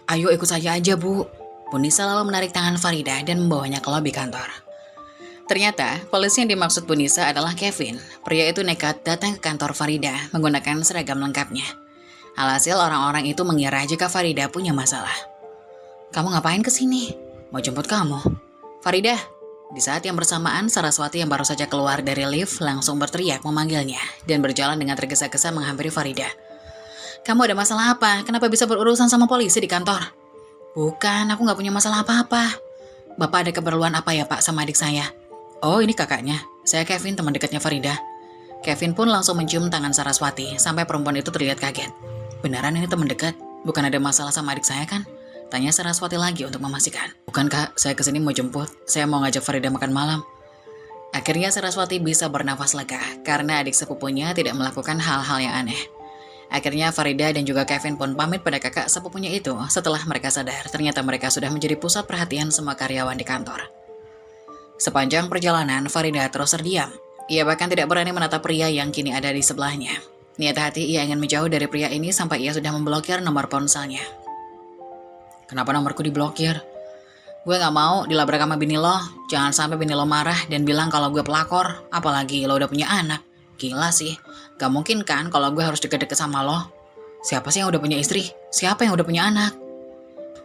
Ayo ikut saya aja bu. Bonisa lalu menarik tangan Farida dan membawanya ke lobi kantor. Ternyata polisi yang dimaksud Bonisa adalah Kevin. Pria itu nekat datang ke kantor Farida menggunakan seragam lengkapnya. Alhasil orang-orang itu mengira jika Farida punya masalah. "Kamu ngapain kesini?" "Mau jemput kamu." "Farida." Di saat yang bersamaan, Saraswati yang baru saja keluar dari lift langsung berteriak memanggilnya dan berjalan dengan tergesa-gesa menghampiri Farida. "Kamu ada masalah apa? Kenapa bisa berurusan sama polisi di kantor?" "Bukan, aku nggak punya masalah apa-apa." "Bapak ada keperluan apa ya Pak sama adik saya?" "Oh, ini kakaknya. Saya Kevin, teman dekatnya Farida." Kevin pun langsung mencium tangan Saraswati sampai perempuan itu terlihat kaget. "Beneran ini teman dekat? Bukan ada masalah sama adik saya kan?" Tanya Saraswati lagi untuk memastikan. "Bukan Kak, saya kesini mau jemput. Saya mau ngajak Farida makan malam." Akhirnya Saraswati bisa bernafas lega karena adik sepupunya tidak melakukan hal-hal yang aneh. Akhirnya Farida dan juga Kevin pun pamit pada kakak sepupunya itu setelah mereka sadar ternyata mereka sudah menjadi pusat perhatian semua karyawan di kantor. Sepanjang perjalanan, Farida terus terdiam. Ia bahkan tidak berani menatap pria yang kini ada di sebelahnya. Niat hati ia ingin menjauh dari pria ini sampai ia sudah memblokir nomor ponselnya. "Kenapa nomorku diblokir?" "Gue gak mau dilabrak sama bini lo. Jangan sampai bini lo marah dan bilang kalau gue pelakor. Apalagi lo udah punya anak. Gila sih. Gak mungkin kan kalau gue harus deket-deket sama lo. Siapa sih yang udah punya istri? Siapa yang udah punya anak?"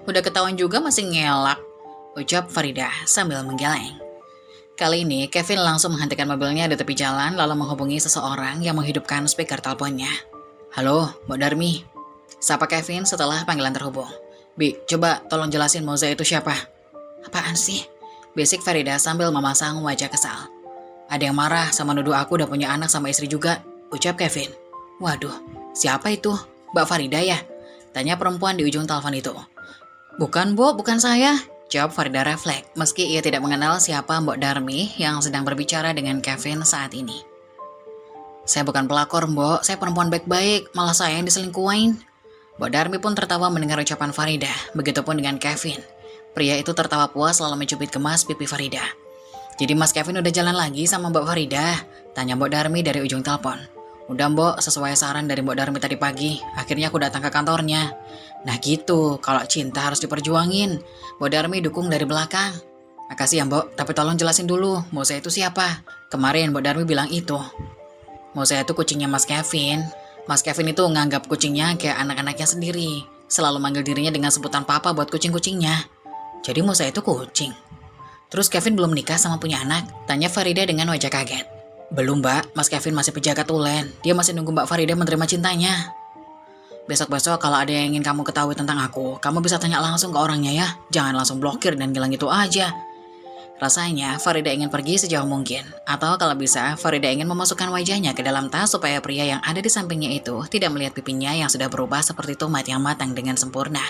"Udah ketahuan juga masih ngelak," ucap Farida sambil menggeleng. Kali ini Kevin langsung menghentikan mobilnya di tepi jalan lalu menghubungi seseorang yang menghidupkan speaker teleponnya. "Halo, Mbak Darmi." Sapa Kevin setelah panggilan terhubung. "Bi, coba tolong jelasin Moza itu siapa?" "Apaan sih?" bisik Farida sambil memasang wajah kesal. "Ada yang marah sama nuduh aku udah punya anak sama istri juga," ucap Kevin. "Waduh, siapa itu? Mbak Farida ya?" tanya perempuan di ujung telepon itu. "Bukan, Bu, bukan saya," jawab Farida refleks, meski ia tidak mengenal siapa Mbok Darmi yang sedang berbicara dengan Kevin saat ini. "Saya bukan pelakor, Mbok. Saya perempuan baik-baik, malah saya yang diselingkuhin." Mbok Darmi pun tertawa mendengar ucapan Farida, begitupun dengan Kevin. Pria itu tertawa puas lalu mencubit gemas pipi Farida. "Jadi Mas Kevin udah jalan lagi sama Mbak Farida?" tanya Mbok Darmi dari ujung telepon. "Udah Mbok, sesuai saran dari Mbok Darmi tadi pagi. Akhirnya aku datang ke kantornya." "Nah gitu, kalau cinta harus diperjuangin." Mbok Darmi dukung dari belakang. "Makasih ya Mbok, tapi tolong jelasin dulu, Moza itu siapa? Kemarin Mbok Darmi bilang itu." "Moza itu kucingnya Mas Kevin." Mas Kevin itu nganggap kucingnya kayak anak-anaknya sendiri. Selalu manggil dirinya dengan sebutan papa buat kucing-kucingnya. "Jadi Moza itu kucing? Terus Kevin belum nikah sama punya anak?" tanya Farida dengan wajah kaget. "Belum Mbak, Mas Kevin masih pejagat tulen. Dia masih nunggu Mbak Farida menerima cintanya." "Besok-besok kalau ada yang ingin kamu ketahui tentang aku, kamu bisa tanya langsung ke orangnya ya. Jangan langsung blokir dan hilang gitu aja." Rasanya Farida ingin pergi sejauh mungkin. Atau kalau bisa, Farida ingin memasukkan wajahnya ke dalam tas supaya pria yang ada di sampingnya itu tidak melihat pipinya yang sudah berubah seperti tomat yang matang dengan sempurna.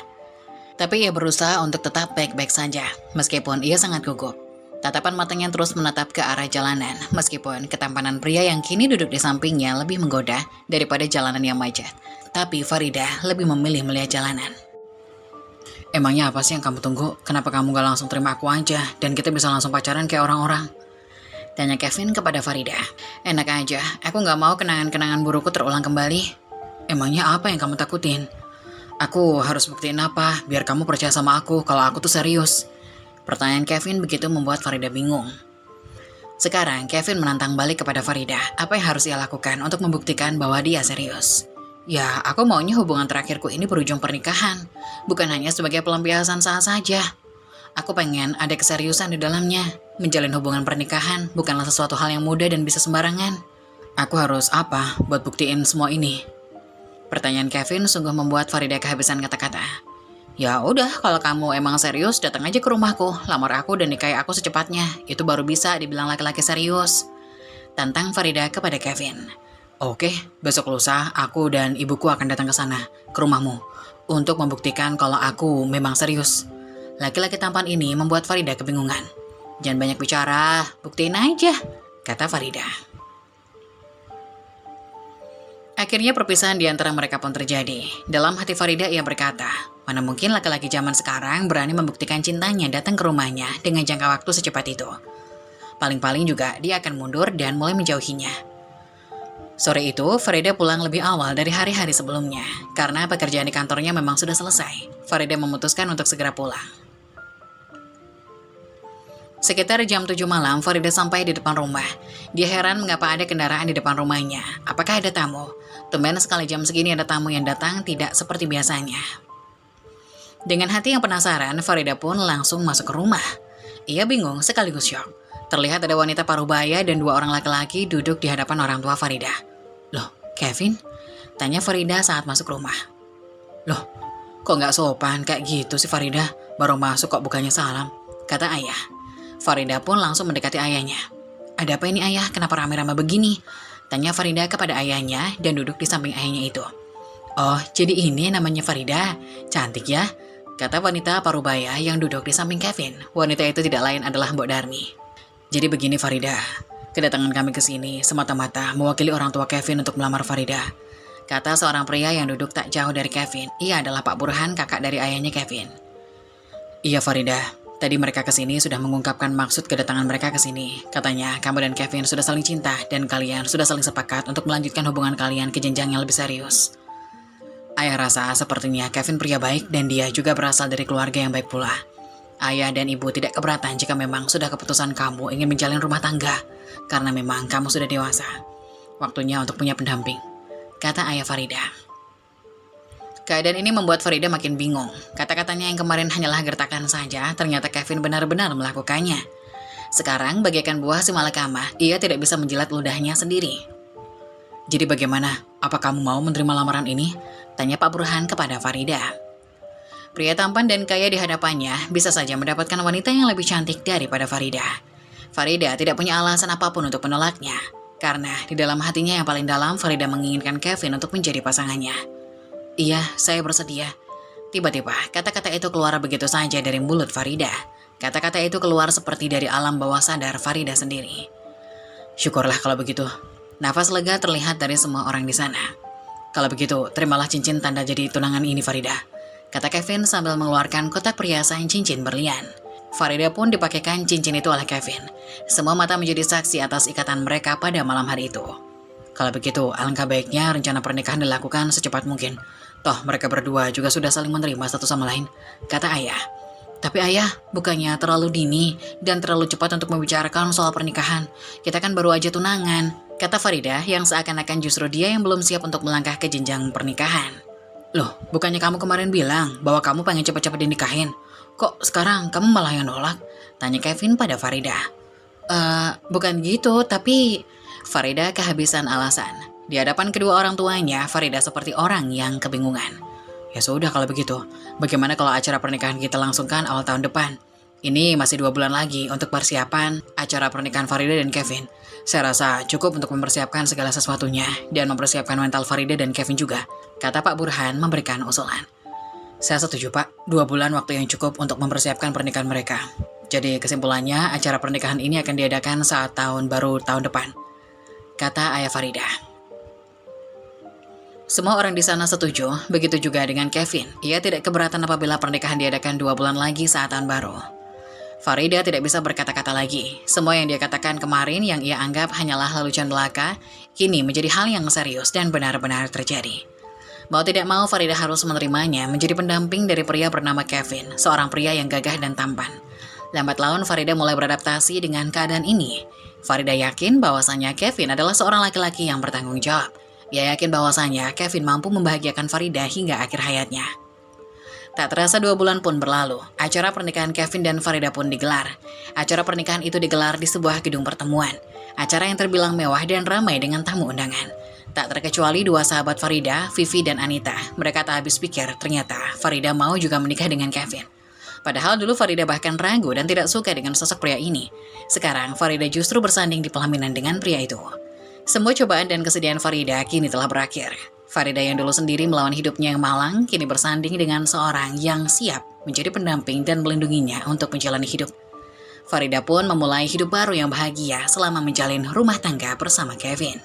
Tapi ia berusaha untuk tetap baik-baik saja, meskipun ia sangat gugup. Tatapan matanya terus menatap ke arah jalanan, meskipun ketampanan pria yang kini duduk di sampingnya lebih menggoda daripada jalanan yang macet. Tapi Farida lebih memilih melihat jalanan. "Emangnya apa sih yang kamu tunggu? Kenapa kamu gak langsung terima aku aja, dan kita bisa langsung pacaran kayak orang-orang?" tanya Kevin kepada Farida. "Enak aja, aku gak mau kenangan-kenangan burukku terulang kembali." "Emangnya apa yang kamu takutin? Aku harus buktiin apa biar kamu percaya sama aku kalau aku tuh serius?" Pertanyaan Kevin begitu membuat Farida bingung. Sekarang Kevin menantang balik kepada Farida apa yang harus ia lakukan untuk membuktikan bahwa dia serius. "Ya, aku maunya hubungan terakhirku ini berujung pernikahan, bukan hanya sebagai pelampiasan sah saja. Aku pengen ada keseriusan di dalamnya. Menjalin hubungan pernikahan bukanlah sesuatu hal yang mudah dan bisa sembarangan. Aku harus apa buat buktiin semua ini?" Pertanyaan Kevin sungguh membuat Farida kehabisan kata-kata. "Ya udah, kalau kamu emang serius, datang aja ke rumahku, lamar aku dan nikahi aku secepatnya. Itu baru bisa dibilang laki-laki serius," tantang Farida kepada Kevin. "Oke, besok lusa aku dan ibuku akan datang ke sana, ke rumahmu, untuk membuktikan kalau aku memang serius." Laki-laki tampan ini membuat Farida kebingungan. "Jangan banyak bicara, buktiin aja," kata Farida. Akhirnya perpisahan di antara mereka pun terjadi. Dalam hati Farida ia berkata, mana mungkin laki-laki zaman sekarang berani membuktikan cintanya datang ke rumahnya dengan jangka waktu secepat itu. Paling-paling juga dia akan mundur dan mulai menjauhinya. Sore itu, Farida pulang lebih awal dari hari-hari sebelumnya. Karena pekerjaan di kantornya memang sudah selesai, Farida memutuskan untuk segera pulang. Sekitar jam 7 malam, Farida sampai di depan rumah. Dia heran mengapa ada kendaraan di depan rumahnya. Apakah ada tamu? Tumben sekali jam segini ada tamu yang datang tidak seperti biasanya. Dengan hati yang penasaran, Farida pun langsung masuk ke rumah. Ia bingung sekaligus syok. Terlihat ada wanita parubaya dan 2 orang laki-laki duduk di hadapan orang tua Farida. "Loh, Kevin?" tanya Farida saat masuk rumah. "Loh, kok nggak sopan kayak gitu sih Farida? Baru masuk kok bukannya salam," kata ayah. Farida pun langsung mendekati ayahnya. "Ada apa ini ayah? Kenapa rame-rame begini?" tanya Farida kepada ayahnya dan duduk di samping ayahnya itu. "Oh, jadi ini namanya Farida? Cantik ya," kata wanita parubaya yang duduk di samping Kevin. Wanita itu tidak lain adalah Mbok Darmi. "Jadi begini Farida, kedatangan kami ke sini semata-mata mewakili orang tua Kevin untuk melamar Farida," kata seorang pria yang duduk tak jauh dari Kevin. Ia adalah Pak Burhan, kakak dari ayahnya Kevin. "Iya Farida, tadi mereka ke sini sudah mengungkapkan maksud kedatangan mereka ke sini. Katanya kamu dan Kevin sudah saling cinta dan kalian sudah saling sepakat untuk melanjutkan hubungan kalian ke jenjang yang lebih serius. Ayah rasa sepertinya Kevin pria baik dan dia juga berasal dari keluarga yang baik pula. Ayah dan ibu tidak keberatan jika memang sudah keputusan kamu ingin menjalin rumah tangga, karena memang kamu sudah dewasa. Waktunya untuk punya pendamping," kata ayah Farida. Keadaan ini membuat Farida makin bingung. Kata-katanya yang kemarin hanyalah gertakan saja, ternyata Kevin benar-benar melakukannya. Sekarang bagaikan buah si malakama, ia tidak bisa menjilat ludahnya sendiri. "Jadi bagaimana? Apa kamu mau menerima lamaran ini?" tanya Pak Burhan kepada Farida. Pria tampan dan kaya di hadapannya bisa saja mendapatkan wanita yang lebih cantik daripada Farida. Farida tidak punya alasan apapun untuk menolaknya, karena di dalam hatinya yang paling dalam Farida menginginkan Kevin untuk menjadi pasangannya. "Iya, saya bersedia." Tiba-tiba kata-kata itu keluar begitu saja dari mulut Farida. Kata-kata itu keluar seperti dari alam bawah sadar Farida sendiri. "Syukurlah kalau begitu." Nafas lega terlihat dari semua orang di sana. "Kalau begitu, terimalah cincin tanda jadi tunangan ini Farida," kata Kevin sambil mengeluarkan kotak perhiasan cincin berlian. Farida pun dipakaikan cincin itu oleh Kevin. Semua mata menjadi saksi atas ikatan mereka pada malam hari itu. "Kalau begitu, alangkah baiknya rencana pernikahan dilakukan secepat mungkin. Toh mereka berdua juga sudah saling menerima satu sama lain," kata ayah. "Tapi ayah, bukannya terlalu dini dan terlalu cepat untuk membicarakan soal pernikahan? Kita kan baru aja tunangan," kata Farida yang seakan-akan justru dia yang belum siap untuk melangkah ke jenjang pernikahan. "Loh, bukannya kamu kemarin bilang bahwa kamu pengen cepat-cepat dinikahin? Kok sekarang kamu malah yang nolak?" tanya Kevin pada Farida. Bukan gitu, tapi..." Farida kehabisan alasan. Di hadapan kedua orang tuanya, Farida seperti orang yang kebingungan. "Ya sudah kalau begitu, bagaimana kalau acara pernikahan kita langsungkan awal tahun depan? Ini masih 2 bulan lagi untuk persiapan acara pernikahan Farida dan Kevin. Saya rasa cukup untuk mempersiapkan segala sesuatunya dan mempersiapkan mental Farida dan Kevin juga," kata Pak Burhan memberikan usulan. "Saya setuju Pak, 2 bulan waktu yang cukup untuk mempersiapkan pernikahan mereka. Jadi kesimpulannya acara pernikahan ini akan diadakan saat tahun baru tahun depan," kata ayah Farida. Semua orang di sana setuju, begitu juga dengan Kevin. Ia tidak keberatan apabila pernikahan diadakan 2 bulan lagi saat tahun baru. Farida tidak bisa berkata-kata lagi. Semua yang dia katakan kemarin yang ia anggap hanyalah lelucon belaka, kini menjadi hal yang serius dan benar-benar terjadi. Mau tidak mau Farida harus menerimanya menjadi pendamping dari pria bernama Kevin, seorang pria yang gagah dan tampan. Lambat laun Farida mulai beradaptasi dengan keadaan ini. Farida yakin bahwasanya Kevin adalah seorang laki-laki yang bertanggung jawab. Ia yakin bahwasanya Kevin mampu membahagiakan Farida hingga akhir hayatnya. Tak terasa 2 bulan pun berlalu, acara pernikahan Kevin dan Farida pun digelar. Acara pernikahan itu digelar di sebuah gedung pertemuan. Acara yang terbilang mewah dan ramai dengan tamu undangan. Tak terkecuali 2 sahabat Farida, Vivi dan Anita. Mereka tak habis pikir ternyata Farida mau juga menikah dengan Kevin. Padahal dulu Farida bahkan ragu dan tidak suka dengan sosok pria ini. Sekarang Farida justru bersanding di pelaminan dengan pria itu. Semua cobaan dan kesedihan Farida kini telah berakhir. Farida yang dulu sendiri melawan hidupnya yang malang, kini bersanding dengan seorang yang siap menjadi pendamping dan melindunginya untuk menjalani hidup. Farida pun memulai hidup baru yang bahagia selama menjalin rumah tangga bersama Kevin.